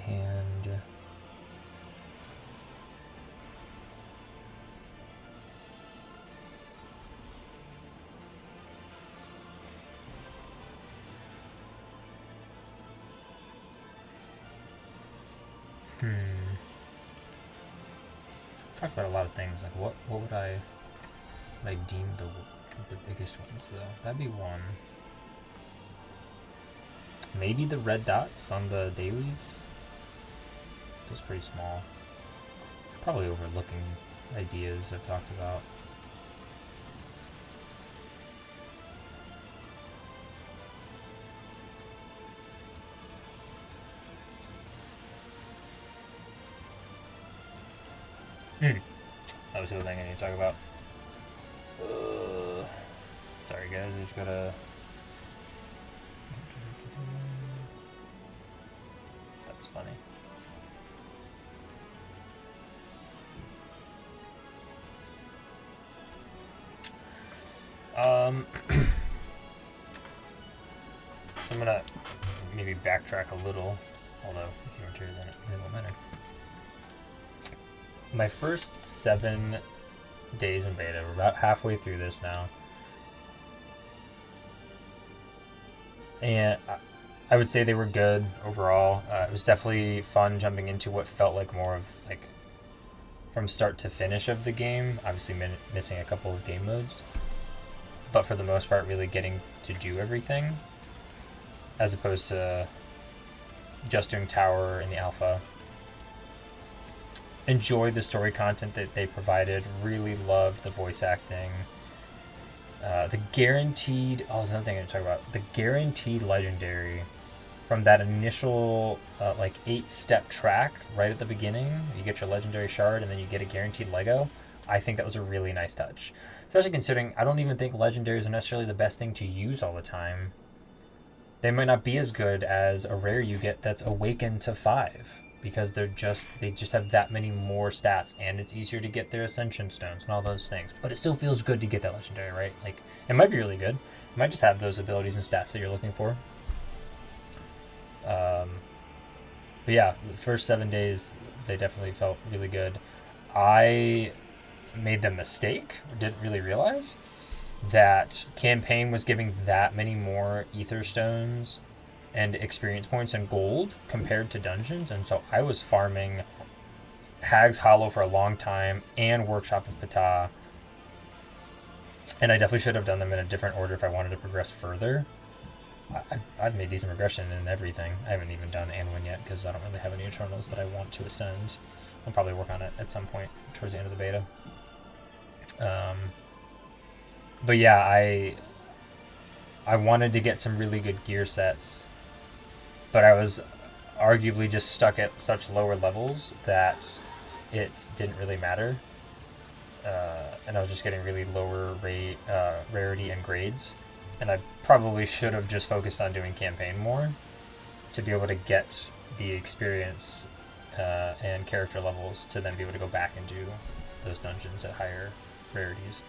And talk about a lot of things. Like what would I deem the biggest ones though? That'd be one. Maybe the red dots on the dailies. Feels pretty small. Probably overlooking ideas I've talked about. That was the other thing I need to talk about. Sorry guys, I just gotta... That's funny. So I'm gonna maybe backtrack a little, although if you weren't here then it won't matter. My first 7 days in beta, we're about halfway through this now, and I would say they were good overall. It was definitely fun jumping into what felt like more of like from start to finish of the game, obviously missing a couple of game modes, but for the most part really getting to do everything as opposed to just doing tower in the alpha. Enjoyed the story content that they provided. Really loved the voice acting. The guaranteed... Oh, there's another thing I need to talk about. The guaranteed legendary from that initial, 8-step track right at the beginning. You get your legendary shard and then you get a guaranteed Lego. I think that was a really nice touch. Especially considering I don't even think legendaries are necessarily the best thing to use all the time. They might not be as good as a rare you get that's awakened to 5. Because they just have that many more stats, and it's easier to get their ascension stones and all those things. But it still feels good to get that legendary, right? Like, it might be really good. It might just have those abilities and stats that you're looking for. But yeah, the first 7 days, They definitely felt really good. I made the mistake, didn't really realize, that campaign was giving that many more ether stones and experience points and gold compared to dungeons, and so I was farming Hag's Hollow for a long time and Workshop of Ptah, and I definitely should have done them in a different order if I wanted to progress further. I've made decent progression in everything. I haven't even done Anwin yet because I don't really have any Eternals that I want to ascend. I'll probably work on it at some point towards the end of the beta. But yeah, I wanted to get some really good gear sets, but I was arguably just stuck at such lower levels that it didn't really matter. And I was just getting really lower rarity and grades. And I probably should have just focused on doing campaign more to be able to get the experience and character levels to then be able to go back and do those dungeons at higher rarities.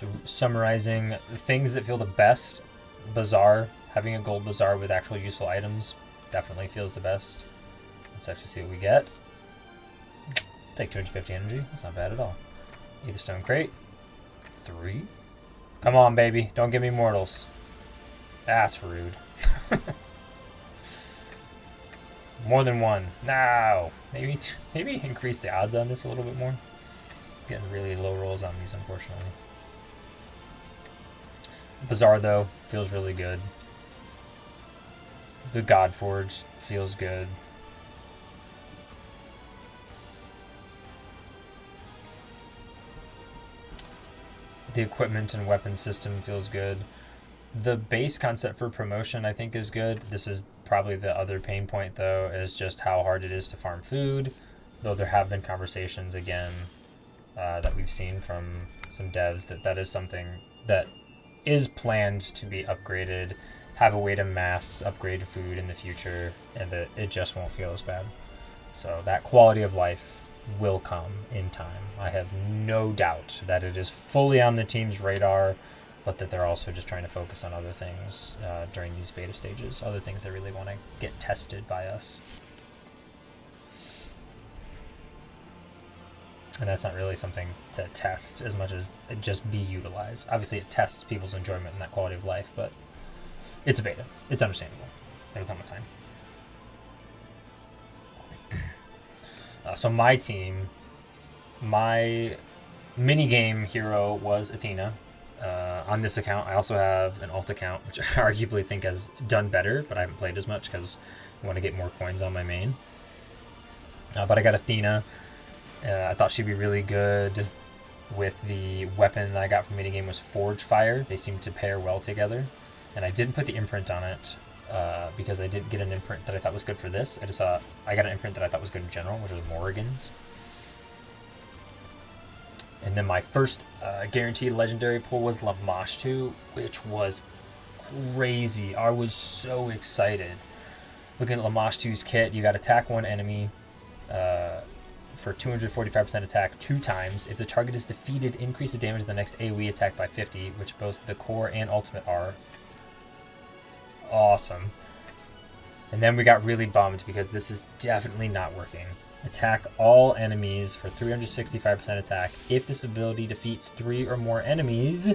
So summarizing, the things that feel the best: Bazaar, having a gold bazaar with actual useful items definitely feels the best. Let's actually see what we get. Take 250 energy, that's not bad at all. Aetherstone crate, 3. Come on, baby, don't give me mortals. That's rude. More than 1. No! Maybe increase the odds on this a little bit more. Getting really low rolls on these, unfortunately. Bazaar, though, feels really good. The Godforge feels good. The equipment and weapon system feels good. The base concept for promotion, I think, is good. This is probably the other pain point, though, is just how hard it is to farm food. Though there have been conversations, again, that we've seen from some devs that is something that is planned to be upgraded, have a way to mass upgrade food in the future, and that it just won't feel as bad. So that quality of life will come in time. I have no doubt that it is fully on the team's radar, but that they're also just trying to focus on other things during these beta stages, other things that really want to get tested by us. And that's not really something to test as much as it just be utilized. Obviously, it tests people's enjoyment and that quality of life, but it's a beta. It's understandable. It'll come with time. So my team, my minigame hero was Athena. On this account, I also have an alt account, which I arguably think has done better, but I haven't played as much because I want to get more coins on my main. But I got Athena. I thought she'd be really good with the weapon that I got from minigame was Forge Fire. They seem to pair well together. And I didn't put the imprint on it because I didn't get an imprint that I thought was good for this. I got an imprint that I thought was good in general, which was Morrigan's. And then my first guaranteed legendary pull was Lamashtu, which was crazy. I was so excited. Looking at Lamashtu's kit, you got attack one enemy for 245% attack 2 times. If the target is defeated, increase the damage of the next AoE attack by 50, which both the core and ultimate are. Awesome. And then we got really bummed because this is definitely not working. Attack all enemies for 365% attack. If this ability defeats 3 or more enemies,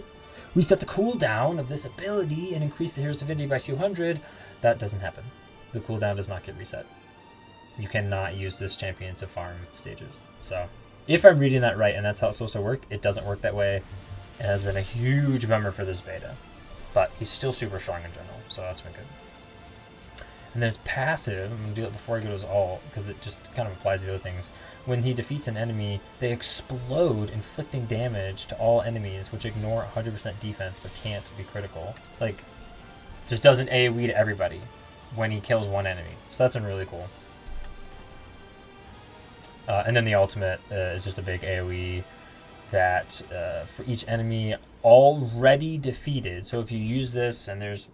reset the cooldown of this ability and increase the hero's divinity by 200. That doesn't happen. The cooldown does not get reset. You cannot use this champion to farm stages. So, if I'm reading that right and that's how it's supposed to work, it doesn't work that way. It has been a huge bummer for this beta. But he's still super strong in general, so that's been good. And then his passive, I'm going to do it before I go to his ult, because it just kind of applies to the other things. When he defeats an enemy, they explode, inflicting damage to all enemies, which ignore 100% defense, but can't be critical. Like, just does an AoE to everybody when he kills one enemy. So that's been really cool. And then the ultimate is just a big AoE that for each enemy already defeated. So if you use this and there's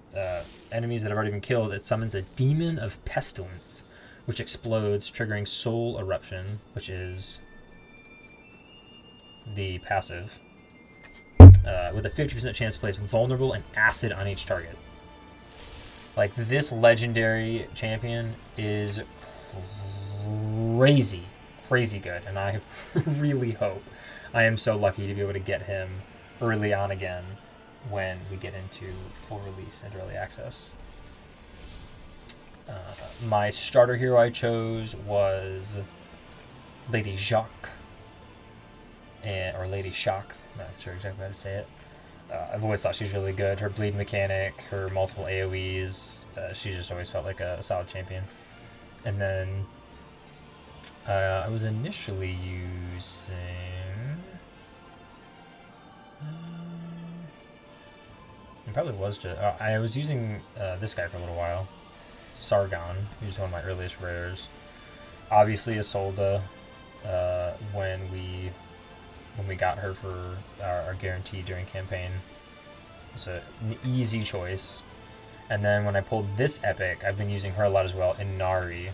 enemies that have already been killed, it summons a Demon of Pestilence, which explodes, triggering Soul Eruption, which is the passive, with a 50% chance to place vulnerable and acid on each target. Like, this legendary champion is crazy good, and I really hope I am so lucky to be able to get him early on again when we get into full release and early access. My starter hero I chose was Lady Jacques, or Lady Shock. I'm not sure exactly how to say it. I've always thought she's really good. Her bleed mechanic, her multiple AoEs, she just always felt like a solid champion. And then I was initially using... it probably was just... I was using this guy for a little while. Sargon. He was one of my earliest rares. Obviously Isolde, when we got her for our guarantee during campaign. It was an easy choice. And then when I pulled this epic, I've been using her a lot as well, Inari.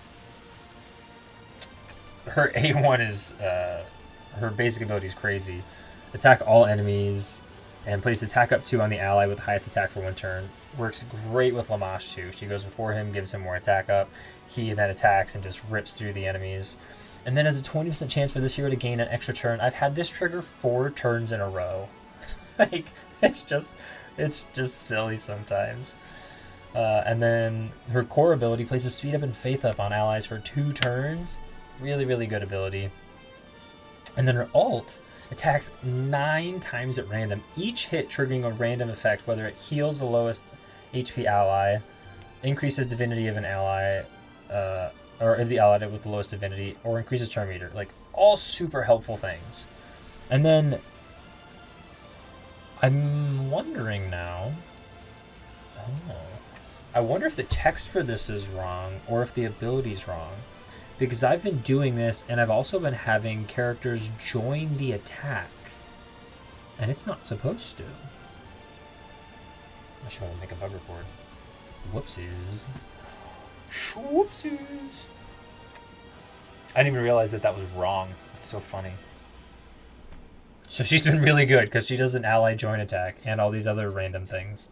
Her A1 is, her basic ability is crazy. Attack all enemies, and place attack up 2 on the ally with the highest attack for 1 turn. Works great with Lamash too. She goes before him, gives him more attack up. He then attacks and just rips through the enemies. And then has a 20% chance for this hero to gain an extra turn. I've had this trigger 4 turns in a row. Like, it's just silly sometimes. And then her core ability places speed up and faith up on allies for 2 turns. Really good ability. And then her ult attacks 9 times at random, each hit triggering a random effect, whether it heals the lowest HP ally, increases divinity of an ally, or of the ally with the lowest divinity, or increases turn meter. Like, all super helpful things. And then I'm wondering now, I wonder if the text for this is wrong or if the ability's wrong, because I've been doing this and I've also been having characters join the attack, and it's not supposed to. I should make a bug report. Whoopsies. Whoopsies. I didn't even realize that was wrong. It's so funny. So she's been really good because she does an ally join attack and all these other random things.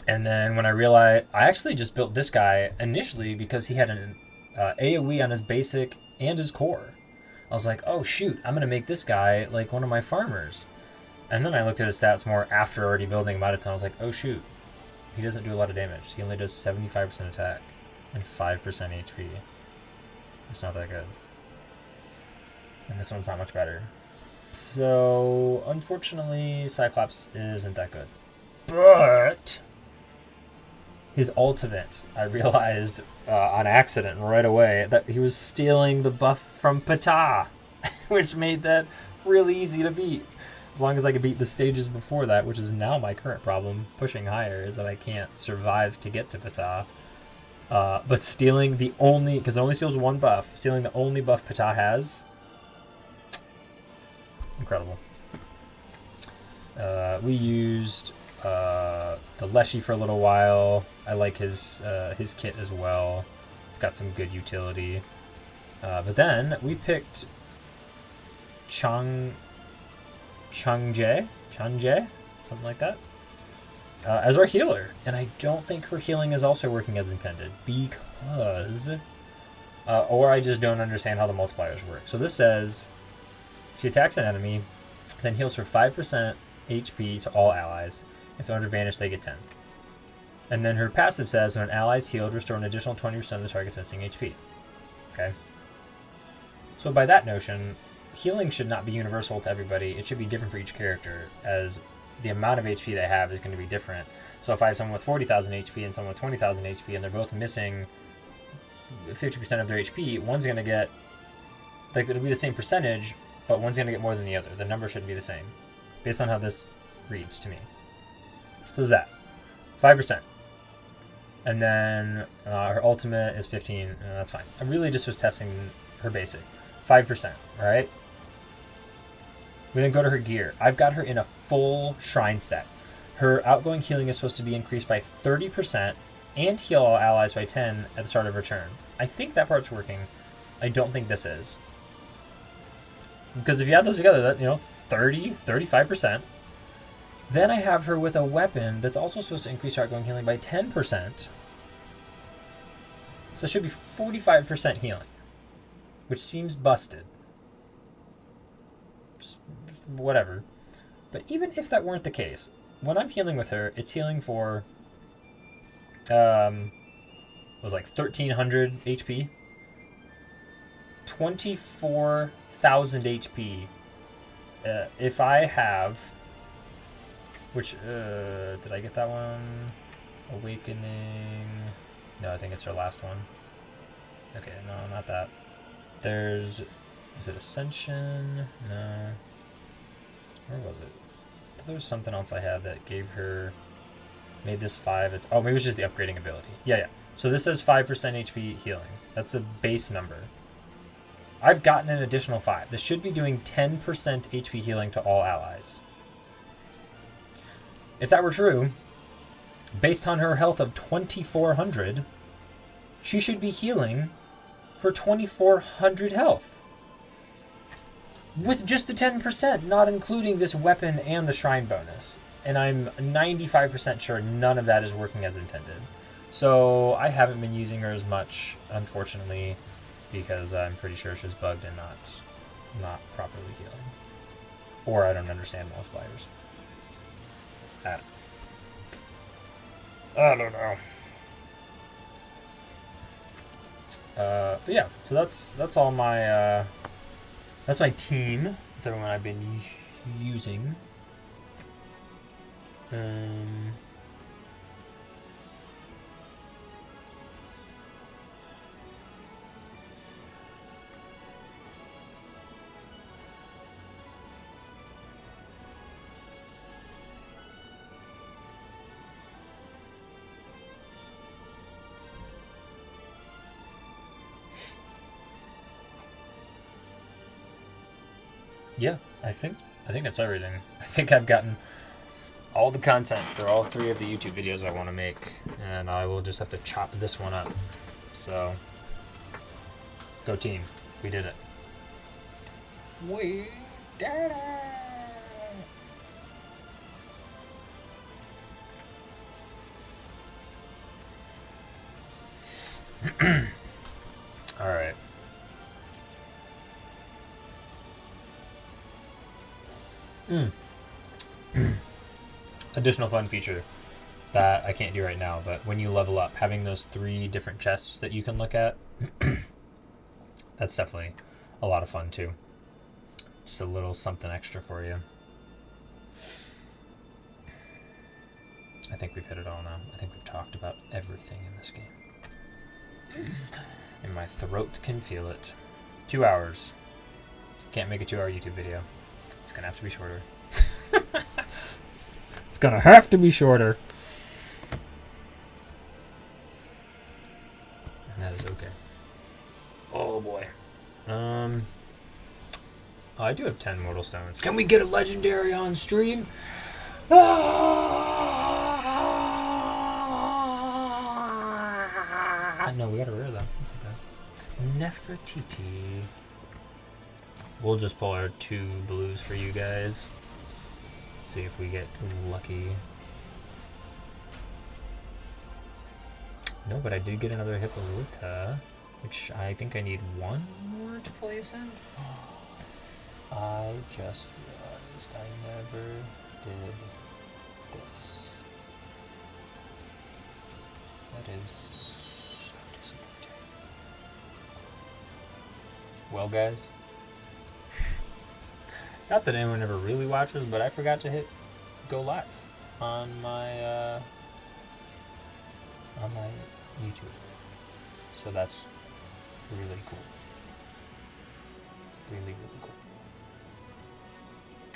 And then when I realized, I actually just built this guy initially because he had an AoE on his basic and his core. I was like, oh shoot, I'm going to make this guy like one of my farmers. And then I looked at his stats more after already building him out of town. I was like, oh shoot, he doesn't do a lot of damage. He only does 75% attack and 5% HP. It's not that good. And this one's not much better. So, unfortunately, Cyclops isn't that good. But his ultimate, I realized on accident right away that he was stealing the buff from Ptah, which made that really easy to beat. As long as I could beat the stages before that, which is now my current problem, pushing higher, is that I can't survive to get to Ptah. But stealing the only, because it only steals 1 buff, stealing the only buff Ptah has, incredible. We used the Leshy for a little while. I like his kit as well. It's got some good utility. But then we picked Changje, something like that, as our healer. And I don't think her healing is also working as intended because, or I just don't understand how the multipliers work. So this says she attacks an enemy, then heals for 5% HP to all allies. If they're under Vanish, they get 10. And then her passive says, when an ally is healed, restore an additional 20% of the target's missing HP. Okay. So by that notion, healing should not be universal to everybody. It should be different for each character, as the amount of HP they have is going to be different. So if I have someone with 40,000 HP and someone with 20,000 HP, and they're both missing 50% of their HP, one's going to get, like, it'll be the same percentage, but one's going to get more than the other. The number shouldn't be the same, based on how this reads to me. So is that 5%, and then her ultimate is 15. That's fine. I really just was testing her basic 5%. Right? We then go to her gear. I've got her in a full shrine set. Her outgoing healing is supposed to be increased by 30% and heal all allies by 10 at the start of her turn. I think that part's working. I don't think this is. Because if you add those together, that, 30, 35%. Then I have her with a weapon that's also supposed to increase her outgoing healing by 10%. So it should be 45% healing, which seems busted. Whatever. But even if that weren't the case, when I'm healing with her, it's healing for was like 1300 HP, 24,000 HP. If I have, which did I get that one? Awakening. No, I think it's her last one. Okay, no, not that. Is it Ascension? No. Where was it? There was something else I had that gave her, made this 5. Oh, maybe it was just the upgrading ability. Yeah. So this says 5% HP healing. That's the base number. I've gotten an additional 5. This should be doing 10% HP healing to all allies. If that were true, based on her health of 2,400, she should be healing for 2,400 health. With just the 10%, not including this weapon and the shrine bonus. And I'm 95% sure none of that is working as intended. So I haven't been using her as much, unfortunately, because I'm pretty sure she's bugged and not properly healing. Or I don't understand multipliers. I don't know. But yeah, so that's all my that's my team. That's everyone I've been using. Yeah, I think that's everything. I think I've gotten all the content for all 3 of the YouTube videos I want to make, and I will just have to chop this one up. So, go team. We did it. We did it! All right. Additional fun feature that I can't do right now, but when you level up, having those 3 different chests that you can look at, that's definitely a lot of fun too. Just a little something extra for you. I think we've hit it all now. I think we've talked about everything in this game. And my throat can feel it. 2 hours. Can't make a 2-hour YouTube video. It's gonna have to be shorter. It's gonna have to be shorter. And that is okay. Oh boy. I do have 10 mortal stones. Can we get a legendary on stream? No, we got a rare though. That's okay. Nefertiti. We'll just pull our 2 blues for you guys. See if we get lucky. No, but I did get another Hippolyta, which I think I need 1 more to fully ascend. I just realized I never did this. That is so disappointing. Well, guys. Not that anyone ever really watches, but I forgot to hit go live on my YouTube. So that's really cool. Really, really cool.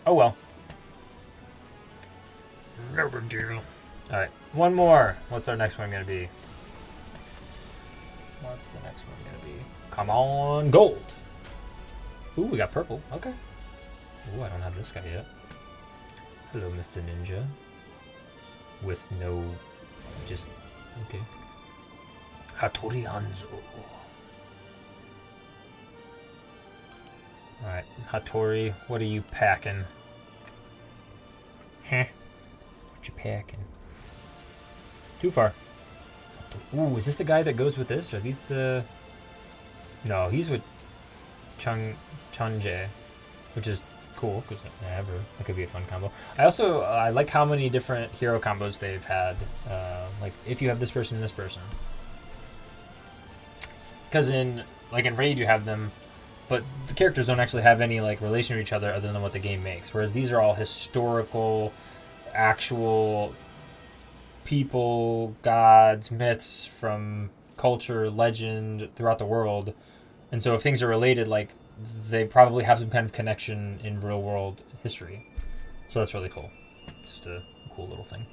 Oh well. No big deal. Alright, 1 more. What's our next one gonna be? What's the next one gonna be? Come on, gold. Ooh, we got purple. Okay. Oh, I don't have this guy yet. Hello, Mr. Ninja. With no... just... okay. Hattori Hanzo. Alright, Hattori, what are you packing? Huh? What you packing? Too far. Ooh, is this the guy that goes with this? Are these the... No, he's with Chanje, which is cool, because that could be a fun combo. I like how many different hero combos they've had. Like, if you have this person and this person. Because in Raid you have them, but the characters don't actually have any like relation to each other other than what the game makes. Whereas these are all historical, actual people, gods, myths from culture, legend throughout the world. And so if things are related, like, they probably have some kind of connection in real world history. So that's really cool. Just a cool little thing.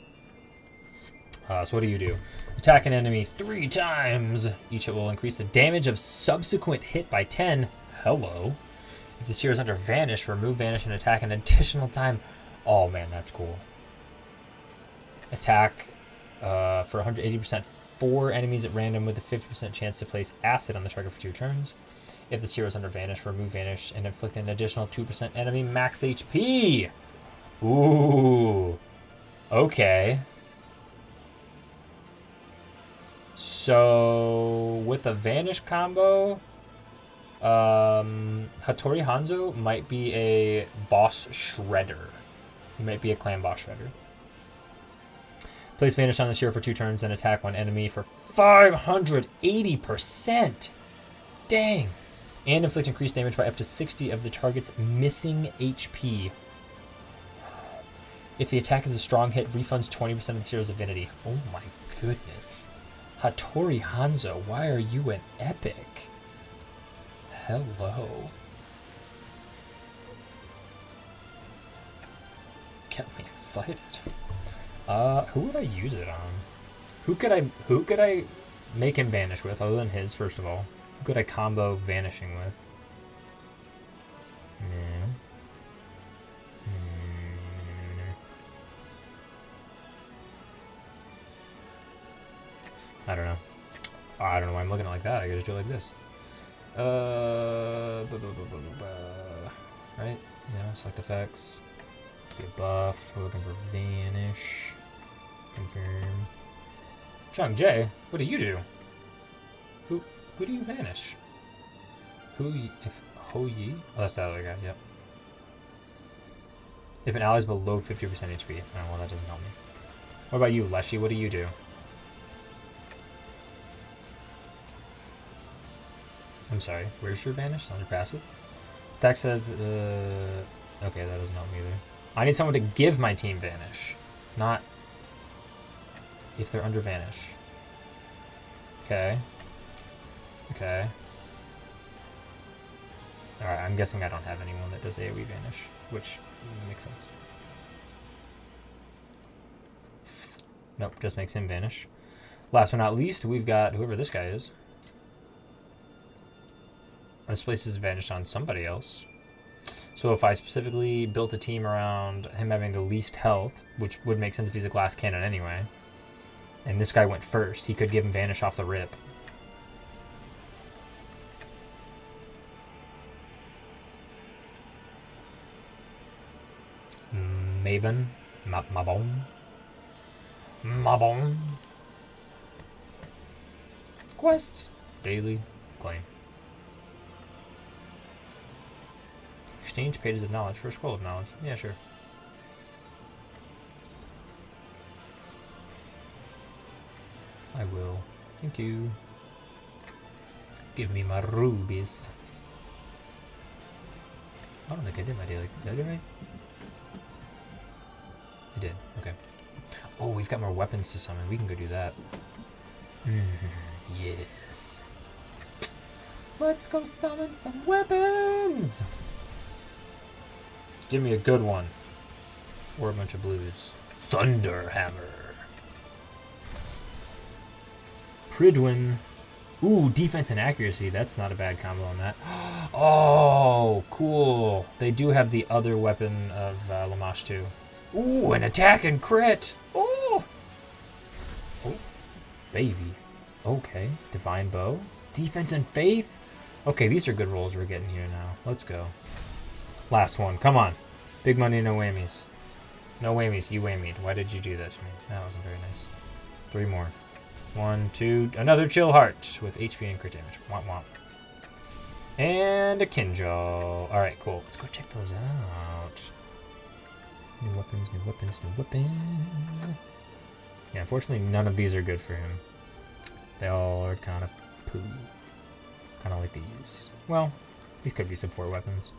So what do? Attack an enemy 3 times. Each hit will increase the damage of subsequent hit by 10. Hello. If this hero is under Vanish, remove Vanish and attack an additional time. Oh man, that's cool. Attack for 180% 4 enemies at random with a 50% chance to place acid on the target for 2 turns. If this hero is under Vanish, remove Vanish and inflict an additional 2% enemy max HP. Ooh. Okay. So, with a Vanish combo, Hattori Hanzo might be a boss shredder. He might be a clan boss shredder. Place Vanish on this hero for 2 turns, then attack one enemy for 580%. Dang. And inflict increased damage by up to 60 of the target's missing HP. If the attack is a strong hit, refunds 20% of the hero's divinity. Oh my goodness. Hattori Hanzo, why are you an epic? Hello. Get me excited. Who would I use it on? Who could I make him vanish with other than his, first of all? Who could I combo vanishing with? No. I don't know. I don't know why I'm looking at it like that. I gotta do it like this. Right? Yeah, select effects. Get a buff. We're looking for vanish. Confirm. Chung J, what do you do? Who do you vanish? Ho Yi? Oh, that's that other guy, yep. If an ally is below 50% HP. Oh, well, that doesn't help me. What about you, Leshy? What do you do? I'm sorry, where's your vanish? On your passive? Attacks have, okay, that doesn't help me either. I need someone to give my team vanish. Not if they're under vanish. Okay. Okay. Alright, I'm guessing I don't have anyone that does AoE vanish, which makes sense. Nope, just makes him vanish. Last but not least, we've got whoever this guy is. This place is vanished on somebody else. So if I specifically built a team around him having the least health, which would make sense if he's a glass cannon anyway, and this guy went first, he could give him vanish off the rip. Mabon. Mabon. Mabon. Quests. Daily. Claim. Exchange pages of knowledge for a scroll of knowledge. Yeah, sure. I will. Thank you. Give me my rubies. I don't think I did my daily. Did I do right? I did. Okay. Oh, we've got more weapons to summon. We can go do that. Yes. Let's go summon some weapons! Give me a good one. Or a bunch of blues. Thunderhammer. Pridwin. Ooh, defense and accuracy. That's not a bad combo on that. Oh, cool. They do have the other weapon of Lamash too. Ooh, an attack and crit. Oh, oh, baby. Okay, divine bow, defense and faith. Okay, these are good rolls we're getting here now. Let's go. Last one. Come on. Big money, no whammies. No whammies. You whammied. Why did you do that to me? That wasn't very nice. 3 more. 1, 2. Another chill heart with HP and crit damage. Womp womp. And a Kinjo. Alright, cool. Let's go check those out. New weapons, new weapons, new weapons. Yeah, unfortunately, none of these are good for him. They all are kind of poo. Kind of like these. Well, these could be support weapons.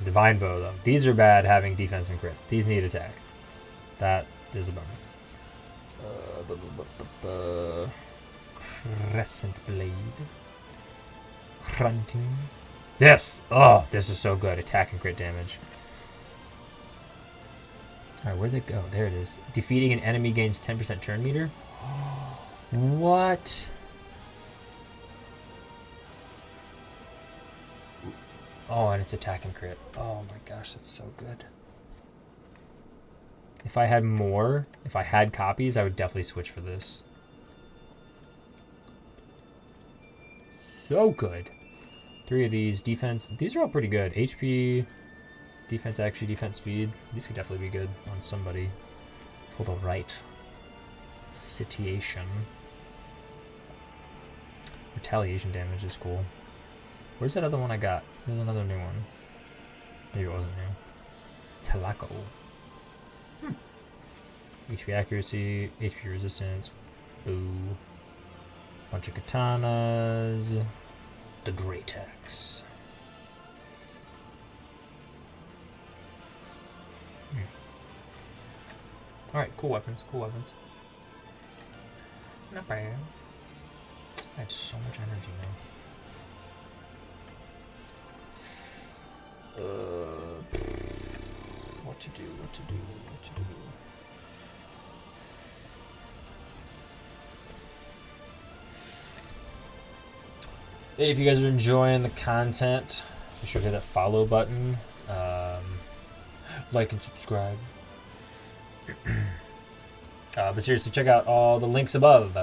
Divine bow, though. These are bad having defense and crit. These need attack. That is a bummer. Crescent blade. Grunting. Yes! Oh, this is so good. Attack and crit damage. Alright, where'd it go? There it is. Defeating an enemy gains 10% turn meter. What? Oh, and it's attack and crit. Oh my gosh, that's so good. If I had more, if I had copies, I would definitely switch for this. So good. 3 of these. Defense. These are all pretty good. HP, defense, actually, defense, speed. These could definitely be good on somebody for the right situation. Retaliation damage is cool. Where's that other one I got? There's another new one. Maybe it wasn't new. Talaco. HP accuracy, HP resistance. Boo. Bunch of katanas. The Great Axe. Alright, cool weapons, cool weapons. Not bad. I have so much energy now. What to do, what to do, what to do. Hey, if you guys are enjoying the content, be sure to hit that follow button. Like and subscribe. But seriously, check out all the links above.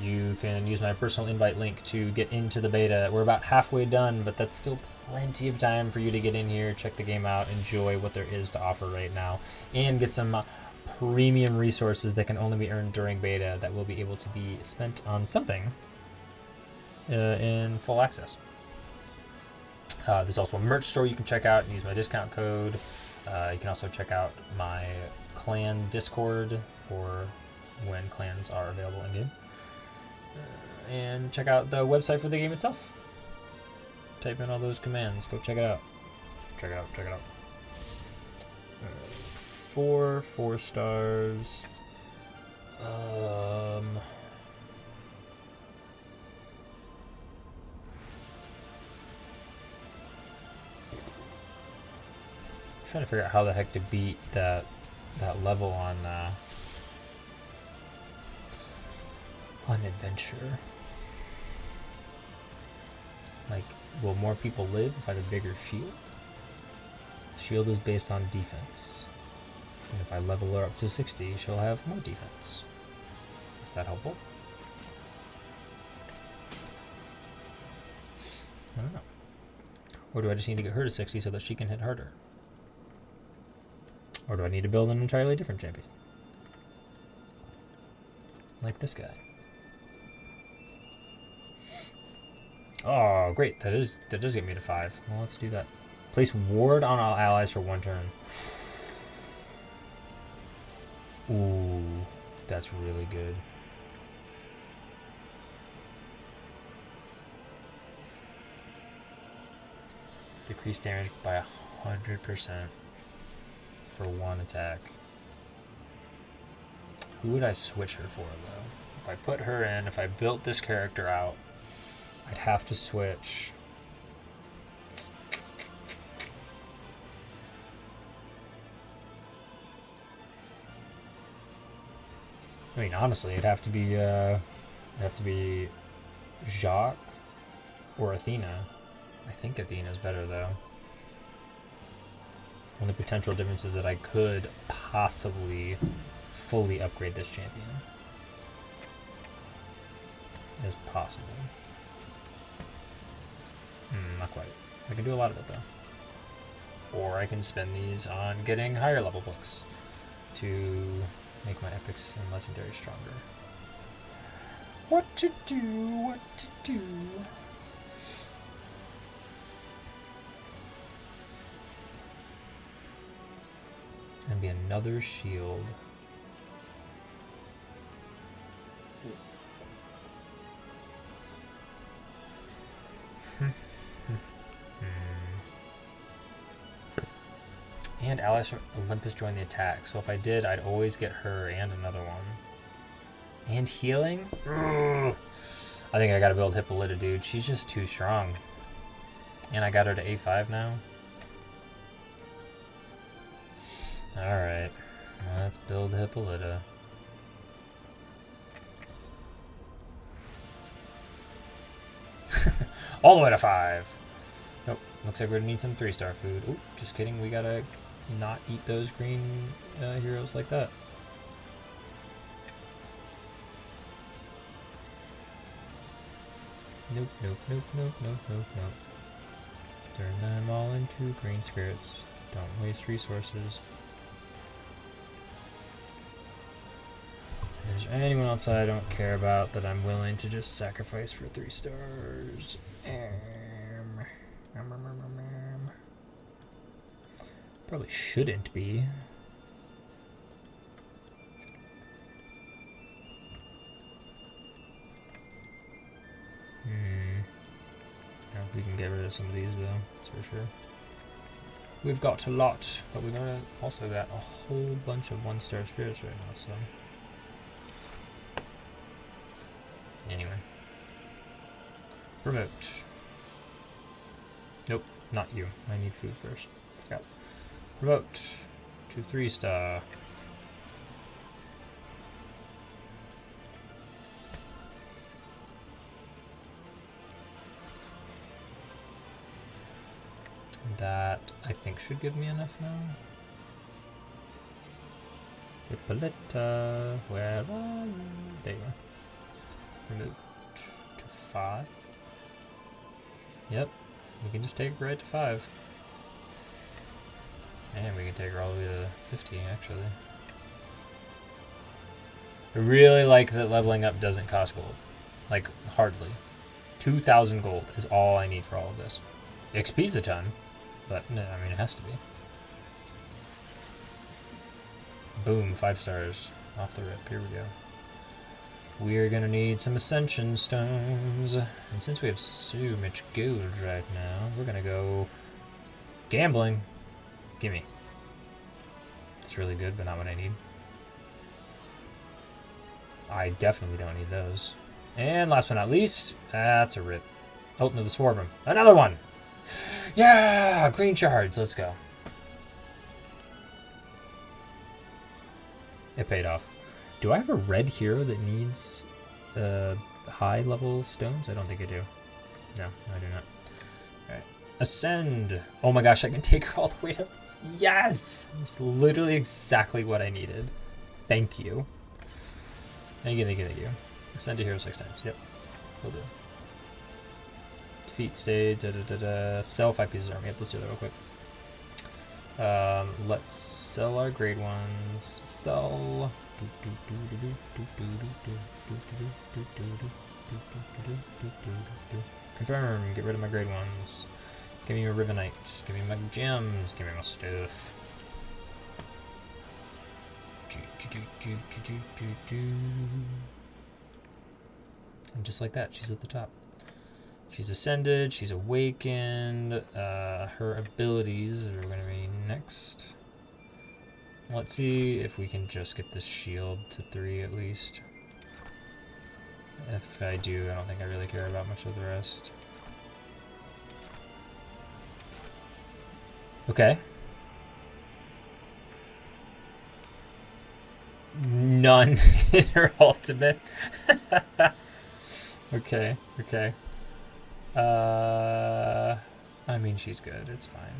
You can use my personal invite link to get into the beta. We're about halfway done, but that's still plenty of time for you to get in here, check the game out, enjoy what there is to offer right now, and get some premium resources that can only be earned during beta that will be able to be spent on something in full access. There's also a merch store you can check out and use my discount code. You can also check out my clan Discord for when clans are available in game. And check out the website for the game itself. Type in all those commands. Go check it out. Check it out. Check it out. 4 stars. Trying to figure out how the heck to beat that level on adventure. Like, will more people live if I have a bigger shield? Shield is based on defense. And if I level her up to 60, she'll have more defense. Is that helpful? I don't know. Or do I just need to get her to 60 so that she can hit harder? Or do I need to build an entirely different champion? Like this guy. Oh, great. That does get me to 5. Well, let's do that. Place ward on all allies for 1 turn. Ooh, that's really good. Decrease damage by 100% for 1 attack. Who would I switch her for, though? If I put her in, if I built this character out, I'd have to switch. I mean, honestly, it'd have to be It'd have to be Jacques or Athena. I think Athena's better though. One of the potential differences that I could possibly fully upgrade this champion is possible. Not quite. I can do a lot of it though. Or I can spend these on getting higher level books to make my epics and legendary stronger. What to do? What to do? And be another shield. And Alice from Olympus joined the attack, so if I did, I'd always get her and another one. And healing? Ugh. I think I gotta build Hippolyta, dude. She's just too strong. And I got her to A5 now. Alright. Let's build Hippolyta. All the way to 5. Nope. Looks like we're gonna need some 3-star food. Oop, just kidding. We gotta not eat those green heroes like that. Nope, nope, nope, nope, nope, nope, nope. Turn them all into green spirits. Don't waste resources. If there's anyone else I don't care about that I'm willing to just sacrifice for 3 stars. Probably shouldn't be. We can get rid of some of these though, that's for sure. We've got a lot, but we've also got a whole bunch of 1-star spirits right now, so. Anyway. Promote. Nope, not you. I need food first. Forgot. Promote to 3-star. That I think should give me enough now. Hippolyta, where are you? There you are. Promote to 5. Yep, we can just take her right to 5. And we can take her all the way to 50, actually. I really like that leveling up doesn't cost gold. Like, hardly. 2,000 gold is all I need for all of this. XP's a ton, but, no, I mean, it has to be. Boom, 5 stars. Off the rip, here we go. We're gonna need some Ascension Stones. And since we have so much gold right now, we're gonna go gambling. Gimme. It's really good, but not what I need. I definitely don't need those. And last but not least, that's a rip. Oh, no, there's 4 of them. Another one! Yeah! Green shards, let's go. It paid off. Do I have a red hero that needs high level stones? I don't think I do. No, I do not. Alright. Ascend! Oh my gosh, I can take her all the way to... Yes! It's literally exactly what I needed. Thank you. Thank you, thank you, thank you. Ascend to hero 6 times. Yep. Will do. Defeat stage, Sell 5 pieces of armor. Yep, let's do that real quick. Let's sell our grade ones. Sell. Confirm. Get rid of my grade ones. Give me your Ribbonite. Give me my gems. Give me my stuff. And just like that, she's at the top. She's ascended. She's awakened. Her abilities are going to be next. Let's see if we can just get this shield to 3 at least. If I do, I don't think I really care about much of the rest. Okay. None in her ultimate. Okay, okay. I mean, she's good. It's fine.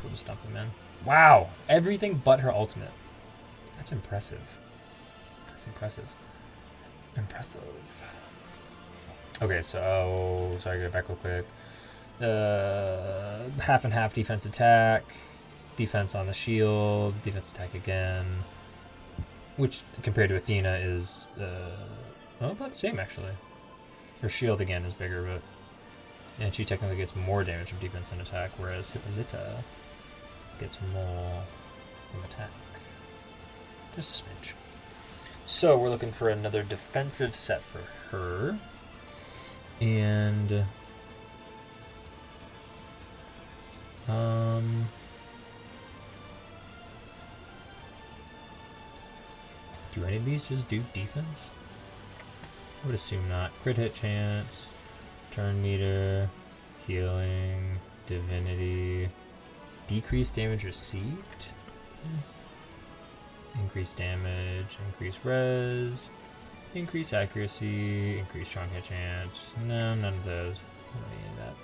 We'll just dump him in. Wow, everything but her ultimate. That's impressive. That's impressive. Impressive. Okay, so sorry, get it back real quick. Half and half defense attack, defense on the shield, defense attack again, which compared to Athena is about the same actually. Her shield again is bigger, but and she technically gets more damage from defense and attack, whereas Hippolyta gets more from attack. Just a smidge. So we're looking for another defensive set for her. And do any of these just do defense? I would assume not. Crit hit chance, turn meter, healing, divinity, decreased damage received, increased damage, increased res, increased accuracy, increased strong hit chance. No, none of those. I don't need that.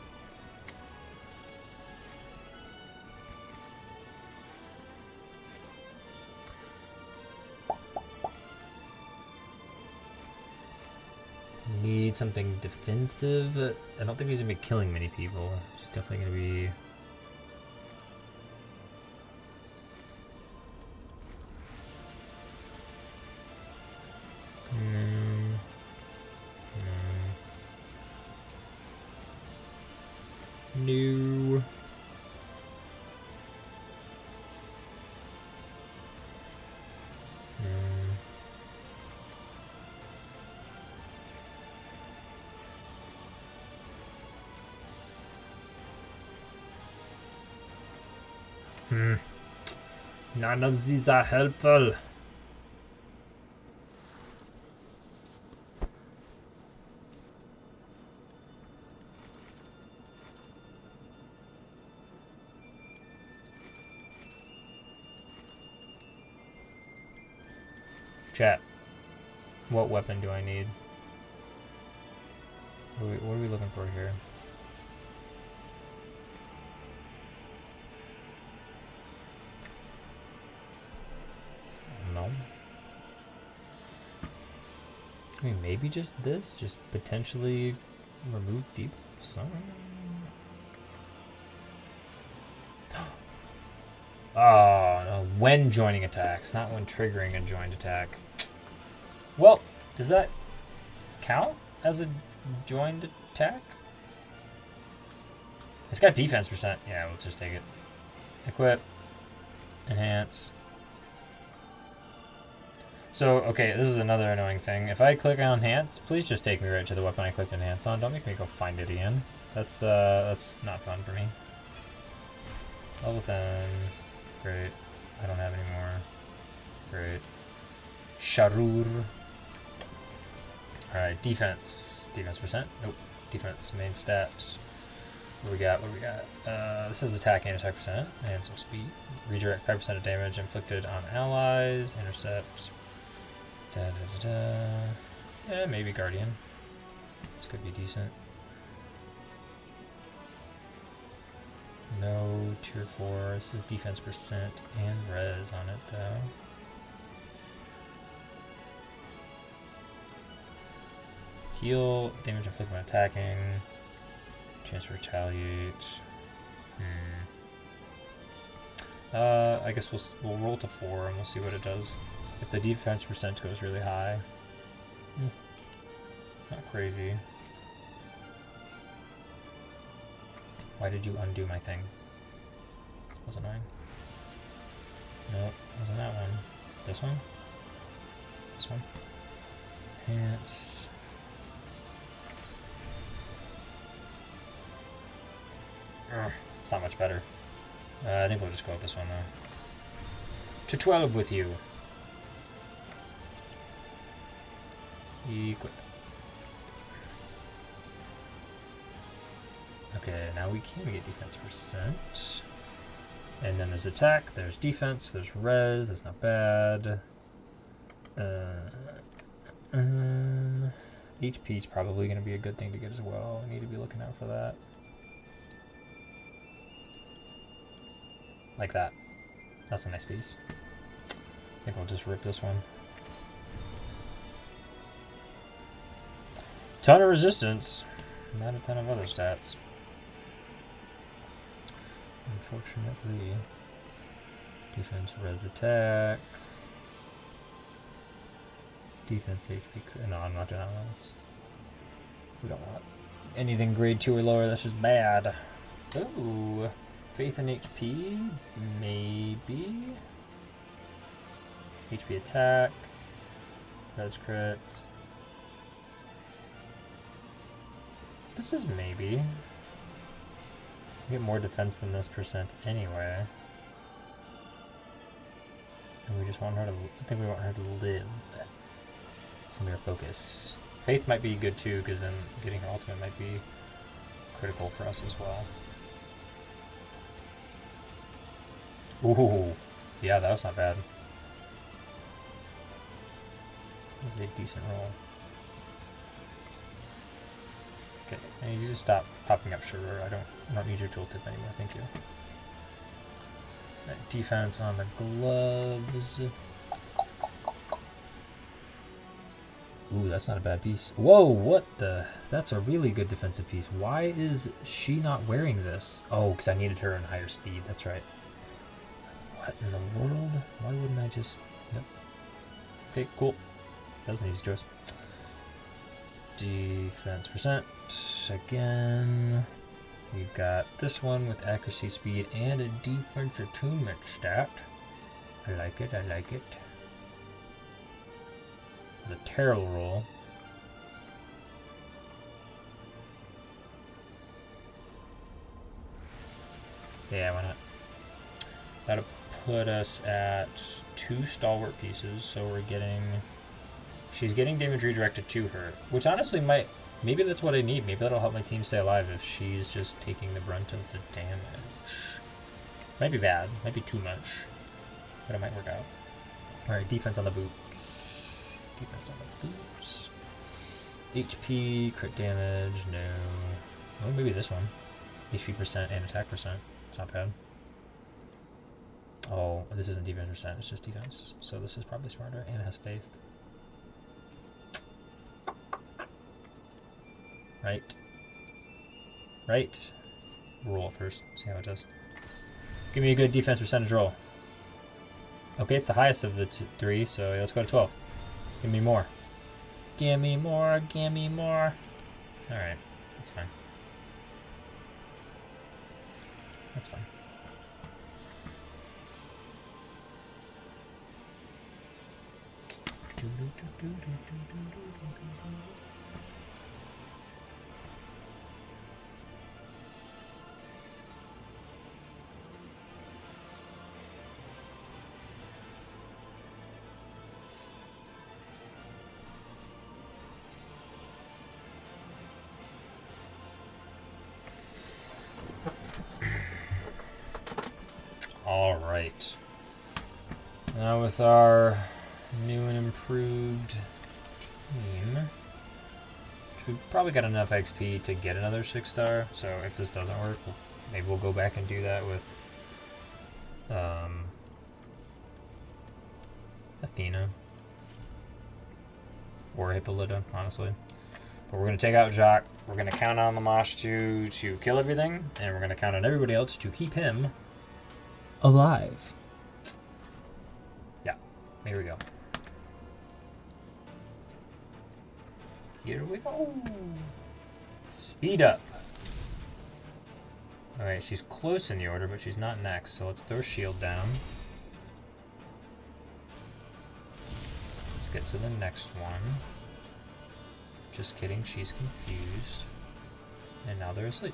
Need something defensive. I don't think he's gonna be killing many people. He's definitely gonna be. No. None of these are helpful. Chat. What weapon do I need? What are we looking for here? No. I mean, maybe just this? Just potentially remove deep some? Oh, no. When joining attacks, not when triggering a joined attack. Well, does that count as a joined attack? It's got defense percent. Yeah, we'll just take it. Equip. Enhance. So, okay, this is another annoying thing. If I click on Enhance, please just take me right to the weapon I clicked Enhance on. Don't make me go find it again. That's not fun for me. Level 10. Great. I don't have any more. Great. Sharur. Alright, defense. Defense percent? Nope. Defense, main stats. What do we got? What do we got? This is attack and attack percent. And some speed. Redirect 5% of damage inflicted on allies. Intercept. Da, da, da, da. Yeah, maybe Guardian. This could be decent. No tier 4. This is defense percent and res on it though. Heal, damage inflicted when attacking. Chance to retaliate. I guess we'll roll to 4 and we'll see what it does. If the defense percent goes really high. Not crazy. Why did you undo my thing? Was it mine? Nope, wasn't that one. This one? This one? Enhance. It's not much better. I think we'll just go with this one though. To 12 with you. Equip. Okay, now we can get defense percent. And then there's attack, there's defense, there's res, that's not bad. HP is probably going to be a good thing to get as well. I need to be looking out for that. Like that. That's a nice piece. I think I'll just rip this one. Ton of resistance. Not a ton of other stats. Unfortunately. Defense, res attack. Defense, HP. No, I'm not doing that one. We don't want anything grade 2 or lower. That's just bad. Ooh. Faith and HP? Maybe. HP attack. Res crit. This is maybe. We get more defense than this percent anyway. And we just want her to, I think we want her to live. It's gonna be our focus. Faith might be good too, because then getting her ultimate might be critical for us as well. Ooh, yeah, that was not bad. That was a decent roll. Okay, I need you to stop popping up, Sugar. I don't need your tooltip anymore, thank you. Right, defense on the gloves. Ooh, that's not a bad piece. Whoa, what the? That's a really good defensive piece. Why is she not wearing this? Oh, because I needed her in higher speed. That's right. What in the world? Why wouldn't I just... Yep. Okay, cool. That's an easy choice. Defense percent. Again. We've got this one with accuracy, speed, and a defense attunement stat. I like it, I like it. The terrible roll. Yeah, why not? That'll put us at 2 stalwart pieces, so we're getting... She's getting damage redirected to her, which honestly might... Maybe that's what I need. Maybe that'll help my team stay alive if she's just taking the brunt of the damage. Might be bad. Might be too much. But it might work out. Alright, defense on the boots. Defense on the boots. HP, crit damage, no. Oh, maybe this one. HP percent and attack percent. It's not bad. Oh, this isn't defense percent, it's just defense. So this is probably smarter, and it has faith. Right. Right. Roll it first, see how it does. Give me a good defense percentage roll. Okay, it's the highest of the 3, so let's go to 12. Give me more. Give me more, give me more. Alright, that's fine. That's fine. All right. Now with our new and improved team, we've probably got enough XP to get another 6-star. So if this doesn't work, maybe we'll go back and do that with Athena or Hippolyta, honestly. But we're going to take out Jacques. We're going to count on Lamashtu to kill everything, and we're going to count on everybody else to keep him alive. Yeah, here we go. Here we go. Speed up. Alright, she's close in the order, but she's not next, so let's throw shield down. Let's get to the next one. Just kidding, she's confused. And now they're asleep.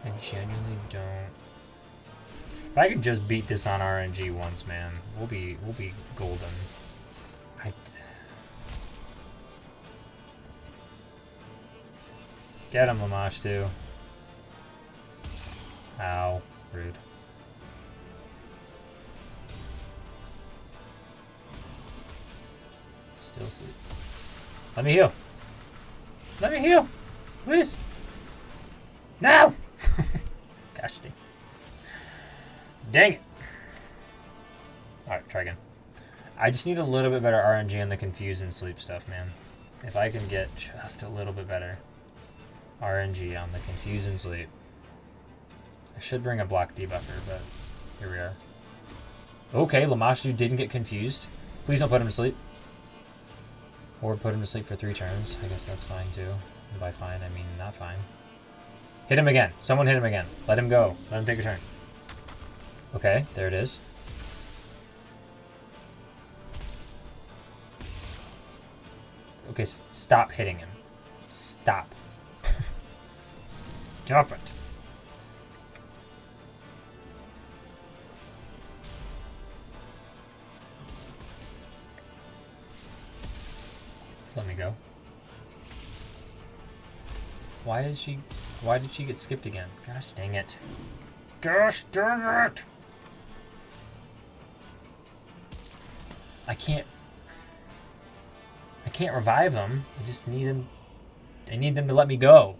I genuinely don't... If I could just beat this on RNG once, man, we'll be golden. Get him, Lamashtu. Ow, rude. Still asleep. Let me heal. Let me heal. Please. No! Gosh dang. Dang it. Alright, try again. I just need a little bit better RNG on the confuse and sleep stuff, man. If I can get just a little bit better RNG on the confuse and sleep. I should bring a block debuffer, but here we are. Okay, Lamashu didn't get confused. Please don't put him to sleep. Or put him to sleep for 3 turns. I guess that's fine too. And by fine, I mean not fine. Hit him again. Someone hit him again. Let him go. Let him take a turn. Okay, there it is. Okay, stop hitting him. Stop. Stop it. Just let me go. Why did she get skipped again? Gosh dang it. Gosh dang it! I can't revive them. I just need them. I need them to let me go.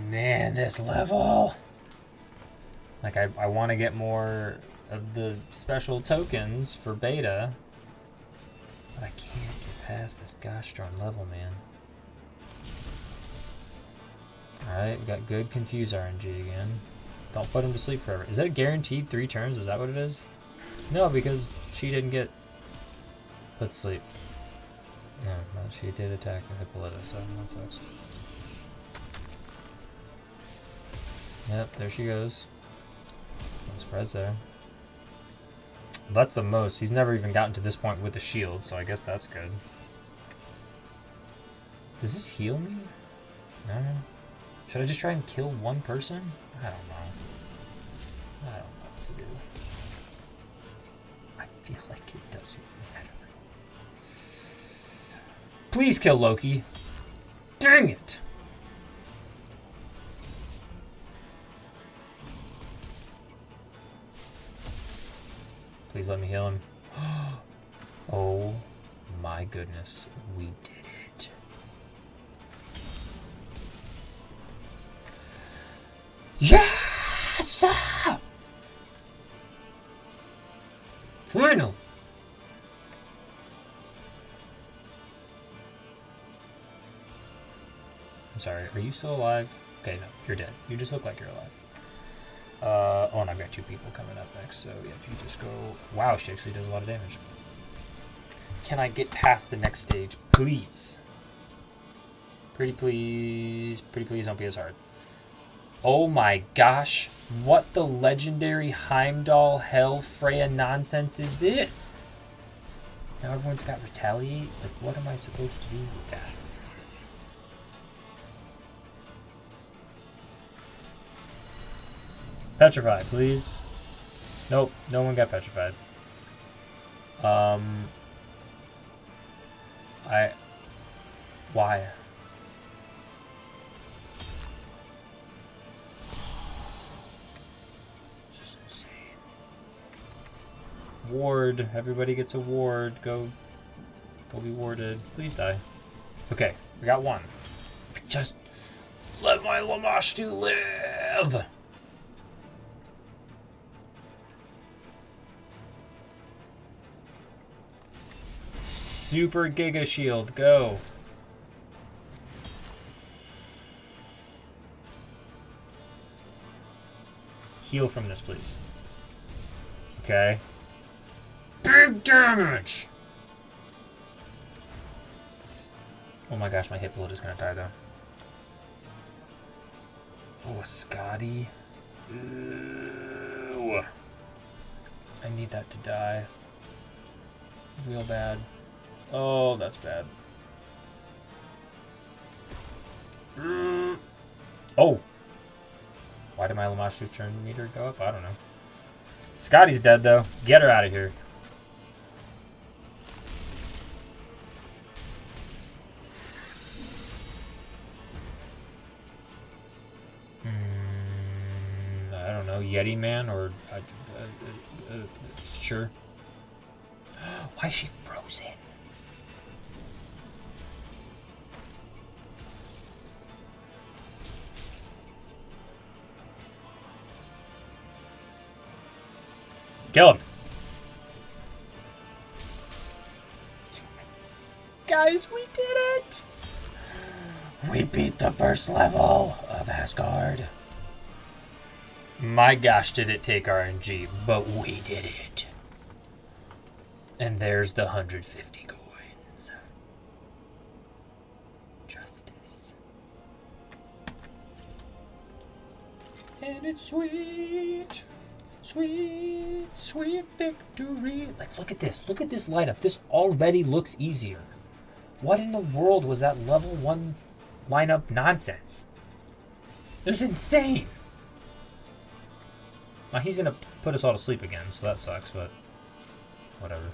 Man, this level. Like, I want to get more of the special tokens for beta. But I can't get past this gosh darn level, man. Alright, we got good confuse RNG again. Don't put him to sleep forever. Is that guaranteed 3 turns? Is that what it is? No, because she didn't get put to sleep. No, she did attack Hippolyta, so that sucks. Yep, there she goes. No surprise there. That's the most. He's never even gotten to this point with the shield, so I guess that's good. Does this heal me? No. Should I just try and kill one person? I don't know. I don't know what to do. I feel like it doesn't matter. Please kill Loki. Dang it! Please let me heal him. Oh my goodness, we did it. Yes! Final! I'm sorry, are you still alive? Okay, no, you're dead. You just look like you're alive. Oh, and I've got 2 people coming up next, so yeah, you just go... Wow, she actually does a lot of damage. Can I get past the next stage, please? Pretty please, don't be as hard. Oh my gosh, what the legendary Heimdall Hell Freya nonsense is this? Now everyone's got retaliate? Like, what am I supposed to do with that? Petrify, please. Nope, no one got petrified. Why? Just insane. Ward. Everybody gets a ward. Go be warded. Please die. Okay, we got 1. Just let my Lamashtu live! Super Giga Shield, go. Heal from this, please. Okay. Big damage! Oh my gosh, my Hippolyta is gonna die though. Oh, a Scotty. Ew. I need that to die. Real bad. Oh, that's bad. Oh! Why did my Lamashu's turn meter go up? I don't know. Scotty's dead, though. Get her out of here. I don't know, Yeti Man or sure. Why is she frozen? Kill him. Yes. Guys, we did it! We beat the first level of Asgard. My gosh, did it take RNG, but we did it. And there's the 150 coins. Justice. And it's sweet. Sweet, sweet victory. Like, look at this. Look at this lineup. This already looks easier. What in the world was that level 1 lineup nonsense? It was insane. Well, he's going to put us all to sleep again, so that sucks, but whatever.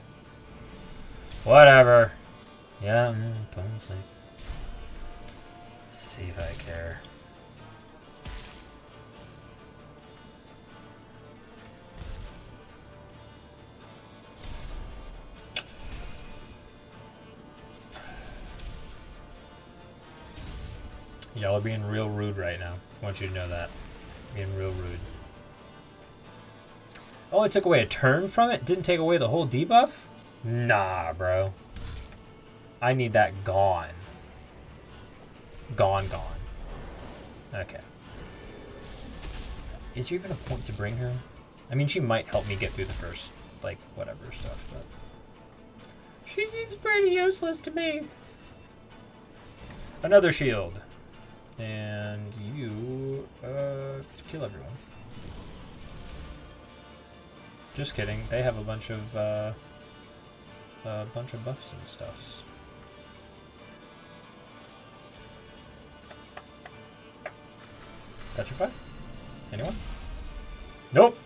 Whatever. Yeah, put him to sleep. Let's see if I care. Y'all are being real rude right now. I want you to know that. Being real rude. Oh, it took away a turn from it? Didn't take away the whole debuff? Nah, bro. I need that gone. Gone. Okay. Is there even a point to bring her? I mean, she might help me get through the first, like, whatever stuff, but... She seems pretty useless to me. Another shield. And you, kill everyone. Just kidding. They have a bunch of buffs and stuffs. Petrify? Anyone? Nope.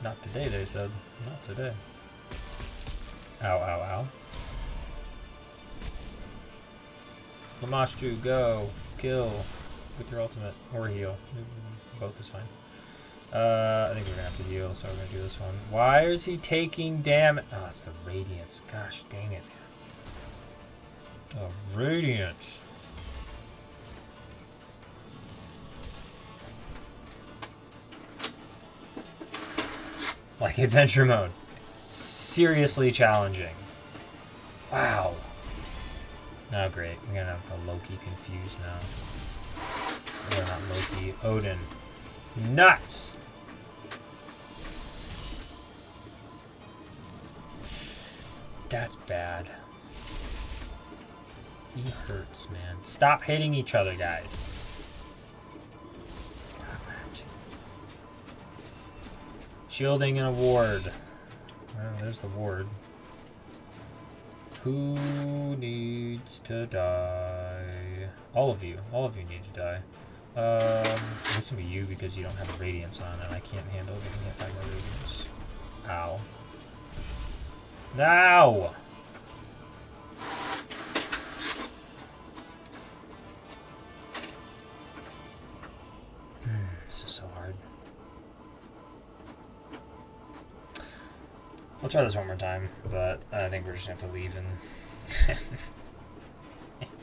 Not today, they said. Not today. Ow. Lamashtu, go. Kill. With your ultimate. Or heal. Both is fine. I think we're gonna have to heal, so we're gonna do this one. Why is he taking damage? Oh, it's the Radiance. Gosh dang it. The Radiance. Like adventure mode. Seriously challenging. Wow. Oh, great. We're gonna have the Loki confused now. Or not Loki. Odin. Nuts! That's bad. He hurts, man. Stop hitting each other, guys. Shielding and a ward. Well, there's the ward. Who needs to die? All of you. All of you need to die. This will be you because you don't have a Radiance on and I can't handle getting hit by the Radiance. Ow. Now! This is so hard. I'll try this one more time, but I think we're just gonna have to leave and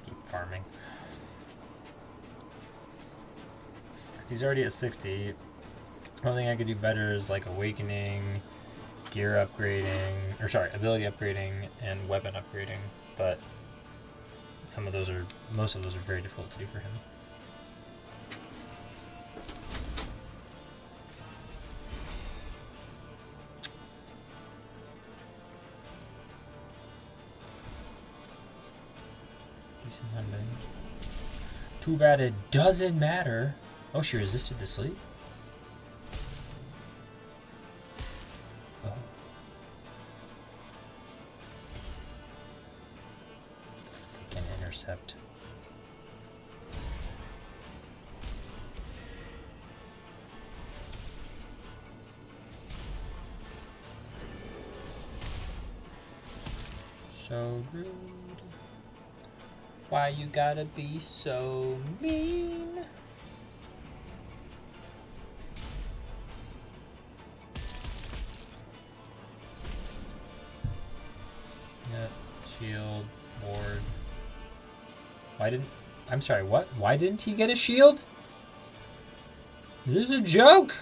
keep farming. Because he's already at 60. The only thing I could do better is like Awakening, gear upgrading, or sorry, ability upgrading, and weapon upgrading, but some of those are, most of those are very difficult to do for him. Decent hunting. Too bad it doesn't matter. Oh, she resisted the sleep? Oh. Freaking intercept. So rude. Why you gotta be so mean? Why didn't... I'm sorry, what? Why didn't he get a shield? Is this a joke?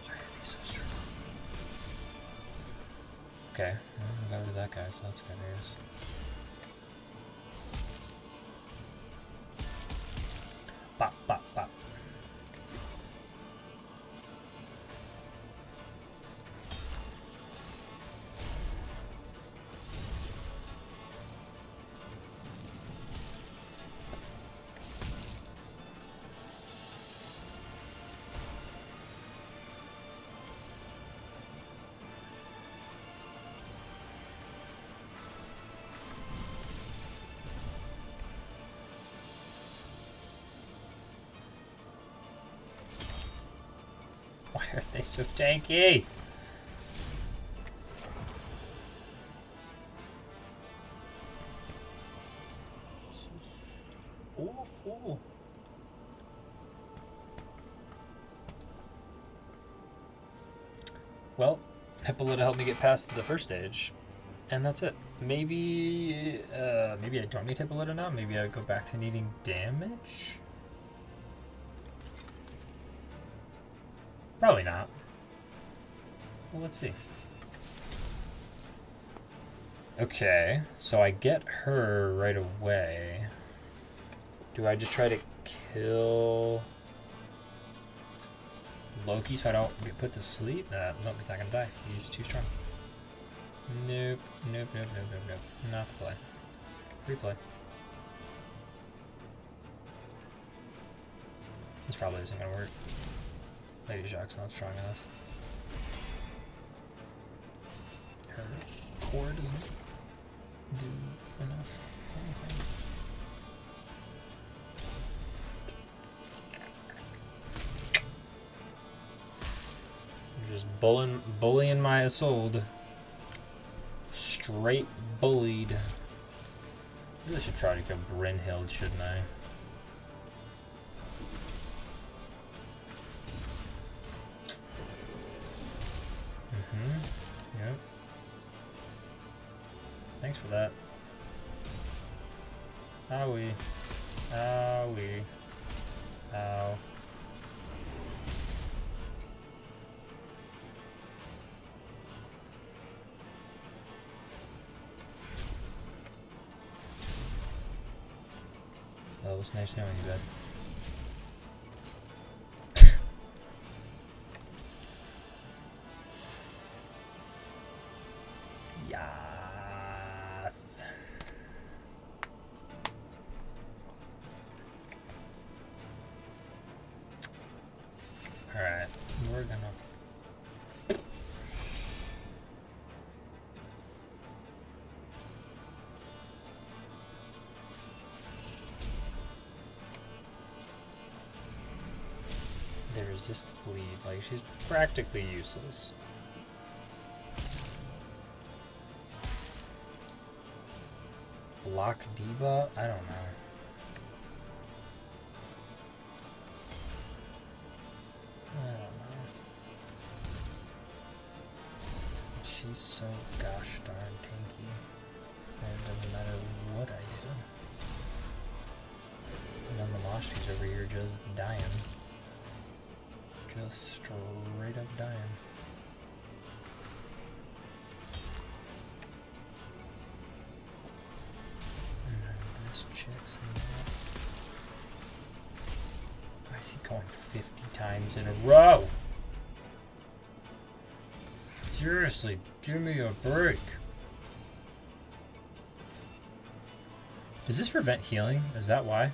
Why are they so strong? Okay, well, we got rid of that guy, so that's good, I guess. Bop, bop, bop. Why are they so tanky? Awful. Well, Hippolyta helped me get past the first stage, and that's it. Maybe I don't need Hippolyta now. Maybe I go back to needing damage. Probably not. Well, let's see. Okay, so I get her right away. Do I just try to kill Loki so I don't get put to sleep? Nope, he's not gonna die. He's too strong. Nope, nope, nope, nope, nope, nope. Not the play. Replay. This probably isn't gonna work. Lady Shock's not strong enough. Her core doesn't do enough. Okay. I'm just bullying my Isolde. Straight bullied. I really should try to kill Brynhild, shouldn't I? Yep. Thanks for that. Owie. Owie. Ow. Well, it was nice knowing you, bud. Yes. All right, we're gonna. They resist the bleed. Like, she's practically useless. Block Diva? I don't know. I don't know. She's so gosh darn tanky. And it doesn't matter what I do. And then the Moshi's over here just dying. Just straight up dying. This chick's in there. Why is he going 50 times in a row? Seriously, give me a break. Does this prevent healing? Is that why?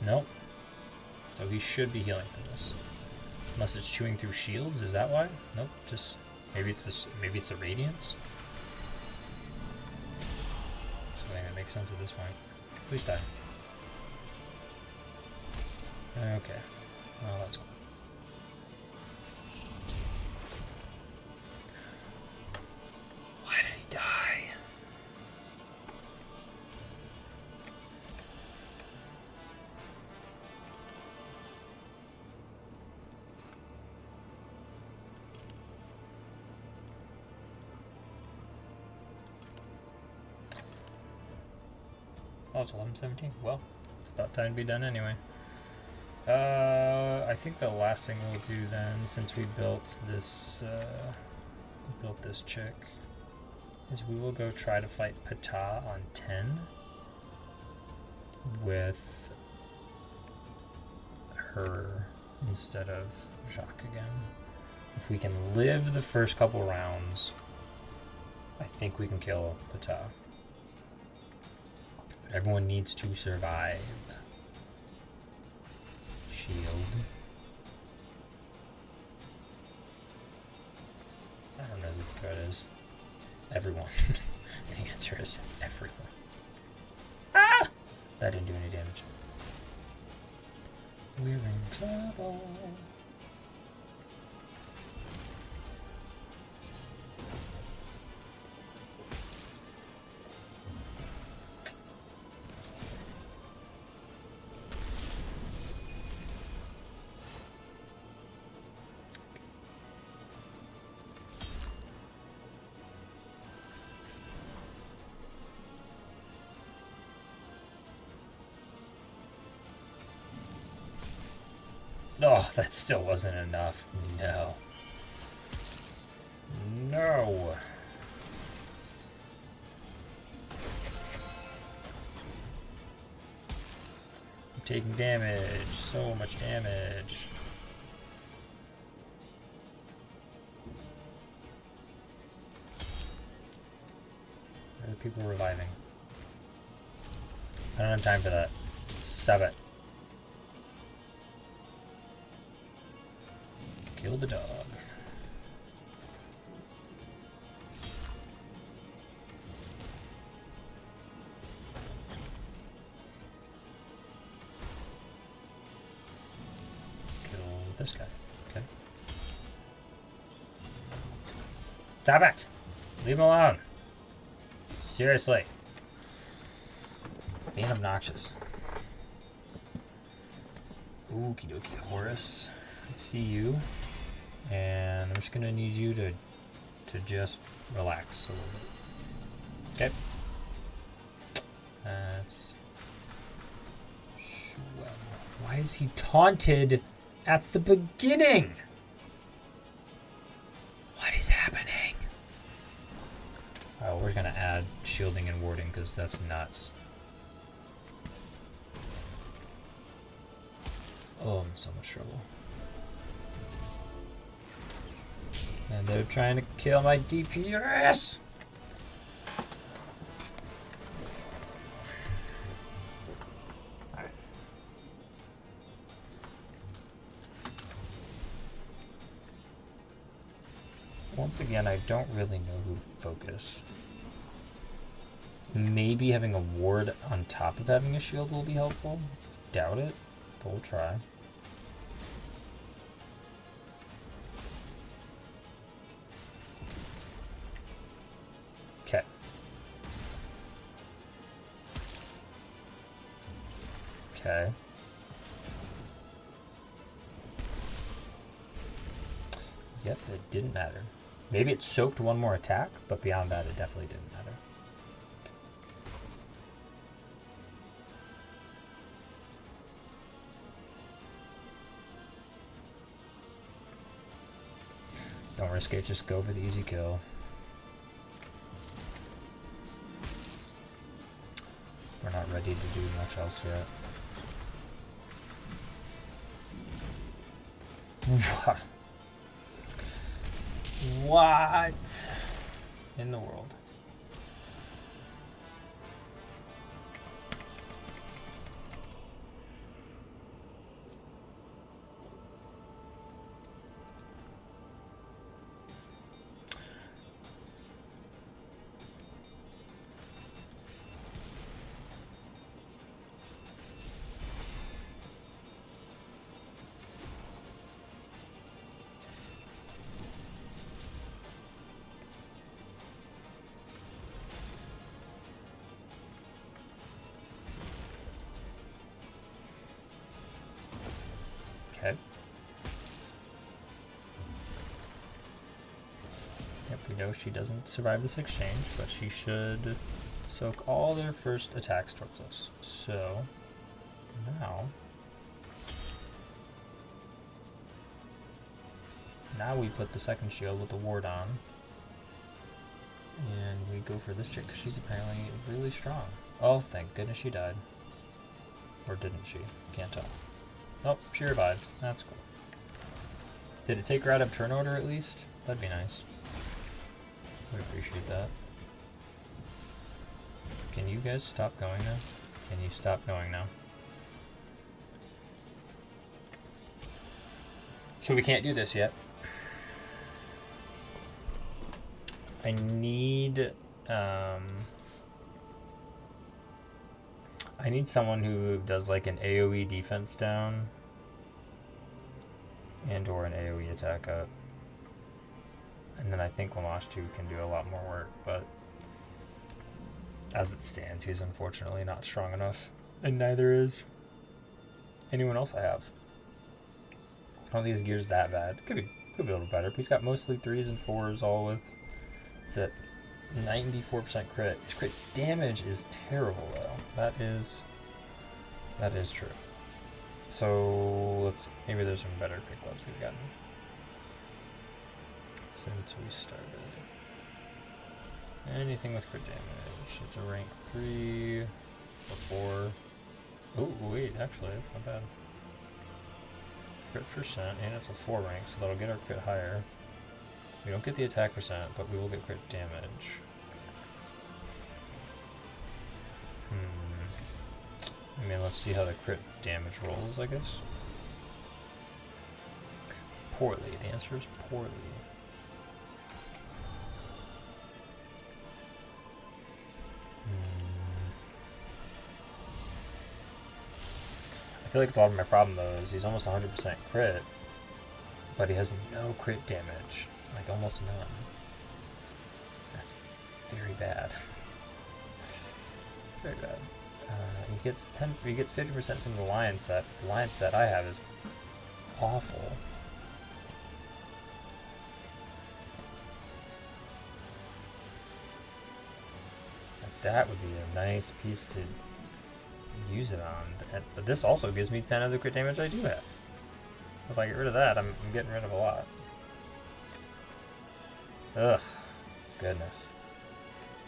Nope. So he should be healing from this. Unless it's chewing through shields, is that why? Nope, just maybe it's this, maybe it's the radiance. So I think that makes sense at this point. Please die. Okay. Well, that's cool. Why did he die? it's 11:17. Well, it's about time to be done anyway. I think the last thing we'll do then, since we built this chick, is we will go try to fight Ptah on 10 with her instead of Jacques again. If we can live the first couple rounds, I think we can kill Ptah. Everyone needs to survive. Shield. I don't know who the threat is. Everyone. The answer is everyone. Ah! That didn't do any damage. We're in trouble. Oh, that still wasn't enough. No. No. I'm taking damage. So much damage. Where are people reviving? I don't have time for that. Stop it. Kill the dog. Kill this guy. Okay. Stop it! Leave him alone. Seriously. Being obnoxious. Okie dokie, Horus. I see you. And I'm just gonna need you to just relax a little bit. Okay. That's swell. Why is he taunted at the beginning? What is happening? Oh, we're gonna add shielding and warding because that's nuts. Oh, I'm in so much trouble. And they're trying to kill my DPS! Alright. Once again, I don't really know who to focus. Maybe having a ward on top of having a shield will be helpful. Doubt it, but we'll try. Okay. Okay. Yep, it didn't matter. Maybe it soaked one more attack, but beyond that, it definitely didn't matter. Don't risk it, just go for the easy kill. We're not ready to do much else yet. What in the world? Okay. Yep, we know she doesn't survive this exchange, but she should soak all their first attacks towards us. So now we put the second shield with the ward on, and we go for this chick because she's apparently really strong. Oh, thank goodness she died. Or didn't she? Can't tell. Nope, she revived. That's cool. Did it take her out of turn order at least? That'd be nice. Would appreciate that. Can you guys stop going now? Can you stop going now? So we can't do this yet. I need someone who does like an AoE defense down and or an AoE attack up. And then I think Lamash 2 can do a lot more work, but as it stands, he's unfortunately not strong enough. And neither is anyone else I have. I don't think his gear's that bad. Could be a little better, but he's got mostly 3s and 4s all with that 94% crit. His crit damage is terrible though. That is true. So maybe there's some better crit gloves we've gotten since we started. Anything with crit damage. It's a rank 3 or 4. Oh wait, actually that's not bad. Crit percent, and it's a 4 rank, so that'll get our crit higher. We don't get the attack percent, but we will get crit damage. I mean, let's see how the crit damage rolls, I guess. Poorly. The answer is poorly. I feel like a lot of my problem though is he's almost 100% crit, but he has no crit damage, like almost none. That's very bad. Very bad. He gets 50% from the lion set. The lion set I have is awful. Like that would be a nice piece to use it on. But this also gives me 10 of the crit damage I do have. If I get rid of that, I'm getting rid of a lot. Ugh. Goodness.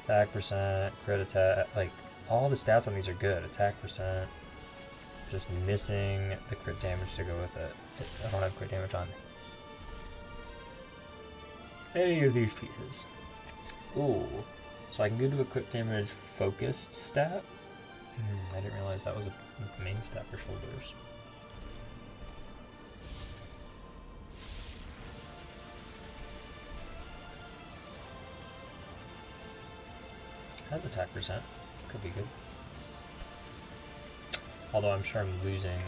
Attack percent, crit attack, like all the stats on these are good. Attack percent, just missing the crit damage to go with it. I don't have crit damage on any of these pieces. Ooh, so I can go to a crit damage focused stat. I didn't realize that was a main stat for shoulders. Has attack percent. Could be good. Although I'm sure I'm losing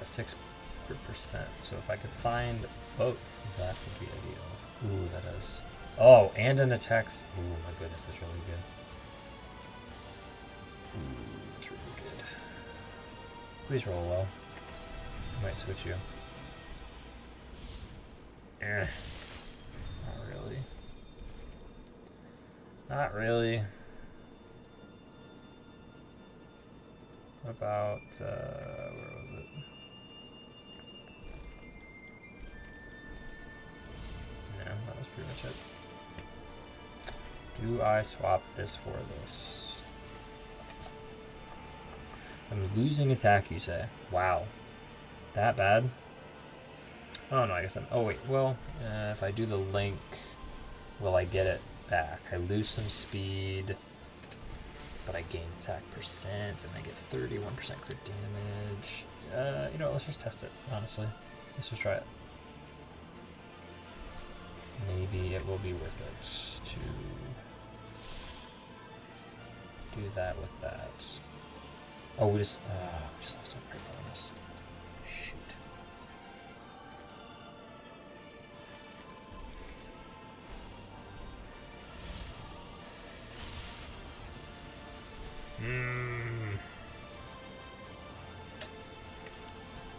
6 percent. So if I could find both, that would be ideal. Ooh, that is. Oh, and an attacks. Ooh, my goodness, that's really good. Ooh, that's really good. Please roll well. I might switch you. Not really. Not really. What about, where was it? Yeah, that was pretty much it. Do I swap this for this? I'm losing attack, you say? Wow. That bad? Oh no, I guess I'm, oh wait, well, if I do the link, will I get it back? I lose some speed, but I gain attack percent, and I get 31% crit damage. You know, let's just test it, honestly. Let's just try it. Maybe it will be worth it to do that with that. Oh, we just lost our crit bonus. Shoot.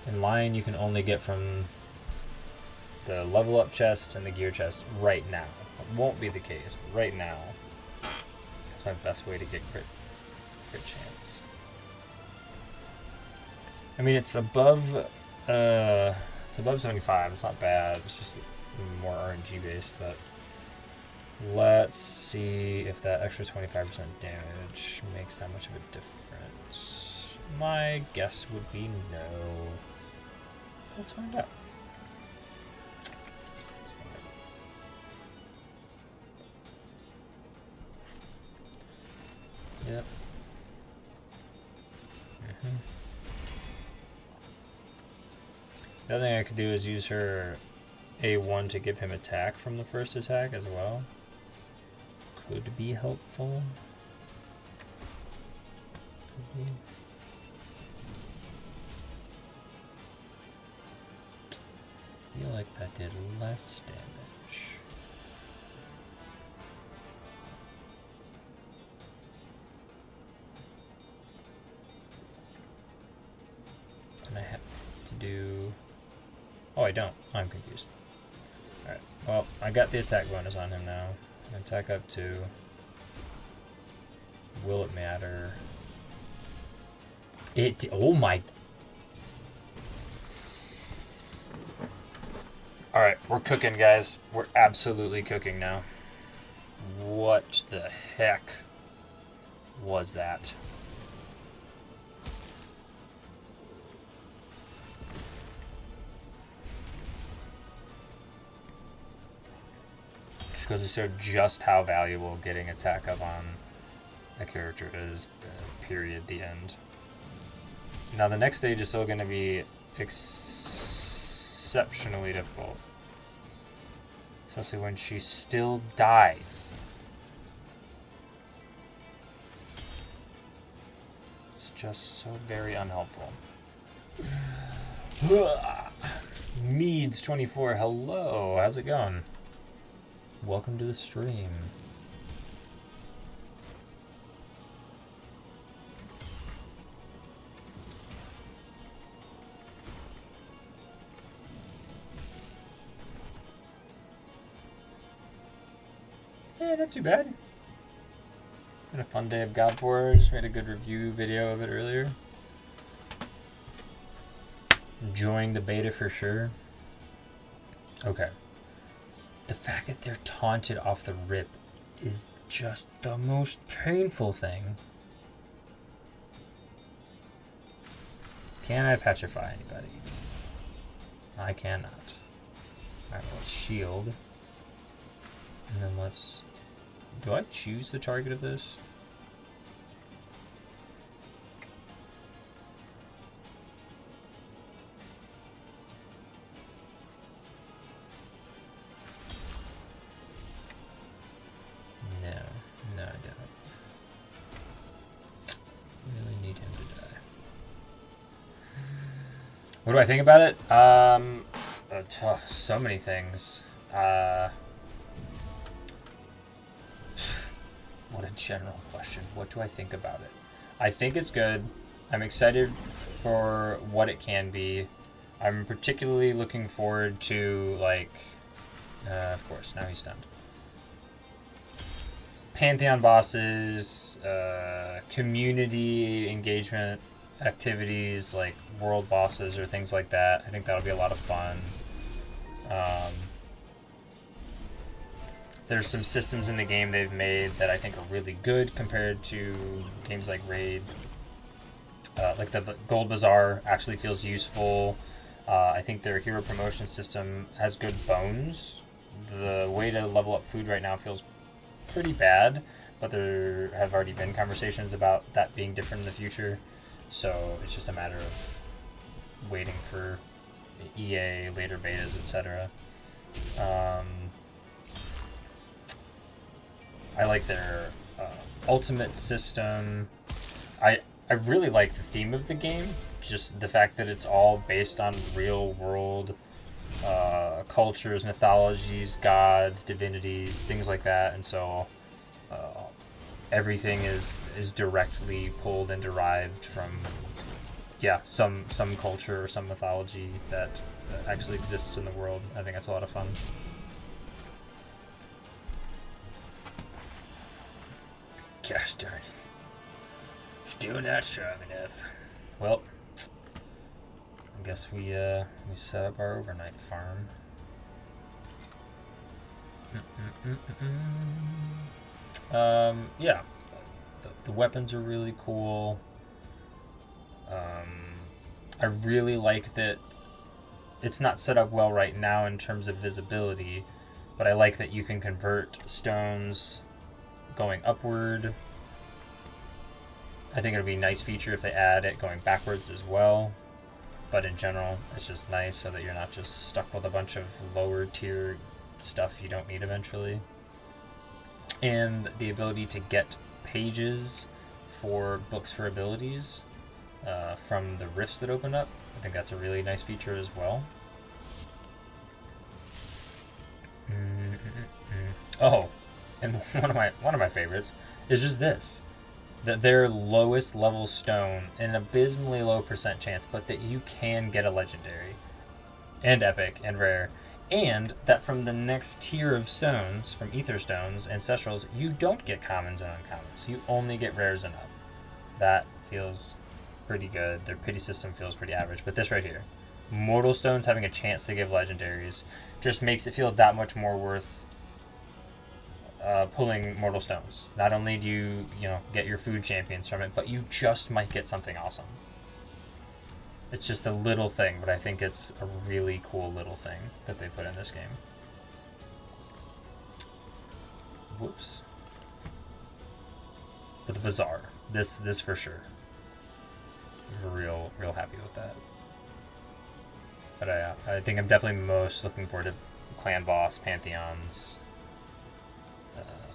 In line, you can only get from the level up chest and the gear chest right now. It won't be the case, but right now. my best way to get crit chance. I mean, it's above 75. It's not bad. It's just more RNG based, but let's see if that extra 25% damage makes that much of a difference. My guess would be no. Let's find out. Yep. The other thing I could do is use her A1 to give him attack from the first attack as well. Could be helpful. Could be. I feel like that did less damage. And I have to do... Oh, I don't. I'm confused. Alright, well, I got the attack bonus on him now. Attack up 2. Will it matter? It... Oh my... Alright, we're cooking, guys. We're absolutely cooking now. What the heck was that? Just goes to show just how valuable getting attack up on a character is, period, the end. Now the next stage is still going to be exceptionally difficult. Especially when she still dies. It's just so very unhelpful. Meads24, hello. How's it going? Welcome to the stream. Yeah, not too bad. Had a fun day of Godforge. Made a good review video of it earlier. Enjoying the beta for sure. Okay. The fact that they're taunted off the rip is just the most painful thing. Can I petrify anybody? I cannot. Alright, let's shield. And then let's... Do I choose the target of this? No, I don't. Really need him to die. What do I think about it? So many things. What a general question. What do I think about it? I think it's good. I'm excited for what it can be. I'm particularly looking forward to, like, of course, now he's stunned. Pantheon bosses, community engagement activities, like world bosses or things like that. I think that'll be a lot of fun. There's some systems in the game they've made that I think are really good compared to games like Raid. Like the Gold Bazaar actually feels useful. I think their hero promotion system has good bones. The way to level up food right now feels pretty bad, but there have already been conversations about that being different in the future. So it's just a matter of waiting for EA, later betas, etc. I like their ultimate system. I really like the theme of the game. Just the fact that it's all based on real world cultures, mythologies, gods, divinities, things like that. And so everything is directly pulled and derived from some culture or some mythology that actually exists in the world. I think that's a lot of fun. Gosh darn it. Still not strong enough. Well, I guess we set up our overnight farm. Yeah. The weapons are really cool. I really like that it's not set up well right now in terms of visibility, but I like that you can convert stones going upward. I think it'll be a nice feature if they add it going backwards as well. But in general, it's just nice so that you're not just stuck with a bunch of lower tier stuff you don't need eventually. And the ability to get pages for books for abilities from the rifts that open up. I think that's a really nice feature as well. Oh, and one of my favorites is just this. That their lowest level stone, an abysmally low percent chance, but that you can get a legendary and epic and rare, and that from the next tier of stones, from ether stones, ancestrals, you don't get commons and uncommons. You only get rares and up. That feels pretty good. Their pity system feels pretty average, but this right here, mortal stones having a chance to give legendaries, just makes it feel that much more worth pulling mortal stones. Not only do you get your food champions from it, but you just might get something awesome. It's just a little thing, but I think it's a really cool little thing that they put in this game. Whoops. But the bazaar, this for sure. I'm real happy with that. But I think I'm definitely most looking forward to clan boss, pantheons,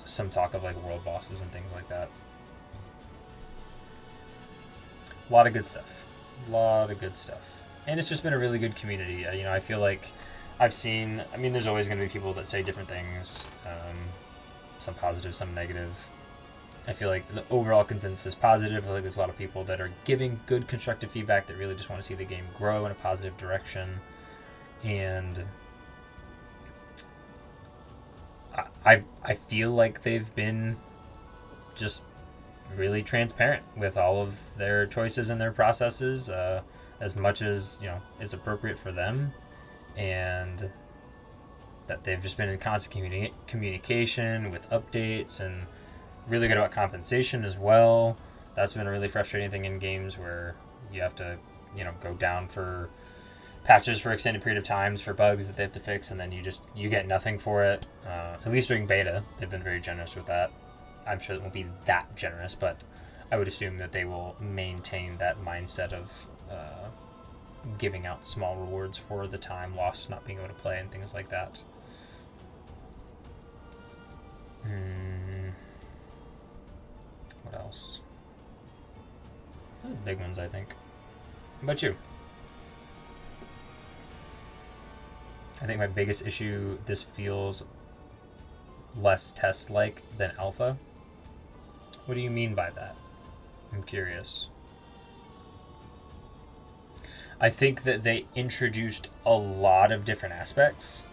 some talk of like world bosses and things like that. A lot of good stuff. And it's just been a really good community. I feel like there's always going to be people that say different things, some positive, some negative. I feel like the overall consensus is positive. I feel like there's a lot of people that are giving good constructive feedback that really just want to see the game grow in a positive direction. And I feel like they've been just really transparent with all of their choices and their processes, as much as is appropriate for them, and that they've just been in constant communication with updates, and really good about compensation as well. That's been a really frustrating thing in games where you have to go down for patches for extended period of times for bugs that they have to fix, and then you get nothing for it. At least during beta, they've been very generous with that. I'm sure it won't be that generous, but I would assume that they will maintain that mindset of giving out small rewards for the time lost not being able to play and things like that. What else? Those are the big ones, I think. How about you? I think my biggest issue, this feels less test-like than alpha. What do you mean by that? I'm curious. I think that they introduced a lot of different aspects,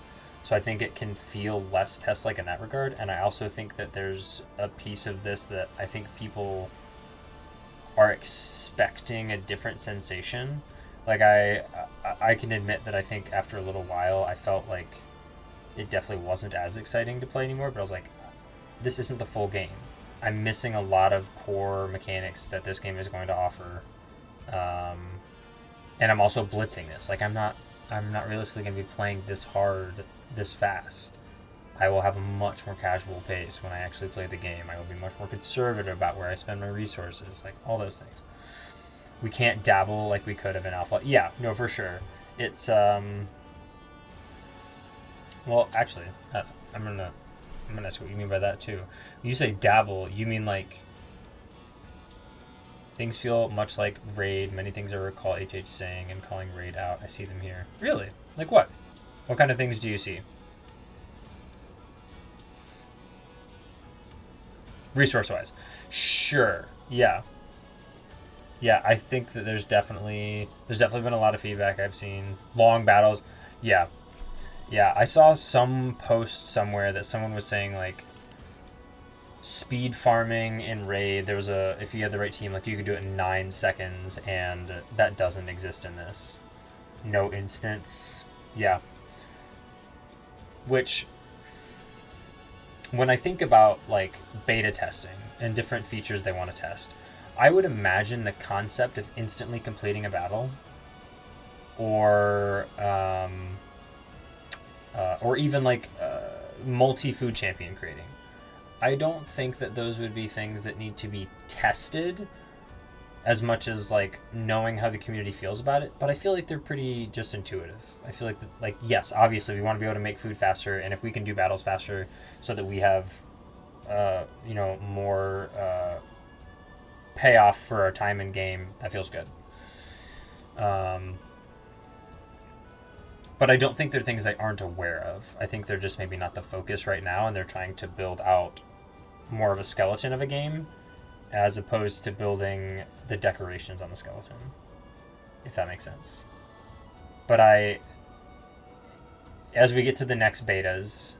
so I think it can feel less test-like in that regard, and I also think that there's a piece of this that I think people are expecting a different sensation. Like, I can admit that I think after a little while I felt like it definitely wasn't as exciting to play anymore, but I was like, this isn't the full game. I'm missing a lot of core mechanics that this game is going to offer. And I'm also blitzing this. Like, I'm not realistically going to be playing this hard, this fast. I will have a much more casual pace when I actually play the game. I will be much more conservative about where I spend my resources, like all those things. We can't dabble like we could have in alpha. Yeah, no, for sure. It's well, actually, I'm gonna ask what you mean by that too. When you say dabble, you mean like things feel much like raid. Many things I recall HH saying and calling raid out. I see them here. Really? Like what? What kind of things do you see? Resource-wise. Sure. Yeah. Yeah, I think that there's definitely been a lot of feedback I've seen. Long battles. Yeah. Yeah, I saw some post somewhere that someone was saying like speed farming in raid. There was if you had the right team, like you could do it in 9 seconds, and that doesn't exist in this. No instance. Yeah. Which, when I think about like beta testing and different features they want to test, I would imagine the concept of instantly completing a battle, or even like multi-food champion creating. I don't think that those would be things that need to be tested as much as like knowing how the community feels about it, but I feel like they're pretty just intuitive. I feel like yes, obviously we want to be able to make food faster, and if we can do battles faster so that we have more payoff for our time in game, that feels good. But I don't think they're things they aren't aware of. I think they're just maybe not the focus right now, and they're trying to build out more of a skeleton of a game as opposed to building the decorations on the skeleton, if that makes sense. But as we get to the next betas,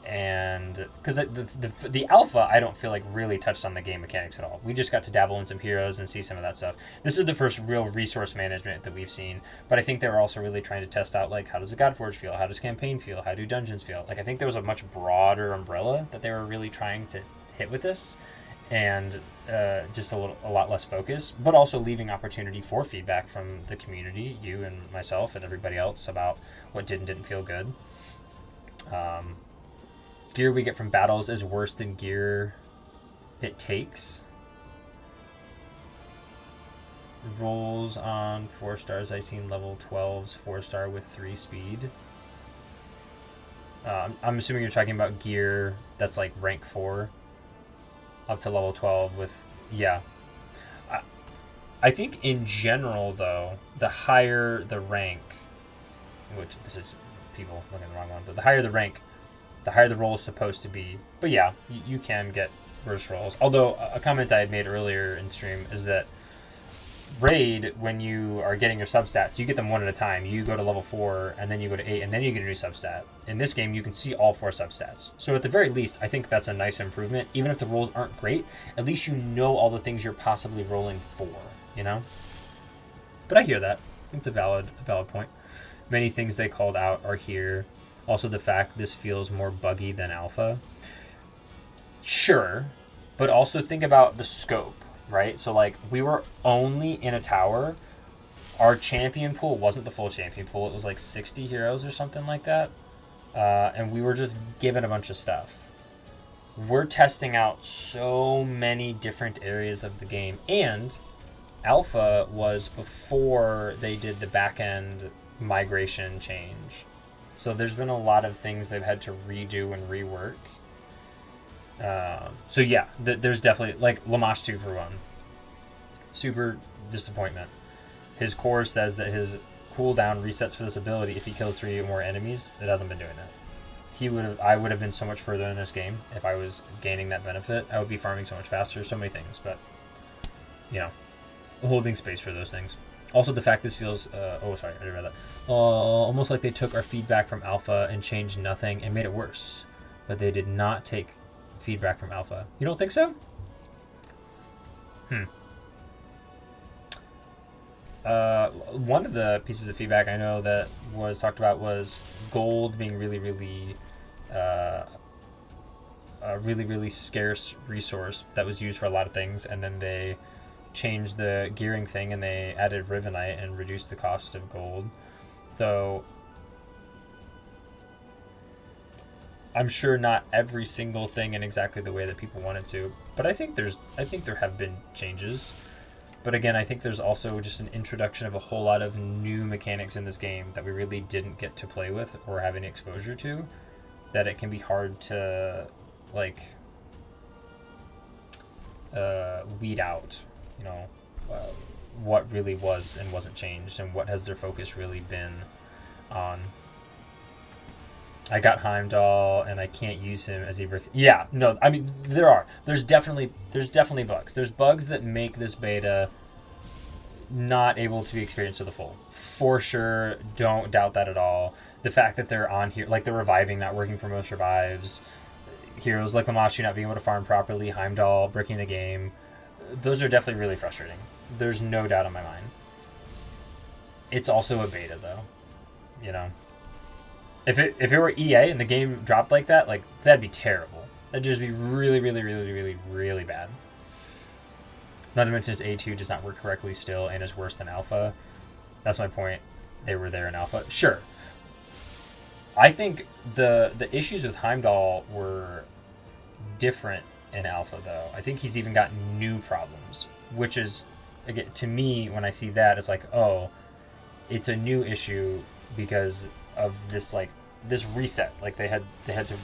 and because the alpha, I don't feel like really touched on the game mechanics at all. We just got to dabble in some heroes and see some of that stuff. This is the first real resource management that we've seen, but I think they were also really trying to test out, like, how does the Godforge feel? How does campaign feel? How do dungeons feel? Like, I think there was a much broader umbrella that they were really trying to hit with this, and just a lot less focus, but also leaving opportunity for feedback from the community, you and myself and everybody else, about what did and didn't feel good. Gear we get from battles is worse than gear it takes. Rolls on 4 stars. I seen level 12s 4-star with 3 speed. I'm assuming you're talking about gear that's like rank 4 up to level 12 with, yeah. I think in general, though, the higher the rank, which this is people looking at the wrong one, but the higher the rank, the higher the roll is supposed to be. But yeah, you can get worse rolls. Although a comment I had made earlier in stream is that raid, when you are getting your substats, you get them one at a time. You go to level 4, and then you go to 8, and then you get a new substat. In this game, you can see all 4 substats. So at the very least, I think that's a nice improvement. Even if the rolls aren't great, at least you know all the things you're possibly rolling for, you know? But I hear that. I think it's a valid point. Many things they called out are here. Also, the fact this feels more buggy than alpha. Sure, but also think about the scope, right? So, like, we were only in a tower. Our champion pool wasn't the full champion pool. It was like 60 heroes or something like that. And we were just given a bunch of stuff. We're testing out so many different areas of the game. And alpha was before they did the back-end migration change. So there's been a lot of things they've had to redo and rework. So yeah, there's definitely, like, Lamash 2 for one. Super disappointment. His core says that his cooldown resets for this ability if he kills 3 or more enemies. It hasn't been doing that. I would have been so much further in this game if I was gaining that benefit. I would be farming so much faster, so many things, but, you know, holding space for those things. Also, the fact this feels, I already read that. Almost like they took our feedback from alpha and changed nothing and made it worse. But they did not take feedback from alpha. You don't think so? One of the pieces of feedback I know that was talked about was gold being really, really, a really, really scarce resource that was used for a lot of things, and then they changed the gearing thing and they added Rivenite and reduced the cost of gold. Though I'm sure not every single thing in exactly the way that people wanted to, but I think there have been changes. But again, I think there's also just an introduction of a whole lot of new mechanics in this game that we really didn't get to play with or have any exposure to, that it can be hard to, like, weed out, you know, what really was and wasn't changed, and what has their focus really been on. I got Heimdall and I can't use him as he breaks. Yeah, no, I mean, there's definitely bugs. There's bugs that make this beta not able to be experienced to the full. For sure, don't doubt that at all. The fact that they're on here, like the reviving not working for most revives, heroes like Lamashi not being able to farm properly, Heimdall breaking the game. Those are definitely really frustrating. There's no doubt in my mind. It's also a beta, though. You know, if it were EA and the game dropped like that, like that'd be terrible. That'd just be really, really, really, really, really bad. Not to mention, A2 does not work correctly still and is worse than Alpha. That's my point. They were there in Alpha. Sure. I think the issues with Heimdall were different in Alpha, though. I think he's even got new problems, which is, again, to me, when I see that, it's like, oh, it's a new issue because of this, like, this reset. Like, they had to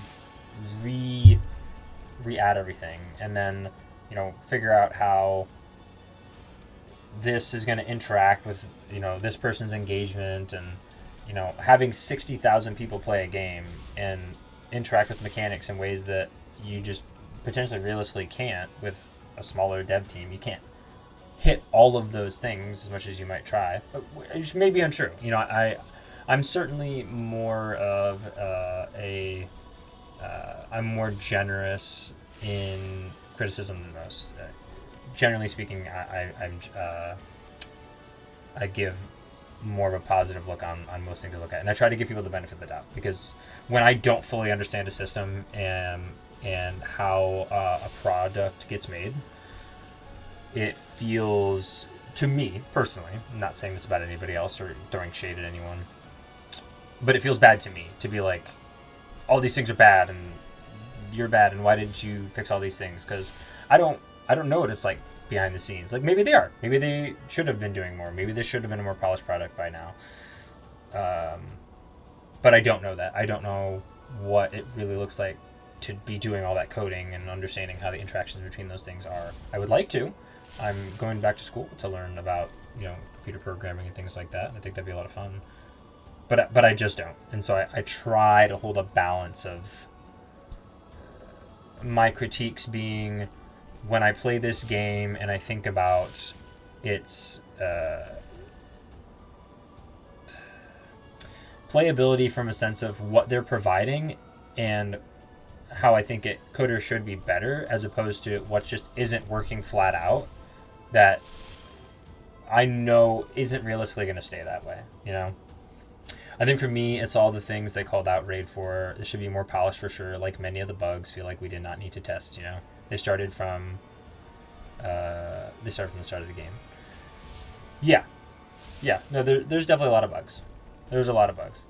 re-add everything, and then, you know, figure out how this is going to interact with, you know, this person's engagement, and, you know, having 60,000 people play a game and interact with mechanics in ways that you just potentially realistically can't with a smaller dev team. You can't hit all of those things as much as you might try. Which may be untrue. You know, I'm certainly more of I'm more generous in criticism than most. Generally speaking, I give more of a positive look on most things to look at, and I try to give people the benefit of the doubt, because when I don't fully understand a system and how a product gets made, it feels, to me personally, I'm not saying this about anybody else or throwing shade at anyone, but it feels bad to me to be like, all these things are bad and you're bad, and why didn't you fix all these things? Because I don't know what it's like behind the scenes. Like, maybe they are. Maybe they should have been doing more. Maybe this should have been a more polished product by now. But I don't know that. I don't know what it really looks like to be doing all that coding and understanding how the interactions between those things are. I would like to. I'm going back to school to learn about, you know, computer programming and things like that. I think that'd be a lot of fun. But I just don't. And so I try to hold a balance of my critiques being, when I play this game and I think about its playability from a sense of what they're providing and how I think coder should be better, as opposed to what just isn't working flat out, that I know isn't realistically going to stay that way, you know? I think for me, it's all the things they called out Raid for. It should be more polished for sure. Like, many of the bugs feel like we did not need to test, you know? They started from the start of the game. Yeah. No, there's definitely a lot of bugs. There's a lot of bugs.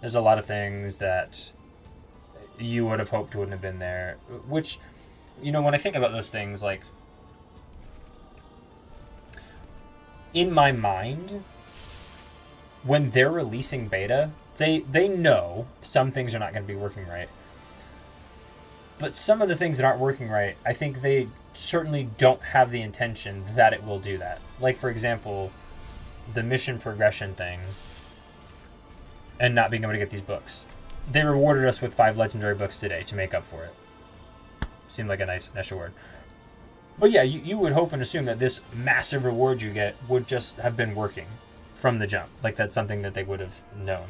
There's a lot of things that you would have hoped wouldn't have been there. Which, you know, when I think about those things, like, in my mind, when they're releasing beta, they know some things are not going to be working right. But some of the things that aren't working right, I think they certainly don't have the intention that it will do that. Like, for example, the mission progression thing and not being able to get these books. They rewarded us with 5 legendary books today to make up for it. Seemed like a nice word. But yeah, you would hope and assume that this massive reward you get would just have been working from the jump. Like, that's something that they would have known.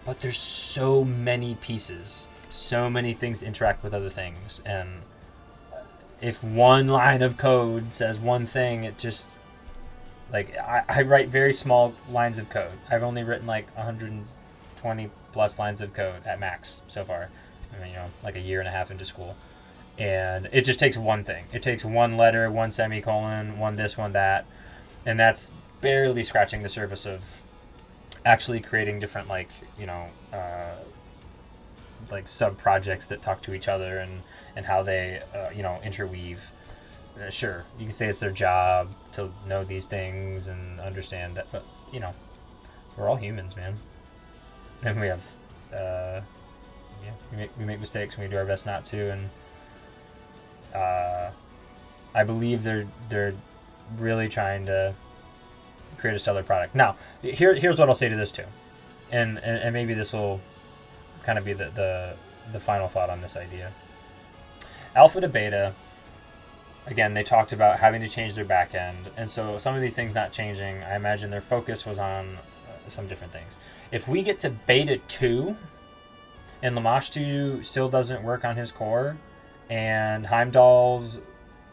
But there's so many pieces, so many things interact with other things, and if one line of code says one thing, it just, like, I write very small lines of code. I've only written like 120 plus lines of code at max so far. I mean, you know, like a year and a half into school. And it just takes one thing. It takes one letter, one semicolon, one this, one that. And that's barely scratching the surface of actually creating different, like, you know, like sub-projects that talk to each other and how they, you know, interweave. Sure, you can say it's their job to know these things and understand that, but, you know, we're all humans, man. And we have, we make mistakes and we do our best not to, and I believe they're really trying to create a stellar product. Now, here's what I'll say to this too, and maybe this will kind of be the final thought on this idea. Alpha to beta, again, they talked about having to change their back end, and so some of these things not changing, I imagine their focus was on some different things. If we get to beta 2 and Lamash 2 still doesn't work on his core, and Heimdall's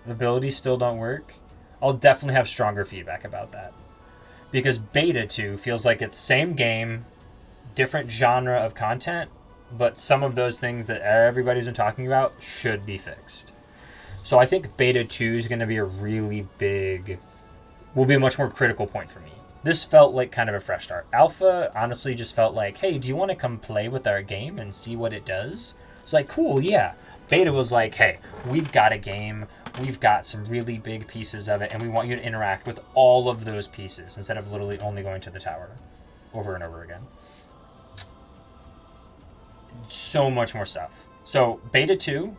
abilities still don't work, I'll definitely have stronger feedback about that. Because Beta 2 feels like it's same game, different genre of content, but some of those things that everybody's been talking about should be fixed. So I think Beta 2 is going to be will be a much more critical point for me. This felt like kind of a fresh start. Alpha honestly just felt like, hey, do you want to come play with our game and see what it does? It's like, cool, yeah. Beta was like, hey, we've got a game, we've got some really big pieces of it, and we want you to interact with all of those pieces instead of literally only going to the tower over and over again. So much more stuff. So Beta 2,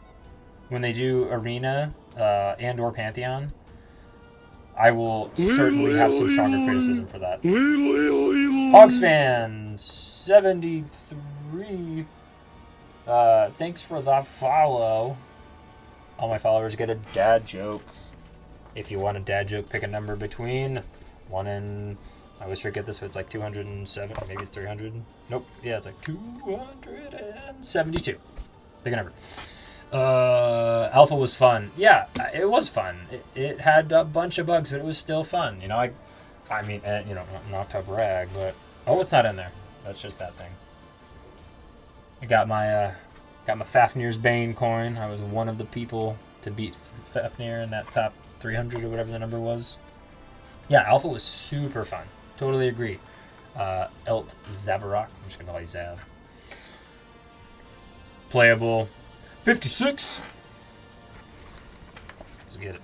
when they do Arena and or Pantheon, I will certainly have some stronger criticism for that. Hogsfan 73. Thanks for the follow. All my followers get a dad joke. If you want a dad joke, pick a number between 1 and... I always forget this, but it's like 207, maybe it's 300. Nope. Yeah, it's like 272. Pick a number. Alpha was fun. Yeah, it was fun. It had a bunch of bugs, but it was still fun. You know, I mean, you know, not to brag, but... Oh, it's not in there. That's just that thing. I got my Fafnir's Bane coin. I was one of the people to beat Fafnir in that top 300 or whatever the number was. Yeah, Alpha was super fun. Totally agree. Elt Zavarok. I'm just going to call you Zav. Playable. 56. Let's get it.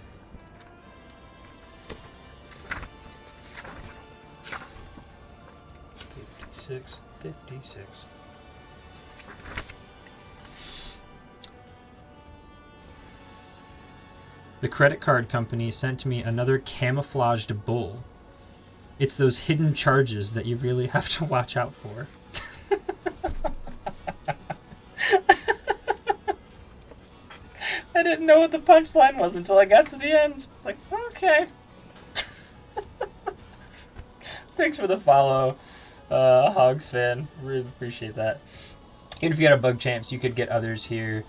$56. The credit card company sent me another camouflaged bull. It's those hidden charges that you really have to watch out for. I didn't know what the punchline was until I got to the end. It's like, okay. Thanks for the follow, Hogs fan. Really appreciate that. Even if you had a bug champs, you could get others here.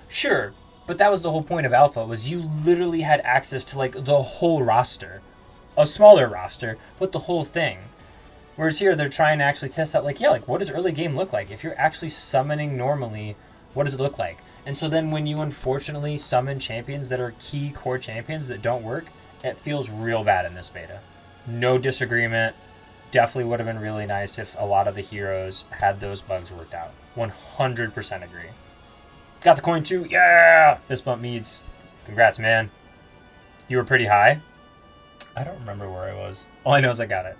Sure, but that was the whole point of Alpha, was you literally had access to like the whole roster. A smaller roster, but the whole thing. Whereas here, they're trying to actually test out, like, yeah, like, what does early game look like? If you're actually summoning normally, what does it look like? And so then when you unfortunately summon champions that are key core champions that don't work, it feels real bad in this beta. No disagreement. Definitely would have been really nice if a lot of the heroes had those bugs worked out. 100% agree. Got the coin too. Yeah! Fist bump Meads. Congrats, man. You were pretty high. I don't remember where I was. All I know is I got it.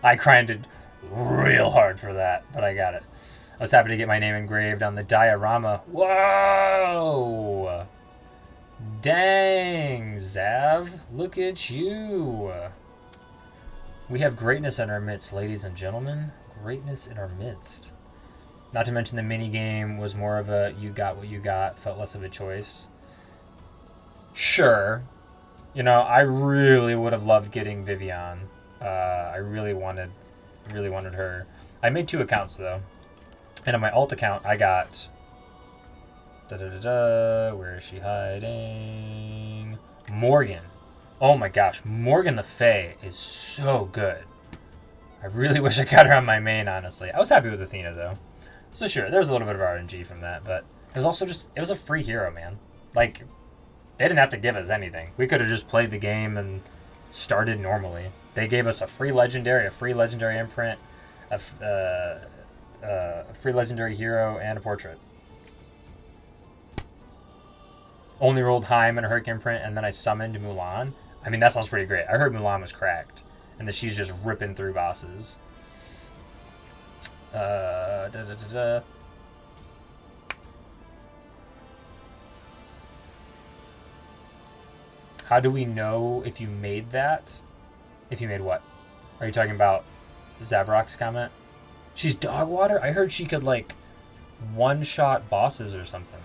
I grinded real hard for that, but I got it. I was happy to get my name engraved on the diorama. Whoa! Dang, Zav. Look at you. We have greatness in our midst, ladies and gentlemen. Greatness in our midst. Not to mention the minigame was more of a you got what you got, felt less of a choice. Sure. You know, I really would have loved getting Vivian. I really wanted her. I made 2 accounts though, and on my alt account I got. Where is she hiding? Morgan. Oh my gosh, Morgan the Fae is so good. I really wish I got her on my main. Honestly, I was happy with Athena though. So sure, there was a little bit of RNG from that, but it was also just it was a free hero, man. Like. They didn't have to give us anything. We could have just played the game and started normally. They gave us a free legendary imprint, a free legendary hero, and a portrait. Only rolled Heim and a Herc imprint, and then I summoned Mulan. I mean, that sounds pretty great. I heard Mulan was cracked, and that she's just ripping through bosses. How do we know if you made that? If you made what? Are you talking about Zabrok's comment? She's dog water? I heard she could, like, one-shot bosses or something.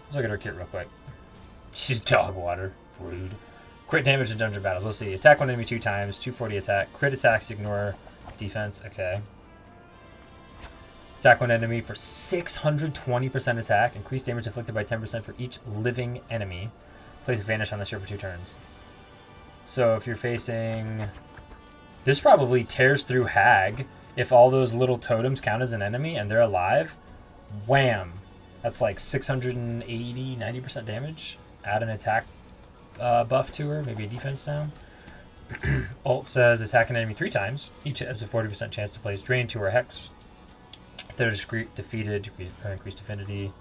Let's look at her kit real quick. She's dog water. Rude. Crit damage in dungeon battles. Let's see. Attack one enemy 2 times. 240 attack. Crit attacks ignore defense. Okay. Attack one enemy for 620% attack. Increase damage inflicted by 10% for each living enemy. Place Vanish on this year for 2 turns. So if you're facing... This probably tears through Hag. If all those little totems count as an enemy and they're alive, wham! That's like 680, 90% damage. Add an attack buff to her, maybe a defense down. Ult says attack an enemy 3 times. Each has a 40% chance to place Drain 2 or Hex. If they're defeated, increased affinity.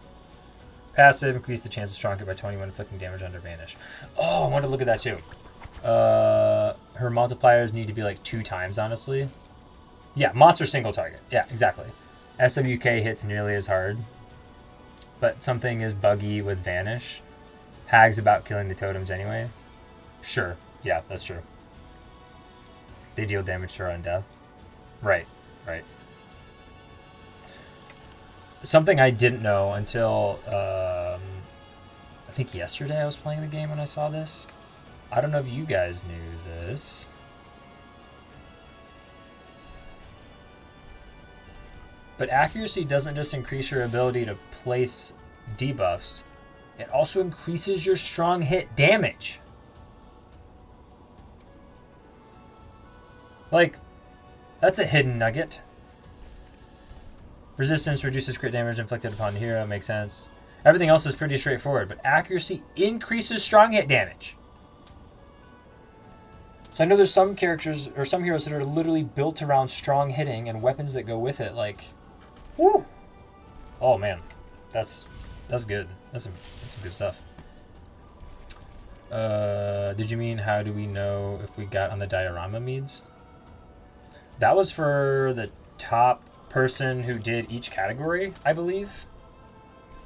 Passive, increase the chance of strong hit by 20 when inflicting damage under Vanish. Oh, I wanted to look at that too. Her multipliers need to be like 2 times, honestly. Yeah, monster single target. Yeah, exactly. SWK hits nearly as hard. But something is buggy with Vanish. Hag's about killing the totems anyway. Sure. Yeah, that's true. They deal damage to her on death. Right. Right. Something I didn't know until, I think yesterday I was playing the game when I saw this. I don't know if you guys knew this. But accuracy doesn't just increase your ability to place debuffs. It also increases your strong hit damage. Like, that's a hidden nugget. Resistance reduces crit damage inflicted upon the hero. Makes sense. Everything else is pretty straightforward, but accuracy increases strong hit damage. So I know there's some characters or some heroes that are literally built around strong hitting and weapons that go with it. Like, woo! Oh man, that's good. That's some good stuff. Did you mean how do we know if we got on the diorama meads? That was for the top person who did each category, I believe.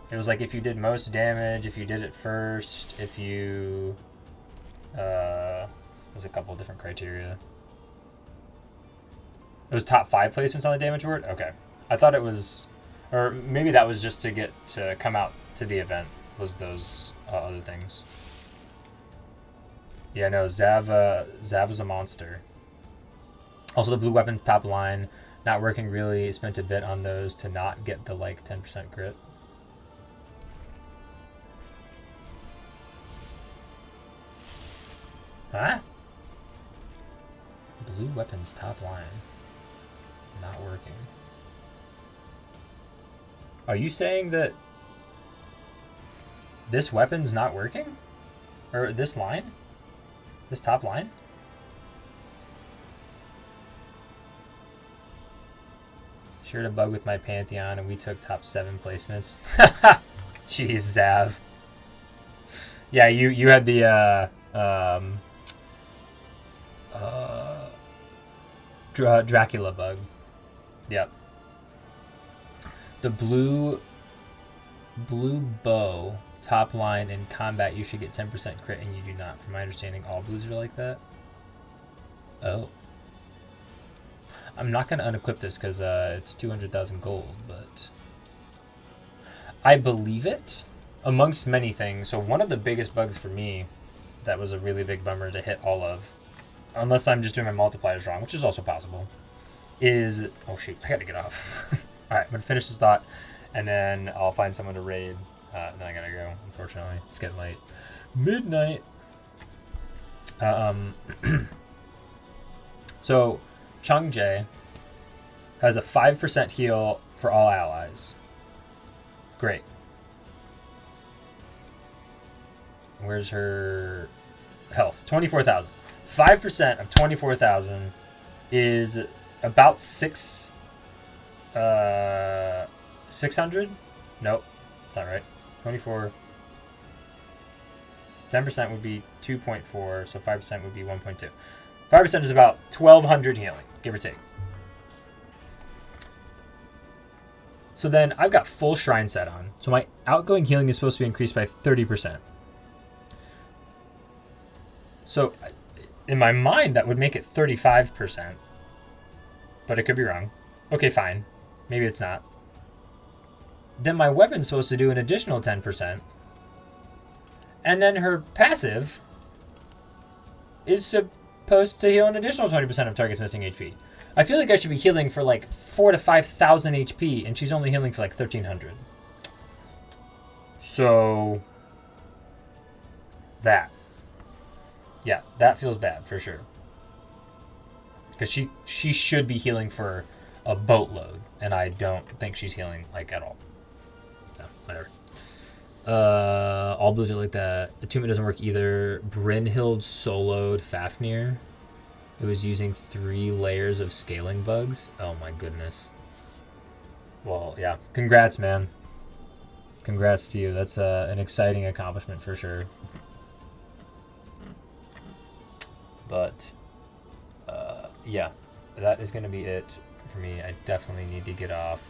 It was like if you did most damage, if you did it first, if you... there's a couple of different criteria. It was top 5 placements on the damage board? Okay. I thought it was... Or maybe that was just to get to come out to the event, was those other things. Yeah, no, Zav was a monster. Also, the blue weapon top line, not working really. Spent a bit on those to not get the, like, 10% crit. Huh? Blue weapons top line. Not working. Are you saying that this weapon's not working? Or this line? This top line? Shared a bug with my Pantheon and we took top 7 placements. Jeez, Zav. Yeah, you had the Dracula bug. Yep. The blue bow top line in combat, you should get 10% crit and you do not. From my understanding, all blues are like that. Oh. I'm not going to unequip this because it's 200,000 gold, but I believe it amongst many things. So one of the biggest bugs for me that was a really big bummer to hit all of, unless I'm just doing my multipliers wrong, which is also possible, is... Oh, shoot. I got to get off. All right, I'm going to finish this thought, and then I'll find someone to raid. Then I got to go, unfortunately. It's getting late. Midnight. So... Changjae has a 5% heal for all allies. Great. Where's her health? 24,000. 5% of 24,000 is about 600? Nope. That's not right. 24. 10% would be 2.4, so 5% would be 1.2. 5% is about 1,200 healing, give or take. So then I've got full Shrine set on. So my outgoing healing is supposed to be increased by 30%. So in my mind, that would make it 35%. But it could be wrong. Okay, fine. Maybe it's not. Then my weapon's supposed to do an additional 10%. And then her passive is post to heal an additional 20% of target's missing HP. I feel like I should be healing for like 4,000 to 5,000 HP, and she's only healing for like 1,300. So that, yeah, that feels bad for sure. Because she should be healing for a boatload, and I don't think she's healing like at all. So whatever. All blues are like that. Attunement doesn't work either. Brynhild soloed Fafnir. It was using 3 layers of scaling bugs. Oh my goodness. Well, yeah. Congrats, man. Congrats to you. That's an exciting accomplishment for sure. But, yeah. That is going to be it for me. I definitely need to get off.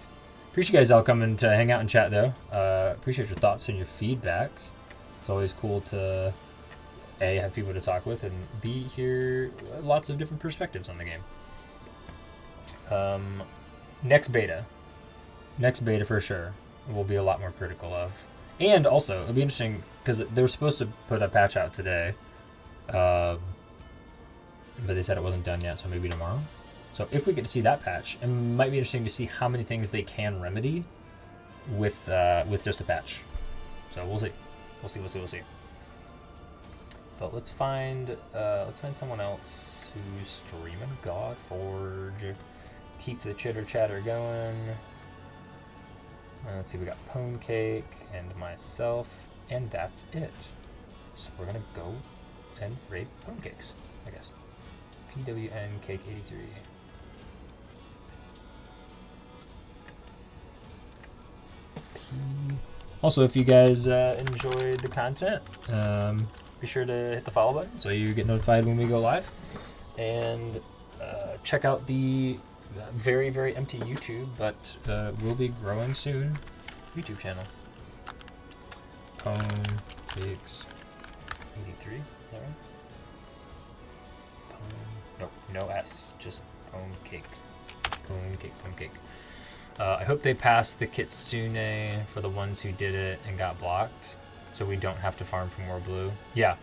Appreciate you guys all coming to hang out and chat, though. Appreciate your thoughts and your feedback. It's always cool to... A, have people to talk with, and B, hear lots of different perspectives on the game. Next beta for sure, will be a lot more critical of. And also, it'll be interesting, because they were supposed to put a patch out today, but they said it wasn't done yet, so maybe tomorrow. So if we get to see that patch, it might be interesting to see how many things they can remedy with just a patch. So we'll see. We'll see. But let's find someone else who's streaming Godforge. Keep the chitter chatter going. Let's see, we got Pone Cake and myself, and that's it. So we're gonna go and raid Pone Cakes, I guess. PWN Cake 83. Also, if you guys enjoyed the content, be sure to hit the follow button so you get notified when we go live. And check out the very, very empty YouTube, but will be growing soon, YouTube channel. Pone Cakes 83, is that right? Nope, no S, just Pone Cake. Pone Cake. I hope they pass the Kitsune for the ones who did it and got blocked, so we don't have to farm for more blue. Yeah,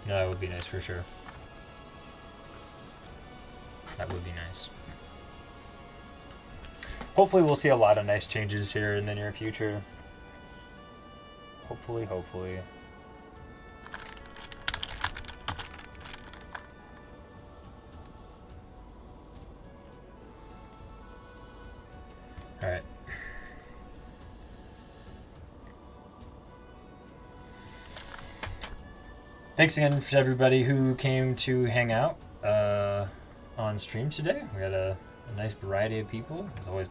no, that would be nice for sure. That would be nice. Hopefully we'll see a lot of nice changes here in the near future. Hopefully. Alright. Thanks again for everybody who came to hang out on stream today. We had a nice variety of people. It's always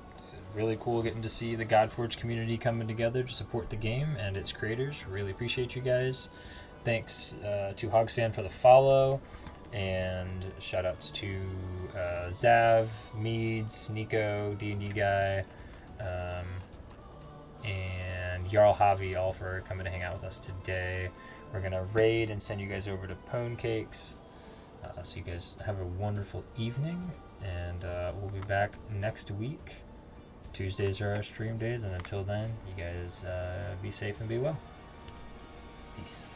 really cool getting to see the Godforge community coming together to support the game and its creators. Really appreciate you guys. Thanks to Hogsfan for the follow. And shoutouts to Zav, Meads, Nico, D&D Guy, and Jarl Javi, all for coming to hang out with us today. We're going to raid and send you guys over to Pone Cakes. So you guys have a wonderful evening, and we'll be back next week. Tuesdays are our stream days, and until then, you guys be safe and be well. Peace.